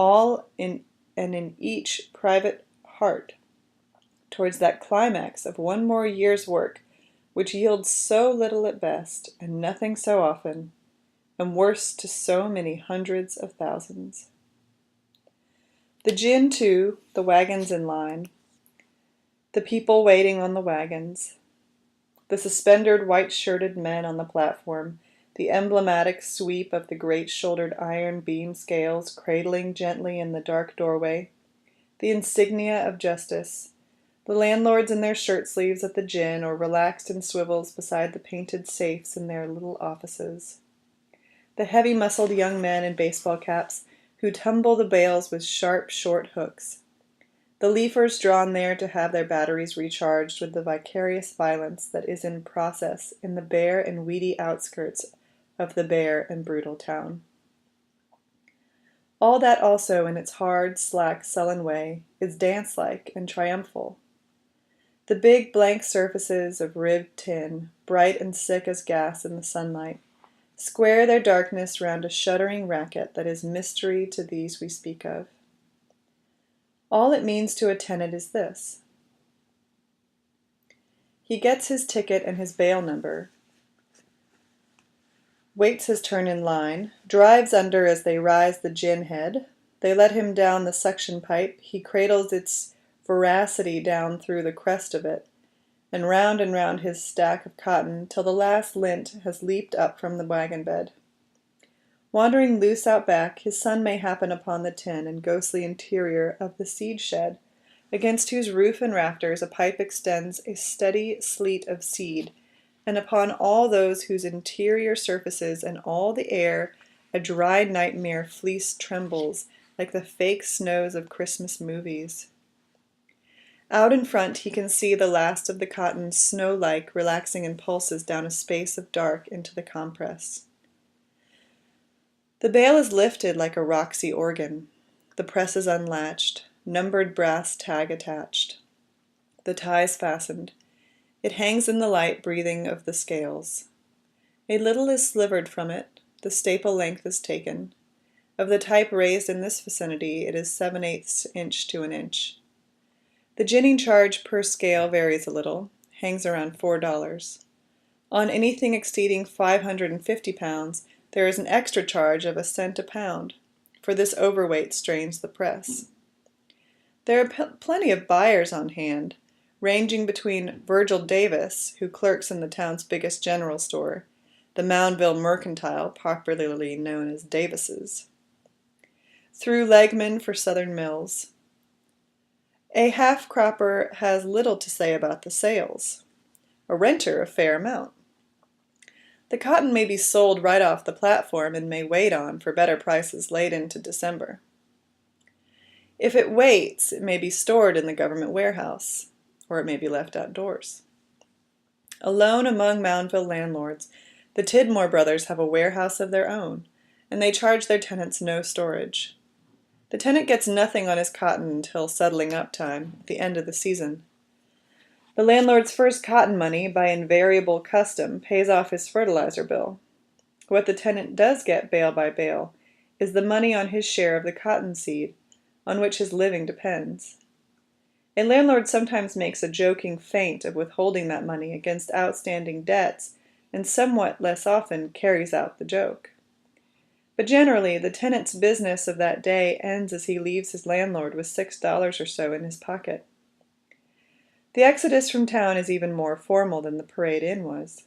in each private heart towards that climax of one more year's work which yields so little at best and nothing so often, and worse to so many hundreds of thousands. The gin too, the wagons in line, the people waiting on the wagons, the suspendered white-shirted men on the platform, the emblematic sweep of the great-shouldered iron beam scales cradling gently in the dark doorway, the insignia of justice, the landlords in their shirt-sleeves at the gin or relaxed in swivels beside the painted safes in their little offices, the heavy-muscled young men in baseball caps who tumble the bales with sharp, short hooks, the leafers drawn there to have their batteries recharged with the vicarious violence that is in process in the bare and weedy outskirts of the bare and brutal town. All that also, in its hard, slack, sullen way, is dance-like and triumphal. The big blank surfaces of ribbed tin, bright and sick as gas in the sunlight, square their darkness round a shuddering racket that is mystery to these we speak of. All it means to a tenant is this. He gets his ticket and his bail number, waits his turn in line, drives under as they rise the gin head. They let him down the suction pipe. He cradles its voracity down through the crest of it, and round his stack of cotton till the last lint has leaped up from the wagon bed. Wandering loose out back, his son may happen upon the tin and ghostly interior of the seed shed, against whose roof and rafters a pipe extends a steady sleet of seed, and upon all those whose interior surfaces and all the air a dry nightmare fleece trembles like the fake snows of Christmas movies. Out in front he can see the last of the cotton snow-like relaxing in pulses down a space of dark into the compress. The bale is lifted like a Roxy organ. The press is unlatched, numbered brass tag attached. The ties fastened. It hangs in the light breathing of the scales. A little is slivered from it. The staple length is taken. Of the type raised in this vicinity, it is 7/8 inch to an inch. The ginning charge per scale varies a little, hangs around $4. On anything exceeding 550 pounds, there is an extra charge of 1 cent a pound, for this overweight strains the press. There are plenty of buyers on hand, ranging between Virgil Davis, who clerks in the town's biggest general store, the Moundville Mercantile, popularly known as Davis's, through legmen for Southern Mills. A half-cropper has little to say about the sales. A renter a fair amount. The cotton may be sold right off the platform and may wait on for better prices late into December. If it waits, it may be stored in the government warehouse, or it may be left outdoors. Alone among Moundville landlords, the Tidmore brothers have a warehouse of their own, and they charge their tenants no storage. The tenant gets nothing on his cotton until settling up time, at the end of the season. The landlord's first cotton money, by invariable custom, pays off his fertilizer bill. What the tenant does get bale by bale is the money on his share of the cotton seed, on which his living depends. A landlord sometimes makes a joking feint of withholding that money against outstanding debts, and somewhat less often carries out the joke. But generally, the tenant's business of that day ends as he leaves his landlord with $6 or so in his pocket. The exodus from town is even more formal than the Parade Inn was.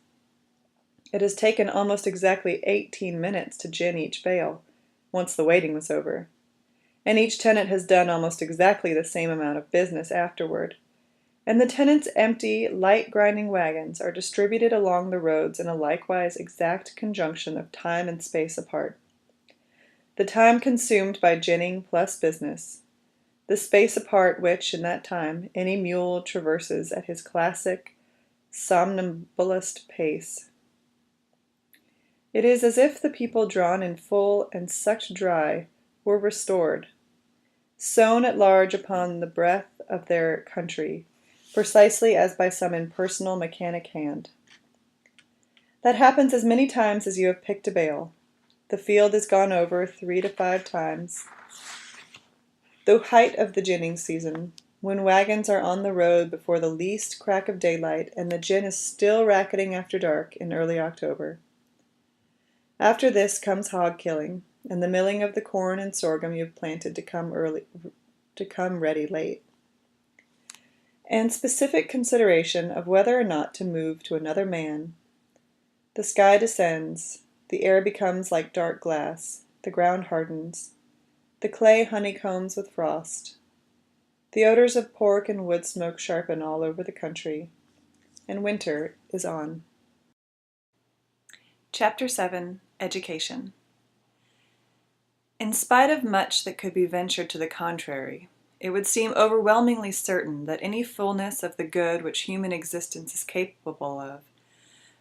It has taken almost exactly 18 minutes to gin each bale, once the waiting was over, and each tenant has done almost exactly the same amount of business afterward, and the tenants' empty, light-grinding wagons are distributed along the roads in a likewise exact conjunction of time and space apart. The time consumed by ginning plus business, the space apart which, in that time, any mule traverses at his classic somnambulist pace. It is as if the people drawn in full and sucked dry were restored, sown at large upon the breadth of their country, precisely as by some impersonal mechanic hand. That happens as many times as you have picked a bale. The field is gone over 3 to 5 times. The height of the ginning season, when wagons are on the road before the least crack of daylight and the gin is still racketing after dark in early October. After this comes hog killing, and the milling of the corn and sorghum you have planted to come ready late, and specific consideration of whether or not to move to another man. The sky descends, the air becomes like dark glass, the ground hardens, the clay honeycombs with frost. The odors of pork and wood smoke sharpen all over the country, and winter is on. Chapter 7. Education. In spite of much that could be ventured to the contrary, it would seem overwhelmingly certain that any fullness of the good which human existence is capable of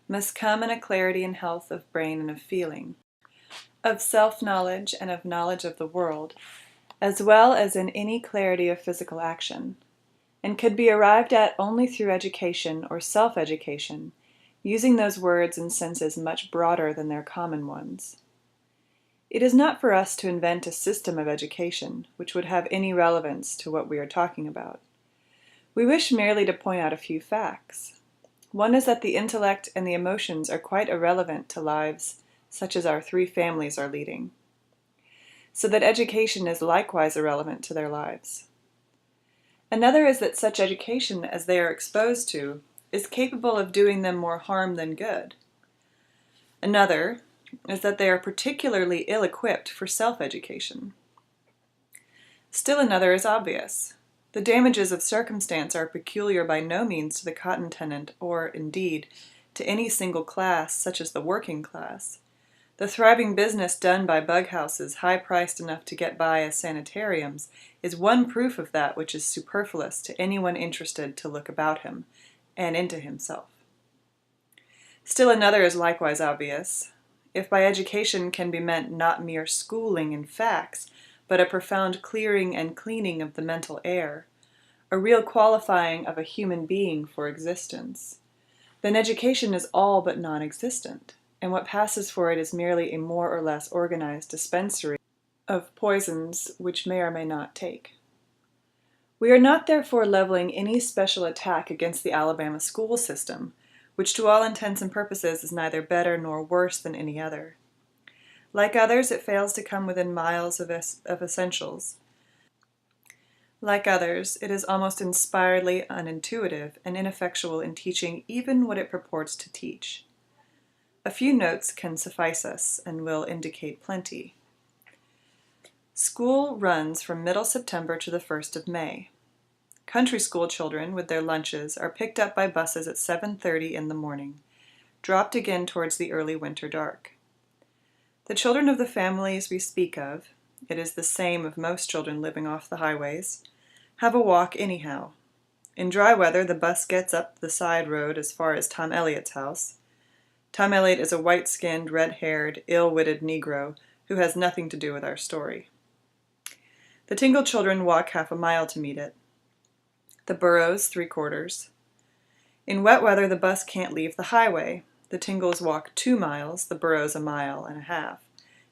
must come in a clarity and health of brain and of feeling, of self-knowledge and of knowledge of the world, as well as in any clarity of physical action, and could be arrived at only through education or self-education, using those words in senses much broader than their common ones. It is not for us to invent a system of education which would have any relevance to what we are talking about. We wish merely to point out a few facts. One is that the intellect and the emotions are quite irrelevant to lives such as our 3 families are leading, so that education is likewise irrelevant to their lives. Another is that such education as they are exposed to is capable of doing them more harm than good. Another is that they are particularly ill-equipped for self-education. Still another is obvious. The damages of circumstance are peculiar by no means to the cotton tenant or, indeed, to any single class such as the working class. The thriving business done by bug houses high-priced enough to get by as sanitariums is one proof of that which is superfluous to anyone interested to look about him and into himself. Still another is likewise obvious. If by education can be meant not mere schooling in facts, but a profound clearing and cleaning of the mental air, a real qualifying of a human being for existence, then education is all but non-existent, and what passes for it is merely a more or less organized dispensary of poisons which may or may not take. We are not therefore leveling any special attack against the Alabama school system, which to all intents and purposes is neither better nor worse than any other. Like others, it fails to come within miles of essentials. Like others, it is almost inspiredly unintuitive and ineffectual in teaching even what it purports to teach. A few notes can suffice us and will indicate plenty. School runs from middle September to the 1st of May. Country school children with their lunches are picked up by buses at 7:30 in the morning, dropped again towards the early winter dark. The children of the families we speak of, it is the same of most children living off the highways, have a walk anyhow. In dry weather, the bus gets up the side road as far as Tom Elliott's house. Tom Elliott is a white-skinned, red-haired, ill-witted Negro who has nothing to do with our story. The Tingle children walk half a mile to meet it. The Burrows 3/4. In wet weather, the bus can't leave the highway. The Tingles walk 2 miles, the Burrows 1.5 miles,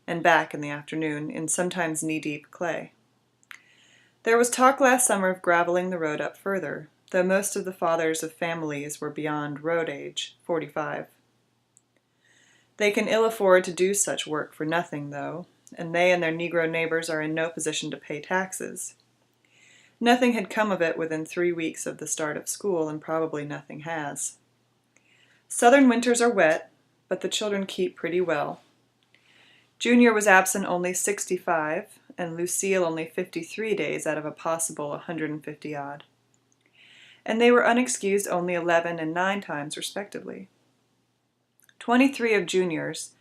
and back in the afternoon in sometimes knee-deep clay. There was talk last summer of graveling the road up further, though most of the fathers of families were beyond road age, 45. They can ill afford to do such work for nothing, though, and they and their Negro neighbors are in no position to pay taxes. Nothing had come of it within 3 weeks of the start of school, and probably nothing has. Southern winters are wet, but the children keep pretty well. Junior was absent only 65, and Lucille only 53 days out of a possible 150-odd. And they were unexcused only 11 and 9 times, respectively. 23 of Junior's,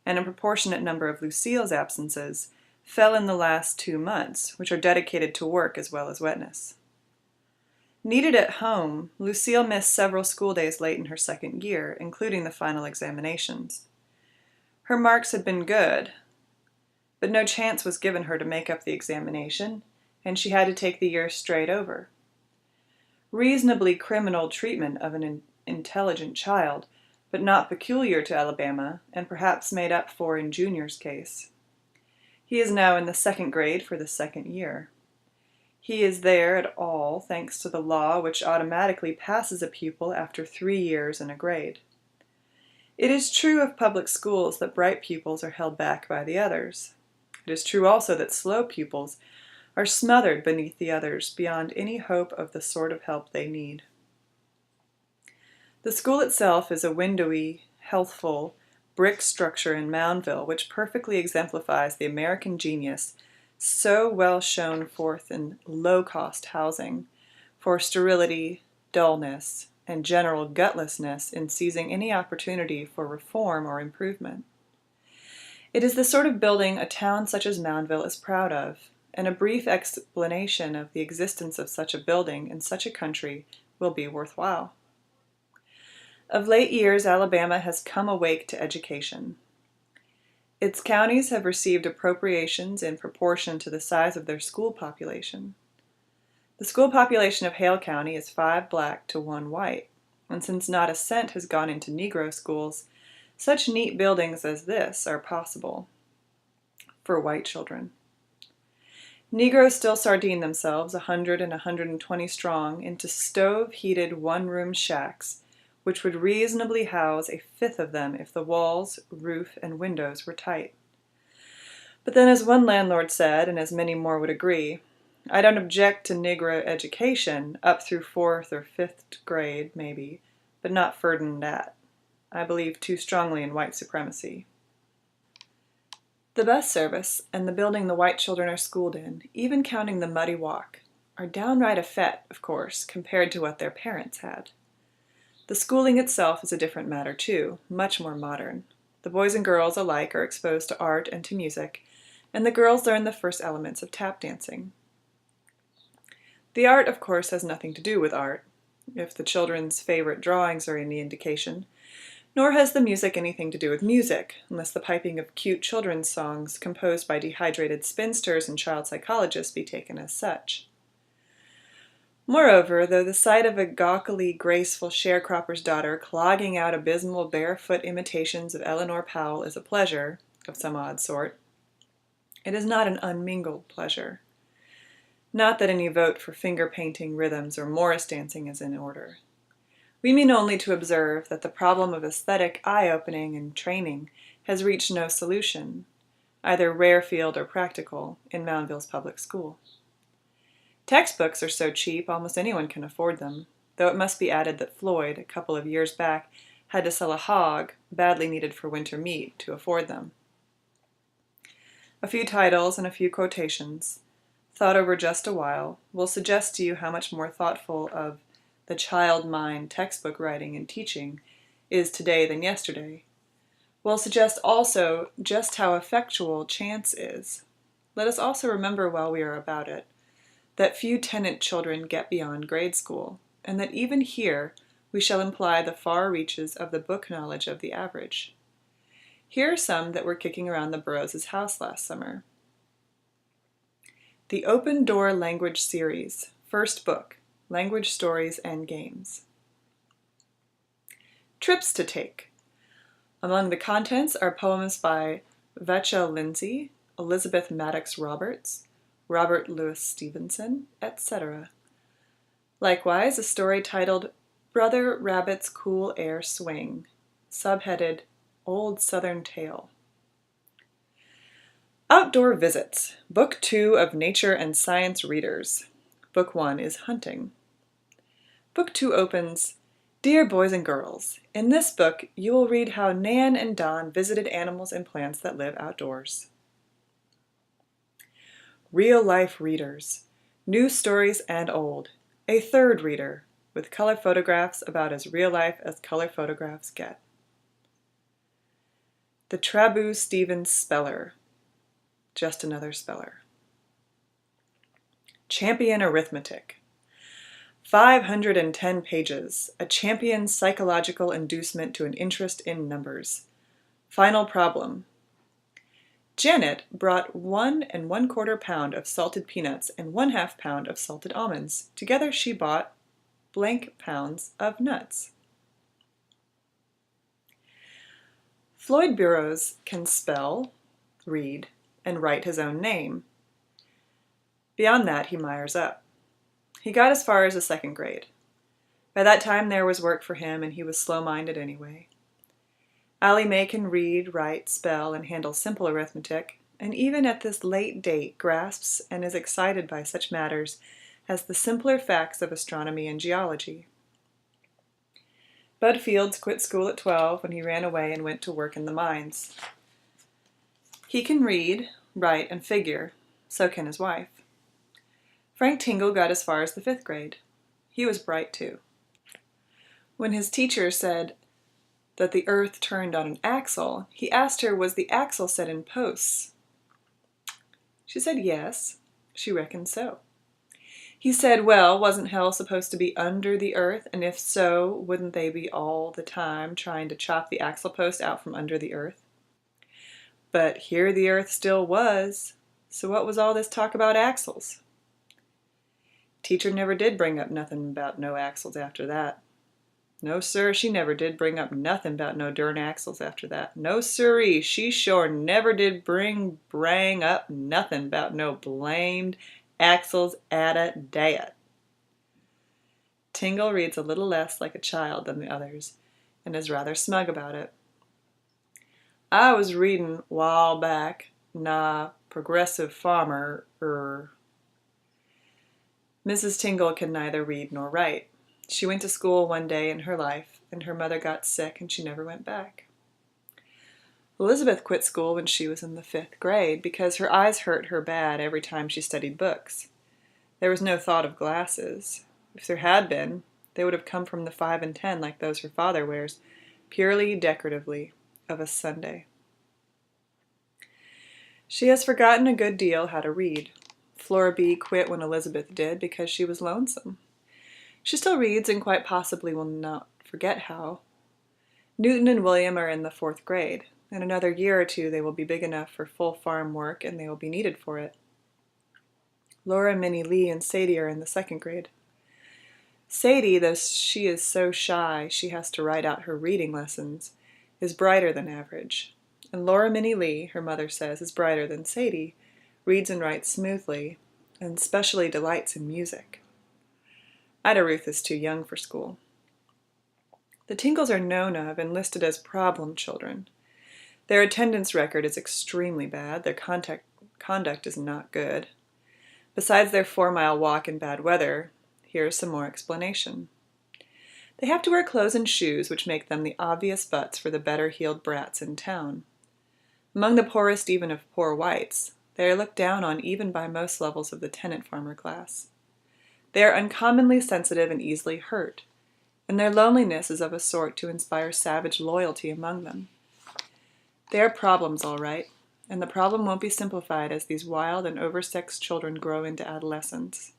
and a proportionate number of Lucille's absences, fell in the last 2 months, which are dedicated to work as well as wetness. Needed at home, Lucille missed several school days late in her second year, including the final examinations. Her marks had been good, but no chance was given her to make up the examination, and she had to take the year straight over. Reasonably criminal treatment of an intelligent child, but not peculiar to Alabama, and perhaps made up for in Junior's case. He is now in the 2nd grade for the 2nd year. He is there at all thanks to the law which automatically passes a pupil after 3 years in a grade. It is true of public schools that bright pupils are held back by the others. It is true also that slow pupils are smothered beneath the others beyond any hope of the sort of help they need. The school itself is a windowy, healthful, brick structure in Moundville which perfectly exemplifies the American genius so well shown forth in low-cost housing, for sterility, dullness, and general gutlessness in seizing any opportunity for reform or improvement. It is the sort of building a town such as Moundville is proud of, and a brief explanation of the existence of such a building in such a country will be worthwhile. Of late years, Alabama has come awake to education. Its counties have received appropriations in proportion to the size of their school population. The school population of Hale County is 5 black to 1 white, and since not a cent has gone into Negro schools, such neat buildings as this are possible for white children. Negroes still sardine themselves 100 and 120 strong into stove-heated one-room shacks, which would reasonably house 1/5 of them if the walls, roof, and windows were tight. But then, as one landlord said, and as many more would agree, I don't object to Negro education up through 4th or 5th grade, maybe, but not further than that. I believe too strongly in white supremacy. The bus service, and the building the white children are schooled in, even counting the muddy walk, are downright effete, of course, compared to what their parents had. The schooling itself is a different matter, too, much more modern. The boys and girls alike are exposed to art and to music, and the girls learn the first elements of tap dancing. The art, of course, has nothing to do with art, if the children's favorite drawings are any indication, nor has the music anything to do with music, unless the piping of cute children's songs composed by dehydrated spinsters and child psychologists be taken as such. Moreover, though the sight of a gawkily graceful sharecropper's daughter clogging out abysmal barefoot imitations of Eleanor Powell is a pleasure, of some odd sort, it is not an unmingled pleasure. Not that any vote for finger-painting rhythms or Morris dancing is in order. We mean only to observe that the problem of aesthetic eye-opening and training has reached no solution, either Rarefield or practical, in Moundville's public school. Textbooks are so cheap almost anyone can afford them, though it must be added that Floyd, a couple of years back, had to sell a hog, badly needed for winter meat, to afford them. A few titles and a few quotations, thought over just a while, will suggest to you how much more thoughtful of the child mind textbook writing and teaching is today than yesterday, will suggest also just how effectual chance is. Let us also remember while we are about it, that few tenant children get beyond grade school, and that even here we shall imply the far reaches of the book knowledge of the average. Here are some that were kicking around the Burroughs' house last summer. The Open Door Language Series, first book, Language Stories and Games. Trips to Take. Among the contents are poems by Vachel Lindsay, Elizabeth Maddox Roberts, Robert Louis Stevenson, etc. Likewise, a story titled Brother Rabbit's Cool Air Swing, subheaded Old Southern Tale. Outdoor Visits, Book 2 of Nature and Science Readers. Book 1 is Hunting. Book 2 opens, Dear boys and girls, in this book you will read how Nan and Don visited animals and plants that live outdoors. Real Life Readers, New Stories and Old, a third reader, with color photographs about as real life as color photographs get. The Traboo Stevens Speller, just another speller. Champion Arithmetic, 510 pages, a champion's psychological inducement to an interest in numbers. Final problem. Janet brought 1 1/4 pound of salted peanuts and 1/2 pound of salted almonds. Together she bought blank pounds of nuts. Floyd Burroughs can spell, read, and write his own name. Beyond that, he mires up. He got as far as the 2nd grade. By that time there was work for him, and he was slow-minded anyway. Allie Mae can read, write, spell, and handle simple arithmetic, and even at this late date grasps and is excited by such matters as the simpler facts of astronomy and geology. Bud Fields quit school at 12 when he ran away and went to work in the mines. He can read, write, and figure, so can his wife. Frank Tingle got as far as the 5th grade. He was bright too. When his teacher said that the earth turned on an axle, he asked her, was the axle set in posts? She said yes, she reckoned so. He said, well, wasn't hell supposed to be under the earth, and if so, wouldn't they be all the time trying to chop the axle post out from under the earth? But here the earth still was, so what was all this talk about axles? Teacher never did bring up nothing about no axles after that. No, sir, she never did bring up nothing about no darn axles after that. No, sirree, she sure never did brang up nothing about no blamed axles at a dat. Tingle reads a little less like a child than the others, and is rather smug about it. I was reading while back, Progressive Farmer, Mrs. Tingle can neither read nor write. She went to school one day in her life, and her mother got sick and she never went back. Elizabeth quit school when she was in the 5th grade because her eyes hurt her bad every time she studied books. There was no thought of glasses. If there had been, they would have come from the 5 and 10 like those her father wears, purely decoratively, of a Sunday. She has forgotten a good deal how to read. Flora B. quit when Elizabeth did because she was lonesome. She still reads and quite possibly will not forget how. Newton and William are in the 4th grade. In another year or two they will be big enough for full farm work and they will be needed for it. Laura, Minnie Lee, and Sadie are in the 2nd grade. Sadie, though she is so shy she has to write out her reading lessons, is brighter than average. And Laura Minnie Lee, her mother says, is brighter than Sadie, reads and writes smoothly, and specially delights in music. Ida Ruth is too young for school. The Tingles are known of and listed as problem children. Their attendance record is extremely bad. Their conduct is not good. Besides their 4-mile walk in bad weather, here is some more explanation. They have to wear clothes and shoes which make them the obvious butts for the better-heeled brats in town. Among the poorest even of poor whites, they are looked down on even by most levels of the tenant farmer class. They are uncommonly sensitive and easily hurt, and their loneliness is of a sort to inspire savage loyalty among them. They are problems, all right, and the problem won't be simplified as these wild and oversexed children grow into adolescence.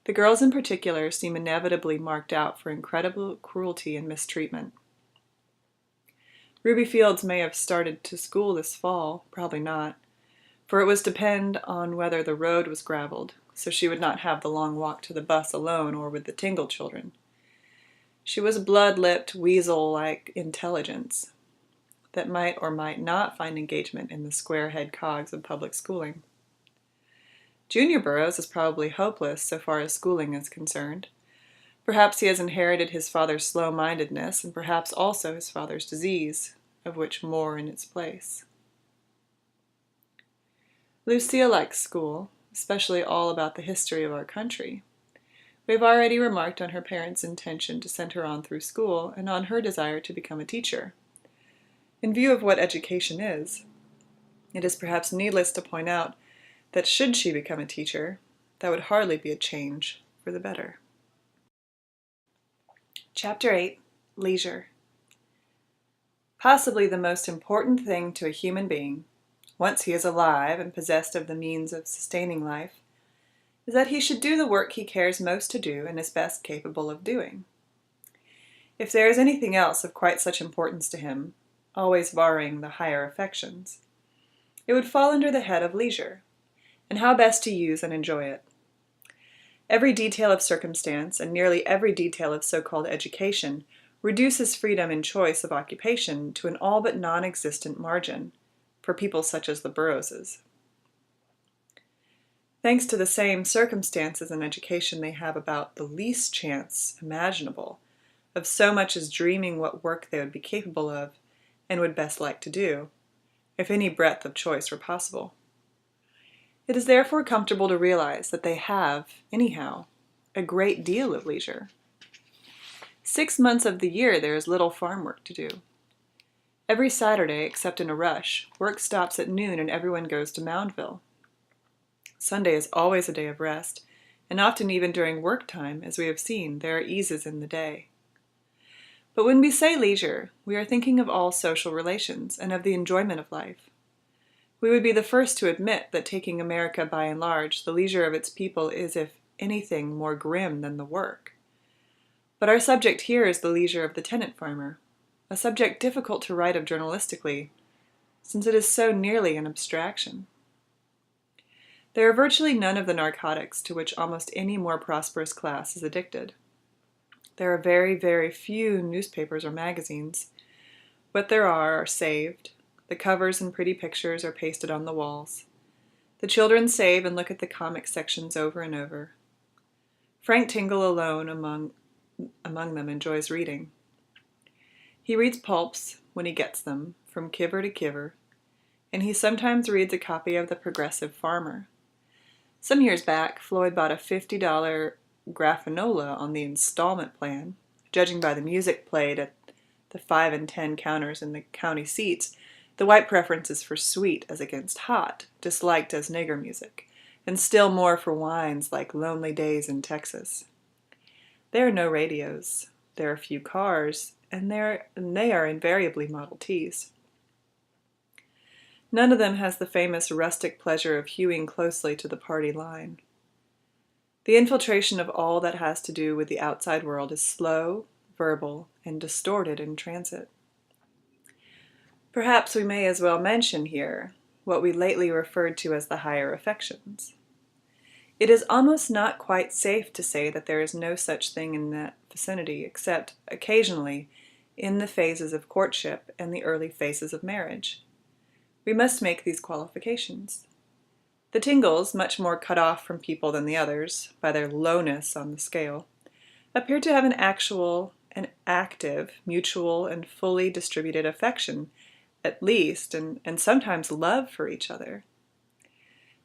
The girls in particular seem inevitably marked out for incredible cruelty and mistreatment. Ruby Fields may have started to school this fall, probably not, for it was depend on whether the road was graveled, so she would not have the long walk to the bus alone or with the Tingle children. She was a blood-lipped, weasel-like intelligence that might or might not find engagement in the square-head cogs of public schooling. Junior Burroughs is probably hopeless so far as schooling is concerned. Perhaps he has inherited his father's slow-mindedness, and perhaps also his father's disease, of which more in its place. Lucille likes school, especially all about the history of our country. We have already remarked on her parents' intention to send her on through school, and on her desire to become a teacher. In view of what education is, it is perhaps needless to point out that should she become a teacher, that would hardly be a change for the better. Chapter 8. Leisure. Possibly the most important thing to a human being, once he is alive and possessed of the means of sustaining life, is that he should do the work he cares most to do and is best capable of doing. If there is anything else of quite such importance to him, always barring the higher affections, it would fall under the head of leisure, and how best to use and enjoy it. Every detail of circumstance and nearly every detail of so-called education reduces freedom in choice of occupation to an all but non-existent margin for people such as the Burroughses. Thanks to the same circumstances and education, they have about the least chance imaginable of so much as dreaming what work they would be capable of and would best like to do, if any breadth of choice were possible. It is therefore comfortable to realize that they have, anyhow, a great deal of leisure. 6 months of the year there is little farm work to do. Every Saturday, except in a rush, work stops at noon and everyone goes to Moundville. Sunday is always a day of rest, and often even during work time, as we have seen, there are eases in the day. But when we say leisure, we are thinking of all social relations and of the enjoyment of life. We would be the first to admit that taking America by and large, the leisure of its people is, if anything, more grim than the work. But our subject here is the leisure of the tenant farmer, a subject difficult to write of journalistically, since it is so nearly an abstraction. There are virtually none of the narcotics to which almost any more prosperous class is addicted. There are very, very few newspapers or magazines. What there are saved. The covers and pretty pictures are pasted on the walls. The children save and look at the comic sections over and over. Frank Tingle alone among them enjoys reading. He reads pulps, when he gets them, from kiver to kiver, and he sometimes reads a copy of The Progressive Farmer. Some years back, Floyd bought a $50 graphanola on the installment plan. Judging by the music played at the 5 and 10 counters in the county seats, the white preference is for sweet as against hot, disliked as nigger music, and still more for wines like Lonely Days in Texas. There are no radios, there are few cars, and they are invariably Model Ts. None of them has the famous rustic pleasure of hewing closely to the party line. The infiltration of all that has to do with the outside world is slow, verbal, and distorted in transit. Perhaps we may as well mention here what we lately referred to as the higher affections. It is almost not quite safe to say that there is no such thing in that vicinity, except occasionally in the phases of courtship and the early phases of marriage. We must make these qualifications. The Tingles, much more cut off from people than the others, by their lowness on the scale, appear to have an actual, an active, mutual, and fully distributed affection, at least, and sometimes love for each other.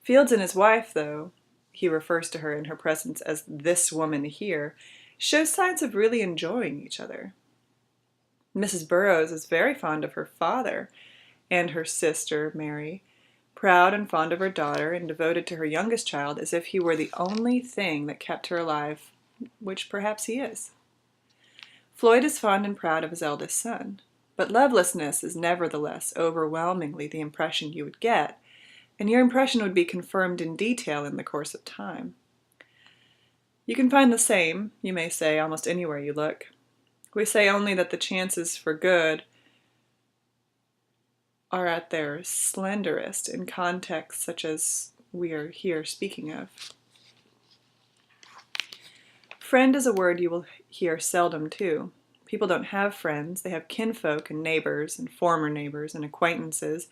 Fields and his wife, though he refers to her in her presence as this woman here, show signs of really enjoying each other. Mrs. Burroughs is very fond of her father and her sister, Mary, proud and fond of her daughter and devoted to her youngest child as if he were the only thing that kept her alive, which perhaps he is. Floyd is fond and proud of his eldest son, but lovelessness is nevertheless overwhelmingly the impression you would get, and your impression would be confirmed in detail in the course of time. You can find the same, you may say, almost anywhere you look. We say only that the chances for good are at their slenderest in contexts such as we are here speaking of. Friend is a word you will hear seldom too. People don't have friends, they have kinfolk and neighbors and former neighbors and acquaintances,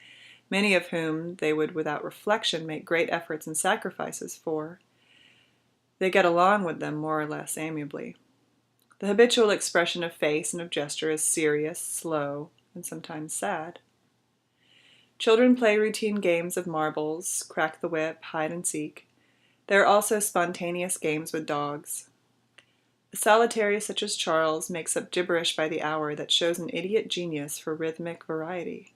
many of whom they would without reflection make great efforts and sacrifices for. They get along with them more or less amiably. The habitual expression of face and of gesture is serious, slow, and sometimes sad. Children play routine games of marbles, crack the whip, hide and seek. There are also spontaneous games with dogs. A solitary such as Charles makes up gibberish by the hour that shows an idiot genius for rhythmic variety.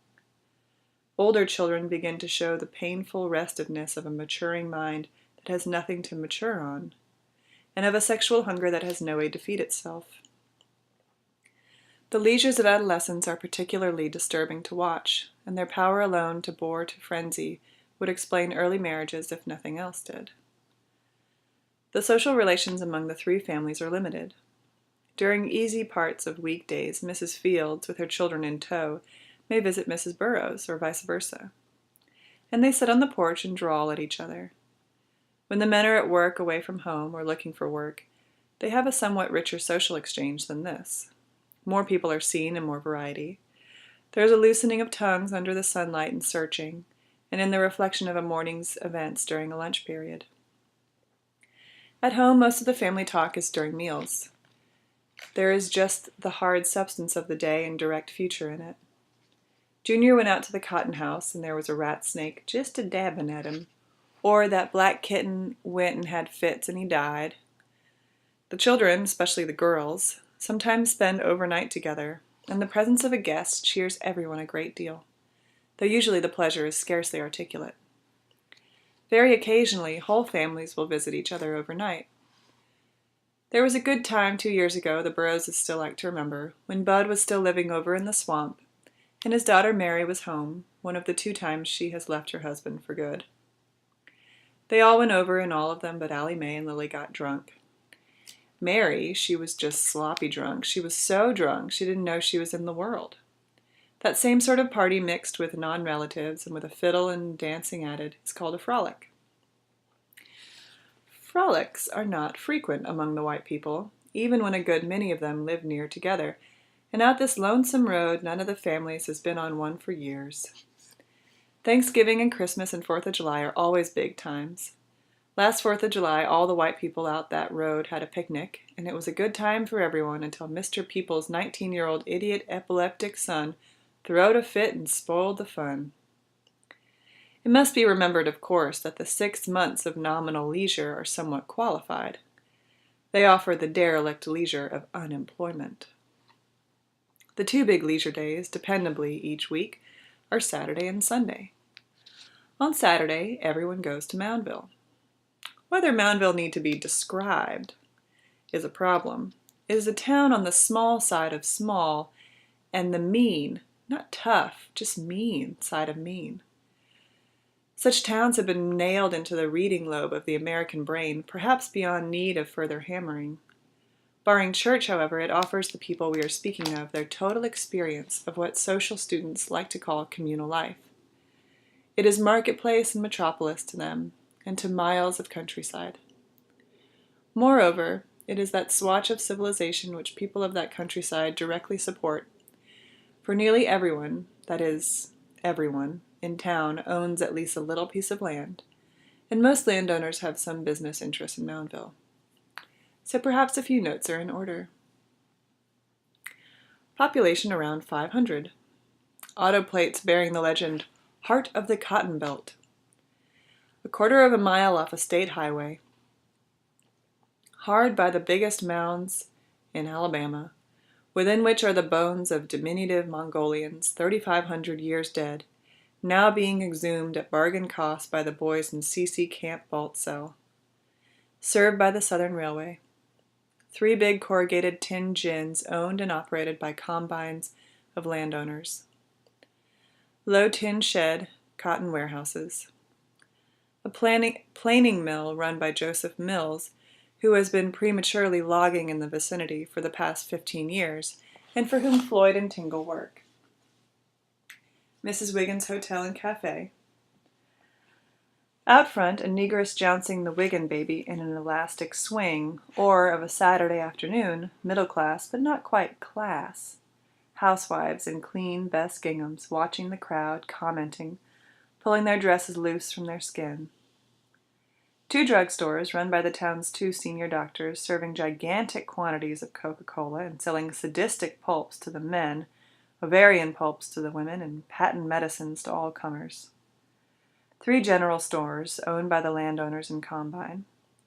Older children begin to show the painful restiveness of a maturing mind that has nothing to mature on, and of a sexual hunger that has no way to feed itself. The leisures of adolescence are particularly disturbing to watch, and their power alone to bore to frenzy would explain early marriages if nothing else did. The social relations among the three families are limited. During easy parts of weekdays, Mrs. Fields, with her children in tow, may visit Mrs. Burrows, or vice versa. And they sit on the porch and drawl at each other. When the men are at work away from home or looking for work, they have a somewhat richer social exchange than this. More people are seen and more variety. There is a loosening of tongues under the sunlight and searching, and in the reflection of a morning's events during a lunch period. At home, most of the family talk is during meals. There is just the hard substance of the day and direct future in it. Junior went out to the cotton house, and there was a rat snake just a-dabbing at him. Or that black kitten went and had fits and he died. The children, especially the girls, sometimes spend overnight together, and the presence of a guest cheers everyone a great deal, though usually the pleasure is scarcely articulate. Very occasionally, whole families will visit each other overnight. There was a good time 2 years ago, the Burrowses still like to remember, when Bud was still living over in the swamp, and his daughter Mary was home, one of the 2 times she has left her husband for good. They all went over, and all of them but Allie Mae and Lily got drunk. Mary, she was just sloppy drunk. She was so drunk she didn't know she was in the world. That same sort of party mixed with non-relatives and with a fiddle and dancing added is called a frolic. Frolics are not frequent among the white people, even when a good many of them live near together, and out this lonesome road none of the families has been on one for years. Thanksgiving and Christmas and 4th of July are always big times. Last 4th of July, all the white people out that road had a picnic, and it was a good time for everyone until Mr. Peoples' 19-year-old idiot epileptic son throwed a fit and spoiled the fun. It must be remembered, of course, that the 6 months of nominal leisure are somewhat qualified. They offer the derelict leisure of unemployment. The 2 big leisure days, dependably each week, are Saturday and Sunday. On Saturday, everyone goes to Moundville. Whether Moundville need to be described is a problem. It is a town on the small side of small, and the mean, not tough, just mean side of mean. Such towns have been nailed into the reading lobe of the American brain, perhaps beyond need of further hammering. Barring church, however, it offers the people we are speaking of their total experience of what social students like to call communal life. It is marketplace and metropolis to them, and to miles of countryside. Moreover, it is that swatch of civilization which people of that countryside directly support. For nearly everyone, that is, everyone, in town owns at least a little piece of land, and most landowners have some business interest in Moundville. So perhaps a few notes are in order. Population around 500. Auto plates bearing the legend, Heart of the Cotton Belt. A quarter of a mile off a state highway. Hard by the biggest mounds in Alabama, within which are the bones of diminutive Mongolians 3,500 years dead, now being exhumed at bargain cost by the boys in C.C. Camp Vault Cell. Served by the Southern Railway. 3 big corrugated tin gins owned and operated by combines of landowners. Low tin shed, cotton warehouses. A planing mill run by Joseph Mills, who has been prematurely logging in the vicinity for the past 15 years, and for whom Floyd and Tingle work. Mrs. Wiggins' Hotel and Cafe. Out front, a negress jouncing the Wiggin baby in an elastic swing, or, of a Saturday afternoon, middle class, but not quite class. Housewives in clean best ginghams, watching the crowd, commenting, pulling their dresses loose from their skin. 2 drugstores run by the town's 2 senior doctors, serving gigantic quantities of Coca-Cola and selling sadistic pulps to the men, ovarian pulps to the women, and patent medicines to all comers. 3 general stores, owned by the landowners in combine,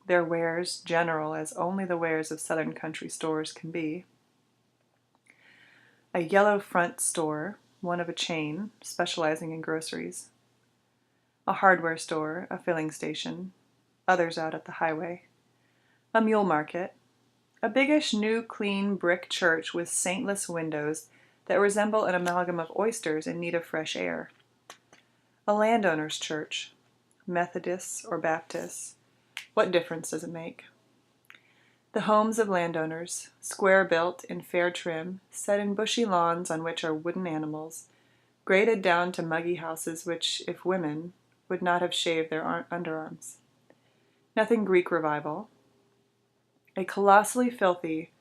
their wares general as only the wares of southern country stores can be. A yellow front store, one of a chain, specializing in groceries. A hardware store, a filling station, others out at the highway. A mule market. A biggish new clean brick church with saintless windows that resemble an amalgam of oysters in need of fresh air. A landowner's church. Methodists or Baptists. What difference does it make? The homes of landowners, square-built in fair trim, set in bushy lawns on which are wooden animals, graded down to muggy houses which, if women, would not have shaved their underarms. Nothing Greek revival. A colossally filthy,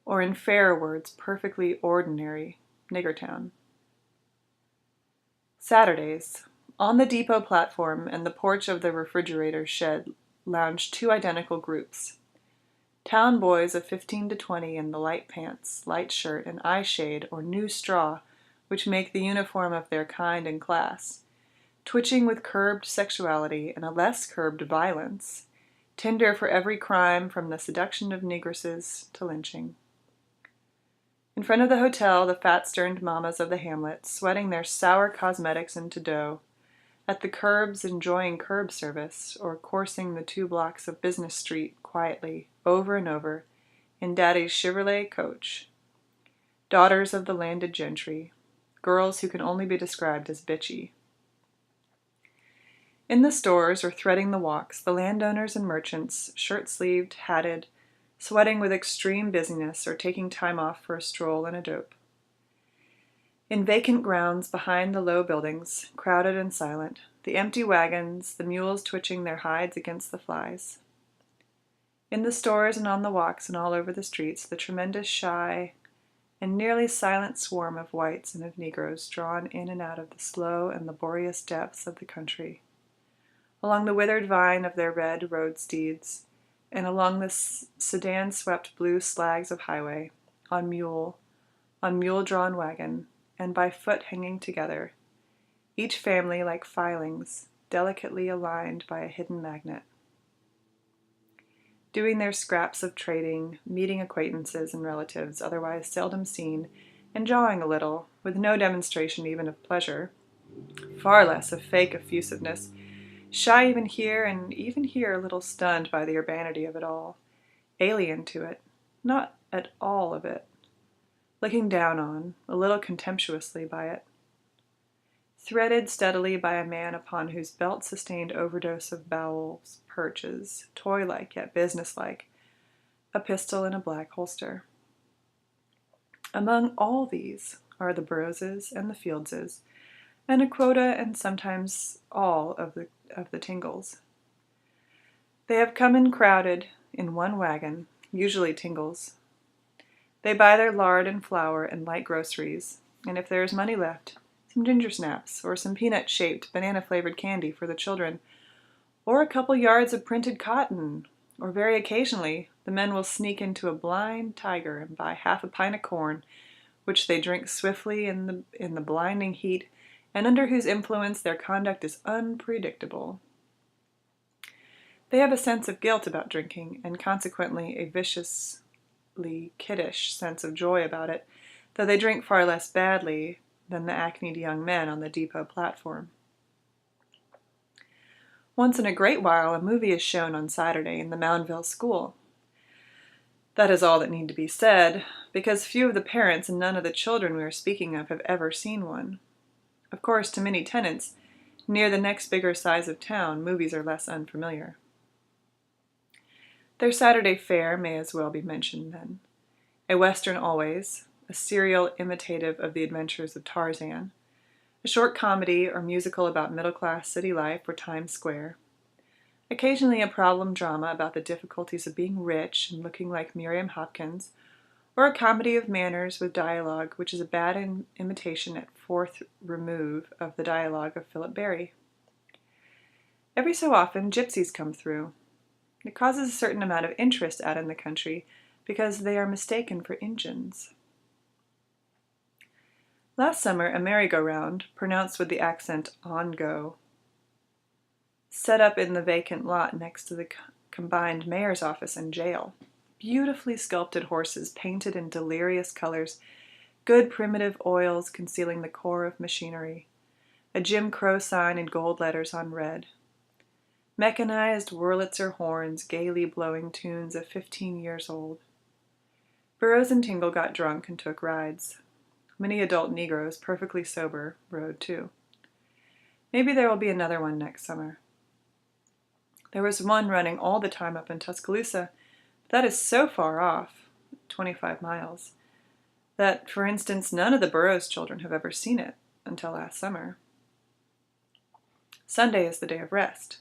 or in fairer words, perfectly ordinary, nigger town. Saturdays. On the depot platform and the porch of the refrigerator shed lounged 2 identical groups. Town boys of 15 to 20 in the light pants, light shirt, and eye shade or new straw which make the uniform of their kind and class, twitching with curbed sexuality and a less curbed violence, tender for every crime from the seduction of negresses to lynching. In front of the hotel, the fat-sterned mamas of the hamlet, sweating their sour cosmetics into dough, at the curbs enjoying curb service, or coursing the 2 blocks of Business Street quietly, over and over, in Daddy's Chevrolet coach. Daughters of the landed gentry, girls who can only be described as bitchy. In the stores, or threading the walks, the landowners and merchants, shirt-sleeved, hatted, sweating with extreme busyness, or taking time off for a stroll and a dope. In vacant grounds behind the low buildings, crowded and silent, the empty wagons, the mules twitching their hides against the flies. In the stores and on the walks and all over the streets, the tremendous shy and nearly silent swarm of whites and of Negroes drawn in and out of the slow and laborious depths of the country, along the withered vine of their red road steeds, and along the sedan-swept blue slags of highway, on mule-drawn wagon, and by foot hanging together, each family like filings, delicately aligned by a hidden magnet. Doing their scraps of trading, meeting acquaintances and relatives otherwise seldom seen, and jawing a little, with no demonstration even of pleasure, far less of fake effusiveness, shy even here, and even here a little stunned by the urbanity of it all, alien to it, not at all of it, looking down on, a little contemptuously by it, threaded steadily by a man upon whose belt-sustained overdose of bowels perches, toy-like yet business-like, a pistol in a black holster. Among all these are the Burroughses and the Fieldses, and a quota and sometimes all of the Tingles. They have come in crowded in one wagon, usually Tingles. They buy their lard and flour and light groceries, and if there is money left, some ginger snaps or some peanut-shaped, banana-flavored candy for the children, or a couple yards of printed cotton, or very occasionally the men will sneak into a blind tiger and buy half a pint of corn, which they drink swiftly in the blinding heat, and under whose influence their conduct is unpredictable. They have a sense of guilt about drinking, and consequently a viciously kiddish sense of joy about it, though they drink far less badly than the acneyed young men on the depot platform. Once in a great while, a movie is shown on Saturday in the Moundville school. That is all that need to be said, because few of the parents and none of the children we are speaking of have ever seen one. Of course, to many tenants, near the next bigger size of town, movies are less unfamiliar. Their Saturday fare may as well be mentioned then. A Western always, a serial imitative of the adventures of Tarzan, a short comedy or musical about middle-class city life or Times Square, occasionally a problem drama about the difficulties of being rich and looking like Miriam Hopkins, or a comedy of manners with dialogue which is a bad imitation at fourth remove of the dialogue of Philip Barry. Every so often, gypsies come through. It causes a certain amount of interest out in the country because they are mistaken for Injuns. Last summer, a merry-go-round, pronounced with the accent on-go, set up in the vacant lot next to the combined mayor's office and jail. Beautifully sculpted horses painted in delirious colors, good primitive oils concealing the core of machinery, a Jim Crow sign in gold letters on red, mechanized Wurlitzer horns gaily blowing tunes of 15 years old. Burroughs and Tingle got drunk and took rides. Many adult Negroes, perfectly sober, rode too. Maybe there will be another one next summer. There was one running all the time up in Tuscaloosa. That is so far off, 25 miles, that, for instance, none of the Burroughs children have ever seen it until last summer. Sunday is the day of rest.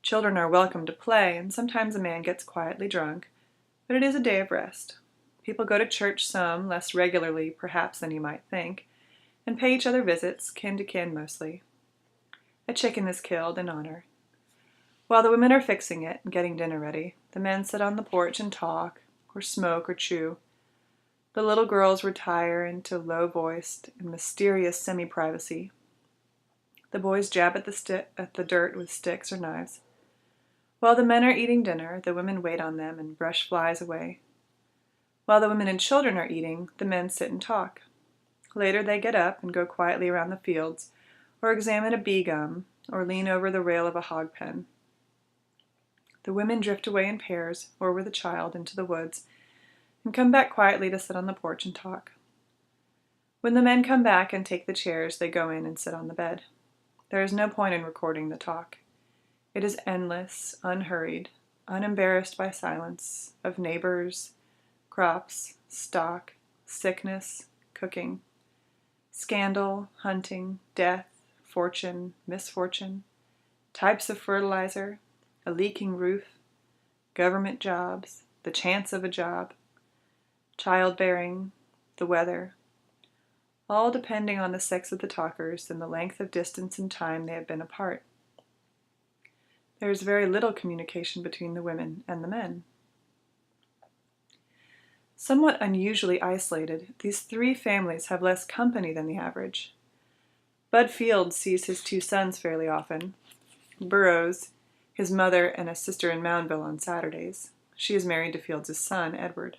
Children are welcome to play, and sometimes a man gets quietly drunk, but it is a day of rest. People go to church some, less regularly perhaps than you might think, and pay each other visits, kin to kin mostly. A chicken is killed in honor. While the women are fixing it and getting dinner ready, the men sit on the porch and talk, or smoke or chew. The little girls retire into low-voiced and mysterious semi-privacy. The boys jab at the dirt with sticks or knives. While the men are eating dinner, the women wait on them and brush flies away. While the women and children are eating, the men sit and talk. Later they get up and go quietly around the fields, or examine a bee gum, or lean over the rail of a hog pen. The women drift away in pairs, or with a child, into the woods, and come back quietly to sit on the porch and talk. When the men come back and take the chairs, they go in and sit on the bed. There is no point in recording the talk. It is endless, unhurried, unembarrassed by silence, of neighbors, crops, stock, sickness, cooking, scandal, hunting, death, fortune, misfortune, types of fertilizer, a leaking roof, government jobs, the chance of a job, childbearing, the weather, all depending on the sex of the talkers and the length of distance and time they have been apart. There is very little communication between the women and the men. Somewhat unusually isolated, these three families have less company than the average. Bud Field sees his two sons fairly often. Burroughs, his mother, and a sister in Moundville on Saturdays. She is married to Fields' son, Edward.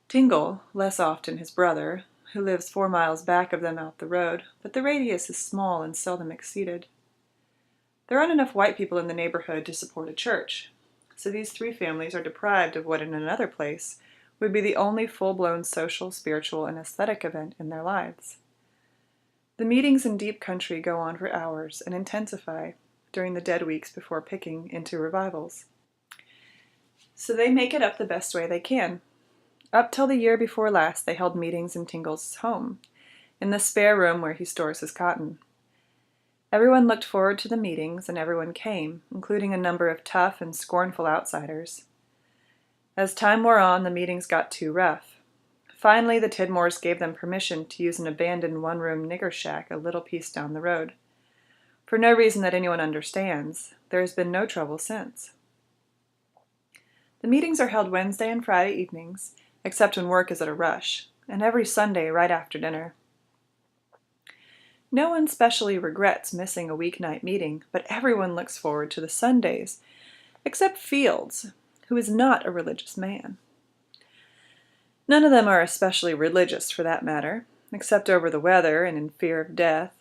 Tingle, less often his brother, who lives 4 miles back of them out the road, but the radius is small and seldom exceeded. There aren't enough white people in the neighborhood to support a church, so these three families are deprived of what in another place would be the only full-blown social, spiritual, and aesthetic event in their lives. The meetings in deep country go on for hours and intensify during the dead weeks before picking into revivals. So they make it up the best way they can. Up till the year before last, they held meetings in Tingle's home, in the spare room where he stores his cotton. Everyone looked forward to the meetings, and everyone came, including a number of tough and scornful outsiders. As time wore on, the meetings got too rough. Finally, the Tidmores gave them permission to use an abandoned one-room nigger shack a little piece down the road. For no reason that anyone understands, there has been no trouble since. The meetings are held Wednesday and Friday evenings, except when work is at a rush, and every Sunday right after dinner. No one specially regrets missing a weeknight meeting, but everyone looks forward to the Sundays, except Fields, who is not a religious man. None of them are especially religious, for that matter, except over the weather and in fear of death,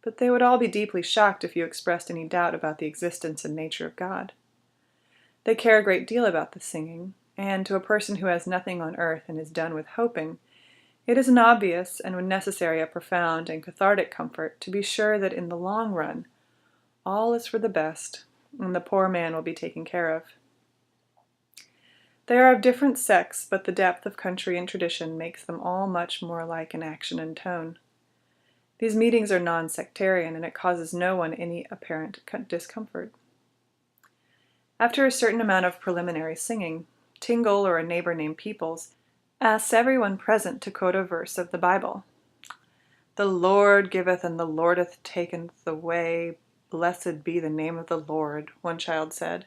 but they would all be deeply shocked if you expressed any doubt about the existence and nature of God. They care a great deal about the singing, and to a person who has nothing on earth and is done with hoping, it is an obvious and when necessary a profound and cathartic comfort to be sure that in the long run all is for the best, and the poor man will be taken care of. They are of different sects, but the depth of country and tradition makes them all much more alike in action and tone. These meetings are non-sectarian, and it causes no one any apparent discomfort. After a certain amount of preliminary singing, Tingle, or a neighbor named Peoples, asks everyone present to quote a verse of the Bible. "The Lord giveth and the Lord hath taken away. Blessed be the name of the Lord," one child said.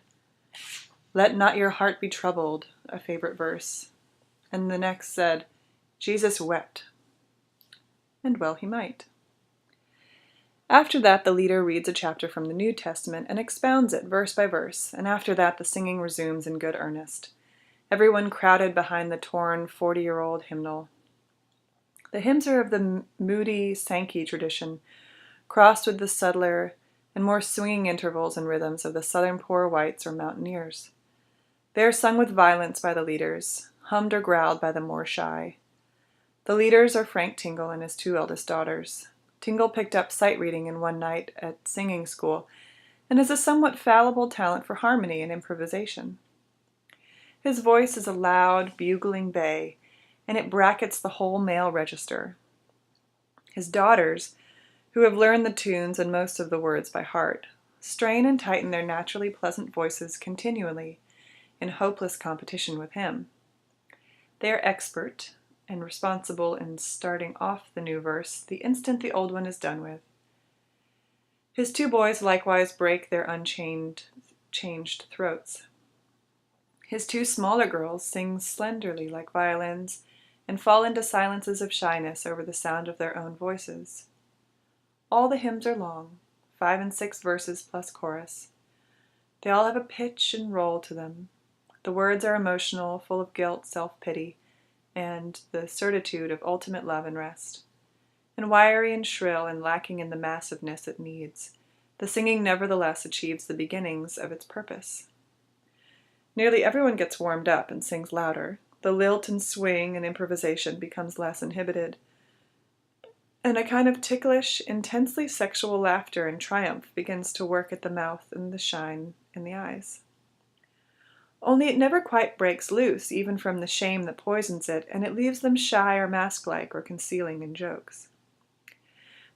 "Let not your heart be troubled," a favorite verse. And the next said, "Jesus wept." And well he might. After that, the leader reads a chapter from the New Testament and expounds it verse by verse, and after that the singing resumes in good earnest. Everyone crowded behind the torn 40-year-old hymnal. The hymns are of the moody Sankey tradition, crossed with the subtler and more swinging intervals and rhythms of the southern poor whites or mountaineers. They are sung with violence by the leaders, hummed or growled by the more shy. The leaders are Frank Tingle and his two eldest daughters. Tingle picked up sight reading in one night at singing school and has a somewhat fallible talent for harmony and improvisation. His voice is a loud, bugling bay, and it brackets the whole male register. His daughters, who have learned the tunes and most of the words by heart, strain and tighten their naturally pleasant voices continually, in hopeless competition with him. They are expert and responsible in starting off the new verse the instant the old one is done with. His two boys likewise break their changed throats. His two smaller girls sing slenderly like violins and fall into silences of shyness over the sound of their own voices. All the hymns are long, 5 and 6 verses plus chorus. They all have a pitch and roll to them. The words are emotional, full of guilt, self-pity, and the certitude of ultimate love and rest. And wiry and shrill and lacking in the massiveness it needs, the singing nevertheless achieves the beginnings of its purpose. Nearly everyone gets warmed up and sings louder. The lilt and swing and improvisation becomes less inhibited, and a kind of ticklish, intensely sexual laughter and triumph begins to work at the mouth and the shine in the eyes. Only it never quite breaks loose, even from the shame that poisons it, and it leaves them shy or mask-like or concealing in jokes.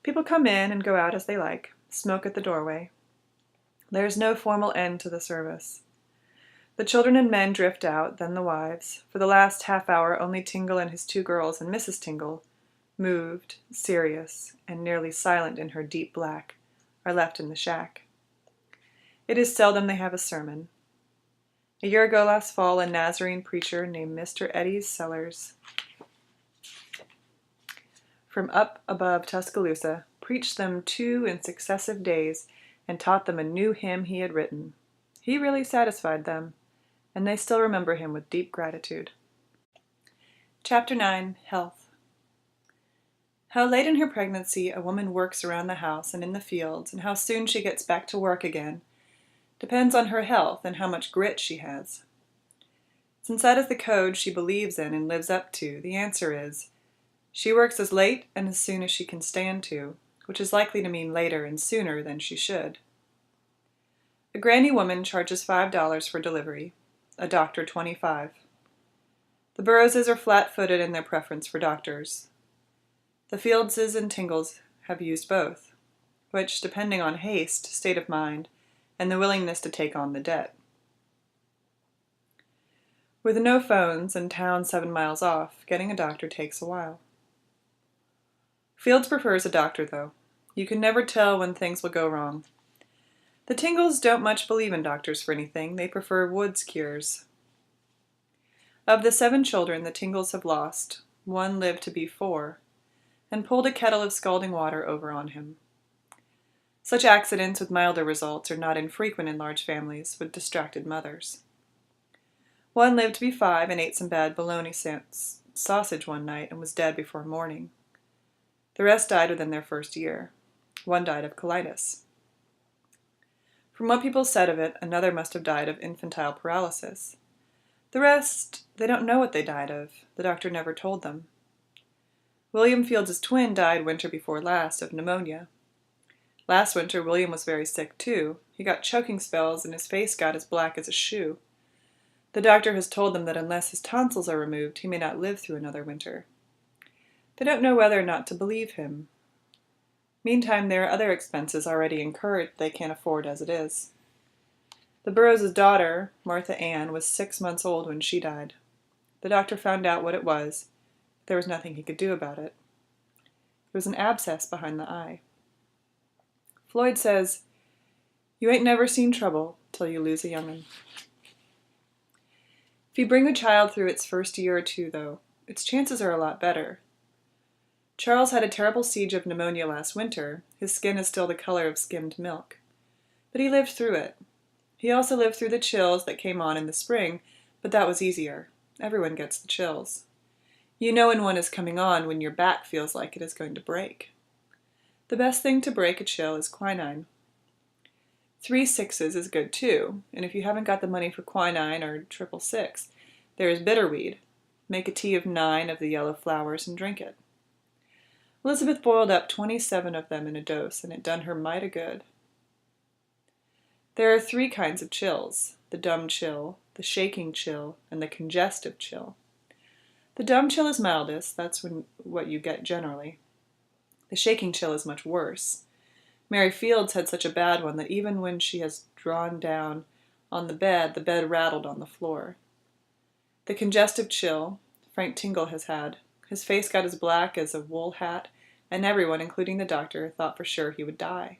People come in and go out as they like, smoke at the doorway. There is no formal end to the service. The children and men drift out, then the wives. For the last half hour only Tingle and his two girls and Mrs. Tingle, moved, serious, and nearly silent in her deep black, are left in the shack. It is seldom they have a sermon. A year ago last fall, a Nazarene preacher named Mr. Eddie Sellers from up above Tuscaloosa preached them 2 in successive days and taught them a new hymn he had written. He really satisfied them, and they still remember him with deep gratitude. Chapter 9. Health. How late in her pregnancy a woman works around the house and in the fields, and how soon she gets back to work again, depends on her health and how much grit she has. Since that is the code she believes in and lives up to, the answer is, she works as late and as soon as she can stand to, which is likely to mean later and sooner than she should. A granny woman charges $5 for delivery, a doctor $25. The Burroughses are flat-footed in their preference for doctors. The Fieldses and Tingles have used both, which, depending on haste, state of mind, and the willingness to take on the debt. With no phones and town 7 miles off, getting a doctor takes a while. Fields prefers a doctor, though. You can never tell when things will go wrong. The Tingles don't much believe in doctors for anything. They prefer woods cures. Of the 7 children the Tingles have lost, 1 lived to be 4, and pulled a kettle of scalding water over on him. Such accidents with milder results are not infrequent in large families with distracted mothers. 1 lived to be 5 and ate some bad bologna sausage one night and was dead before morning. The rest died within their first year. 1 died of colitis. From what people said of it, another must have died of infantile paralysis. The rest, they don't know what they died of. The doctor never told them. William Fields' twin died winter before last of pneumonia. Last winter, William was very sick, too. He got choking spells, and his face got as black as a shoe. The doctor has told them that unless his tonsils are removed, he may not live through another winter. They don't know whether or not to believe him. Meantime, there are other expenses already incurred they can't afford as it is. The Burroughs' daughter, Martha Ann, was 6 months old when she died. The doctor found out what it was. There was nothing he could do about it. It was an abscess behind the eye. Floyd says, "You ain't never seen trouble till you lose a young'un." If you bring the child through its first year or two, though, its chances are a lot better. Charles had a terrible siege of pneumonia last winter. His skin is still the color of skimmed milk. But he lived through it. He also lived through the chills that came on in the spring, but that was easier. Everyone gets the chills. You know when one is coming on when your back feels like it is going to break. The best thing to break a chill is quinine. 3 6s is good too, and if you haven't got the money for quinine or 666, there is bitterweed. Make a tea of 9 of the yellow flowers and drink it. Elizabeth boiled up 27 of them in a dose, and it done her mighty good. There are 3 kinds of chills: the dumb chill, the shaking chill, and the congestive chill. The dumb chill is mildest, that's what you get generally. The shaking chill is much worse. Mary Fields had such a bad one that even when she has drawn down on the bed rattled on the floor. The congestive chill, Frank Tingle has had. His face got as black as a wool hat, and everyone, including the doctor, thought for sure he would die.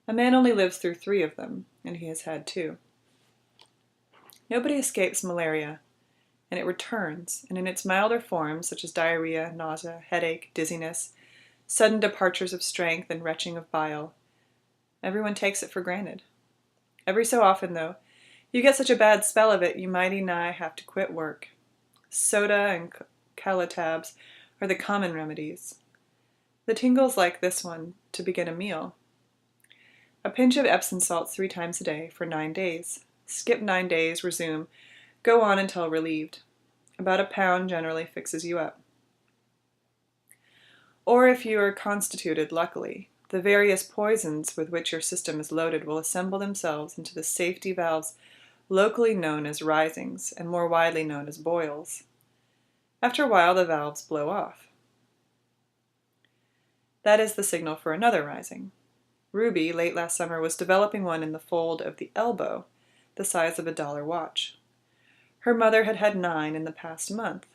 A man only lives through 3 of them, and he has had 2. Nobody escapes malaria, and it returns, and in its milder forms, such as diarrhea, nausea, headache, dizziness, sudden departures of strength, and retching of bile, everyone takes it for granted. Every so often, though, you get such a bad spell of it you mighty nigh have to quit work. Soda and calatabs are the common remedies. The Tingles like this one to begin a meal. A pinch of Epsom salts 3 times a day for 9 days. Skip 9 days, resume. Go on until relieved. About a pound generally fixes you up. Or if you are constituted, luckily, the various poisons with which your system is loaded will assemble themselves into the safety valves locally known as risings and more widely known as boils. After a while, the valves blow off. That is the signal for another rising. Ruby, late last summer, was developing one in the fold of the elbow, the size of a dollar watch. Her mother had had 9 in the past month.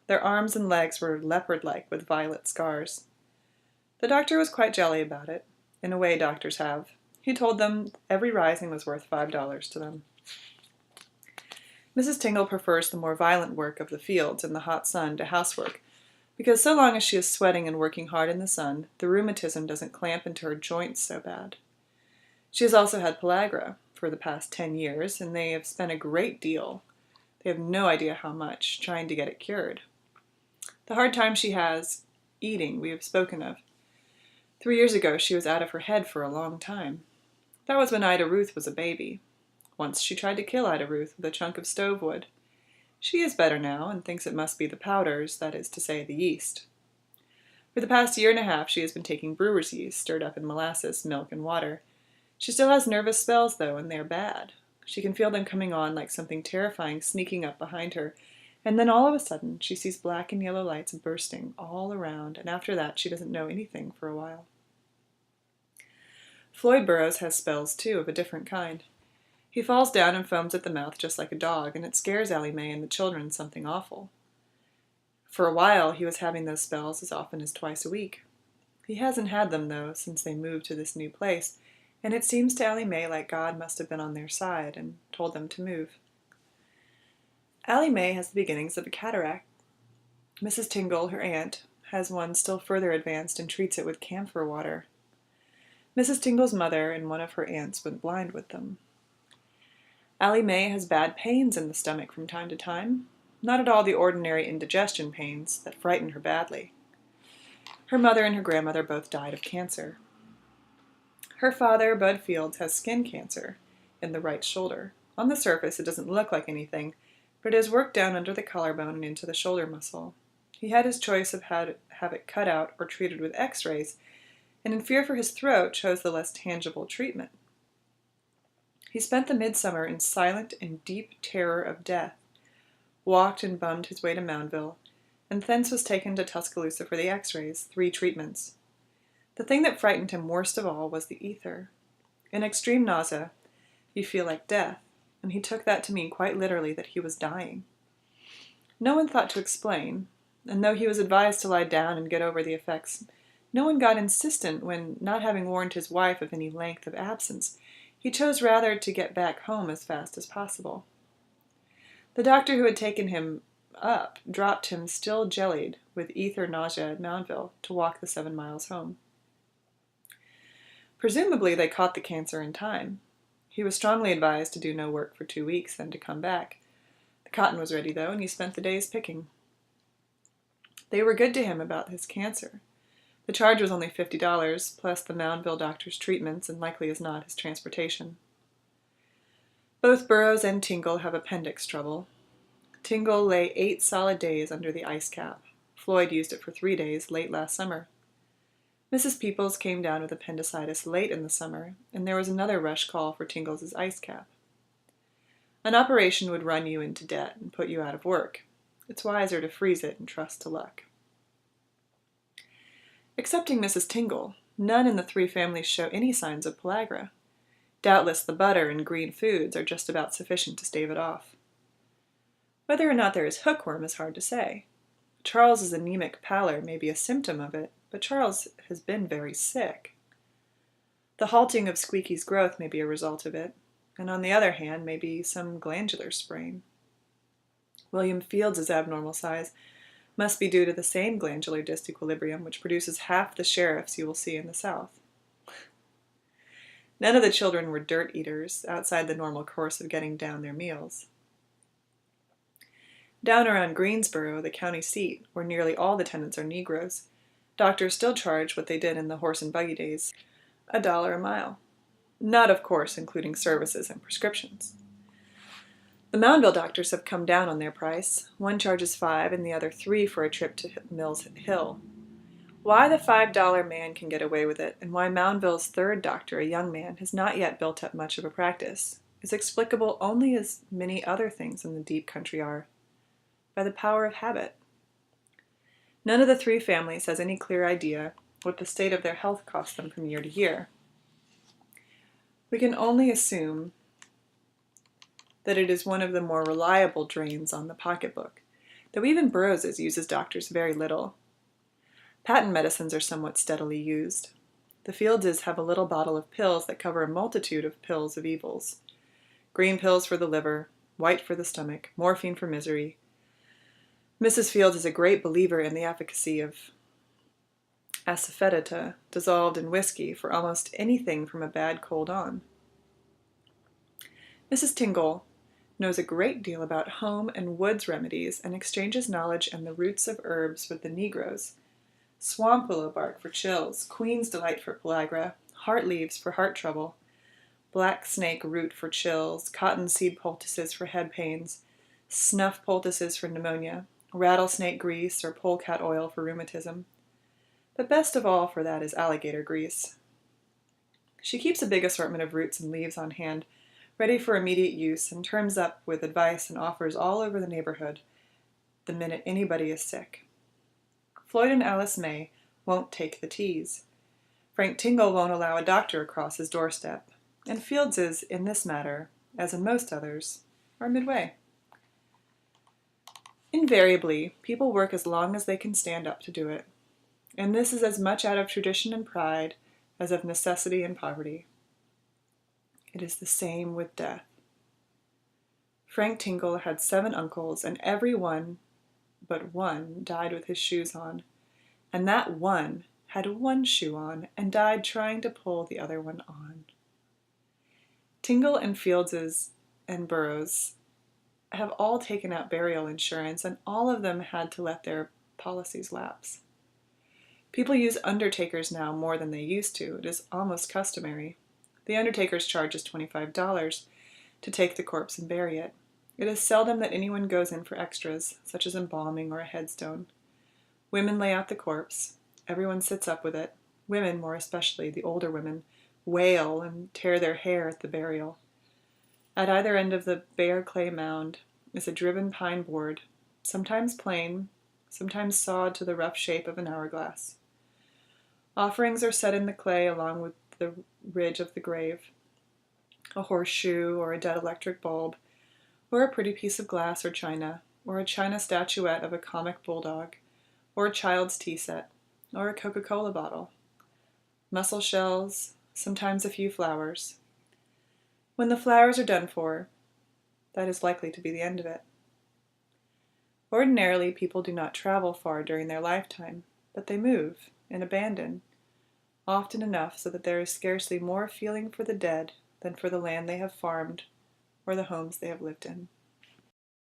Their arms and legs were leopard-like with violet scars. The doctor was quite jolly about it, in a way doctors have. He told them every rising was worth $5 to them. Mrs. Tingle prefers the more violent work of the fields in the hot sun to housework, because so long as she is sweating and working hard in the sun, the rheumatism doesn't clamp into her joints so bad. She has also had pellagra for the past 10 years, and they have spent a great deal. They have no idea how much, trying to get it cured. The hard time she has eating we have spoken of. 3 years ago she was out of her head for a long time. That was when Ida Ruth was a baby. Once she tried to kill Ida Ruth with a chunk of stove wood. She is better now and thinks it must be the powders, that is to say, the yeast. For the past year and a half she has been taking brewer's yeast, stirred up in molasses, milk, and water. She still has nervous spells, though, and they are bad. She can feel them coming on like something terrifying sneaking up behind her, and then all of a sudden she sees black and yellow lights bursting all around, and after that she doesn't know anything for a while. Floyd Burroughs has spells, too, of a different kind. He falls down and foams at the mouth just like a dog, and it scares Allie Mae and the children something awful. For a while he was having those spells as often as twice a week. He hasn't had them, though, since they moved to this new place, and it seems to Allie Mae like God must have been on their side and told them to move. Allie Mae has the beginnings of a cataract. Mrs. Tingle, her aunt, has one still further advanced and treats it with camphor water. Mrs. Tingle's mother and one of her aunts went blind with them. Allie Mae has bad pains in the stomach from time to time, not at all the ordinary indigestion pains that frighten her badly. Her mother and her grandmother both died of cancer. Her father, Bud Fields, has skin cancer in the right shoulder. On the surface, it doesn't look like anything, but it has worked down under the collarbone and into the shoulder muscle. He had his choice of how to have it cut out or treated with x-rays, and in fear for his throat chose the less tangible treatment. He spent the midsummer in silent and deep terror of death, walked and bummed his way to Moundville, and thence was taken to Tuscaloosa for the x-rays, 3 treatments. The thing that frightened him worst of all was the ether. In extreme nausea, you feel like death, and he took that to mean quite literally that he was dying. No one thought to explain, and though he was advised to lie down and get over the effects, no one got insistent when, not having warned his wife of any length of absence, he chose rather to get back home as fast as possible. The doctor who had taken him up dropped him still jellied with ether nausea at Moundville to walk the 7 miles home. Presumably they caught the cancer in time. He was strongly advised to do no work for 2 weeks, then to come back. The cotton was ready, though, and he spent the days picking. They were good to him about his cancer. The charge was only $50, plus the Moundville doctor's treatments, and likely as not his transportation. Both Burroughs and Tingle have appendix trouble. Tingle lay 8 solid days under the ice cap. Floyd used it for 3 days late last summer. Mrs. Peoples came down with appendicitis late in the summer, and there was another rush call for Tingle's ice cap. An operation would run you into debt and put you out of work. It's wiser to freeze it and trust to luck. Excepting Mrs. Tingle, none in the 3 families show any signs of pellagra. Doubtless the butter and green foods are just about sufficient to stave it off. Whether or not there is hookworm is hard to say. Charles's anemic pallor may be a symptom of it, but Charles has been very sick. The halting of Squeaky's growth may be a result of it, and on the other hand may be some glandular sprain. William Field's abnormal size must be due to the same glandular disequilibrium which produces half the sheriffs you will see in the South. None of the children were dirt eaters, outside the normal course of getting down their meals. Down around Greensboro, the county seat, where nearly all the tenants are Negroes, doctors still charge what they did in the horse and buggy days, $1 a mile. Not, of course, including services and prescriptions. The Moundville doctors have come down on their price. One charges $5 and the other $3 for a trip to Mills Hill. Why the $5 man can get away with it, and why Moundville's 3rd doctor, a young man, has not yet built up much of a practice, is explicable only as many other things in the deep country are, by the power of habit. None of the 3 families has any clear idea what the state of their health costs them from year to year. We can only assume that it is one of the more reliable drains on the pocketbook, though even Burroughs uses doctors very little. Patent medicines are somewhat steadily used. The Fieldses have a little bottle of pills that cover a multitude of pills of evils. Green pills for the liver, white for the stomach, morphine for misery. Mrs. Fields is a great believer in the efficacy of asafoetida dissolved in whiskey for almost anything from a bad cold on. Mrs. Tingle knows a great deal about home and woods remedies and exchanges knowledge and the roots of herbs with the Negroes. Swamp willow bark for chills, Queen's Delight for pellagra, heart leaves for heart trouble, black snake root for chills, cottonseed poultices for head pains, snuff poultices for pneumonia, rattlesnake grease or polecat oil for rheumatism. But best of all for that is alligator grease. She keeps a big assortment of roots and leaves on hand, ready for immediate use, and turns up with advice and offers all over the neighborhood the minute anybody is sick. Floyd and Alice May won't take the teas. Frank Tingle won't allow a doctor across his doorstep, and Fieldses, in this matter, as in most others, are midway. Invariably, people work as long as they can stand up to do it, and this is as much out of tradition and pride as of necessity and poverty. It is the same with death. Frank Tingle had 7 uncles, and every one but one died with his shoes on, and that one had 1 shoe on and died trying to pull the other one on. Tingle and Fieldses and Burroughs have all taken out burial insurance, and all of them had to let their policies lapse. People use undertakers now more than they used to. It is almost customary. The undertaker's charge is $25 to take the corpse and bury it. It is seldom that anyone goes in for extras, such as embalming or a headstone. Women lay out the corpse. Everyone sits up with it. Women, more especially, the older women, wail and tear their hair at the burial. At either end of the bare clay mound is a driven pine board, sometimes plain, sometimes sawed to the rough shape of an hourglass. Offerings are set in the clay along with the ridge of the grave. A horseshoe or a dead electric bulb, or a pretty piece of glass or china, or a china statuette of a comic bulldog, or a child's tea set, or a Coca-Cola bottle. Mussel shells, sometimes a few flowers. When the flowers are done for, that is likely to be the end of it. Ordinarily, people do not travel far during their lifetime, but they move and abandon, often enough so that there is scarcely more feeling for the dead than for the land they have farmed or the homes they have lived in.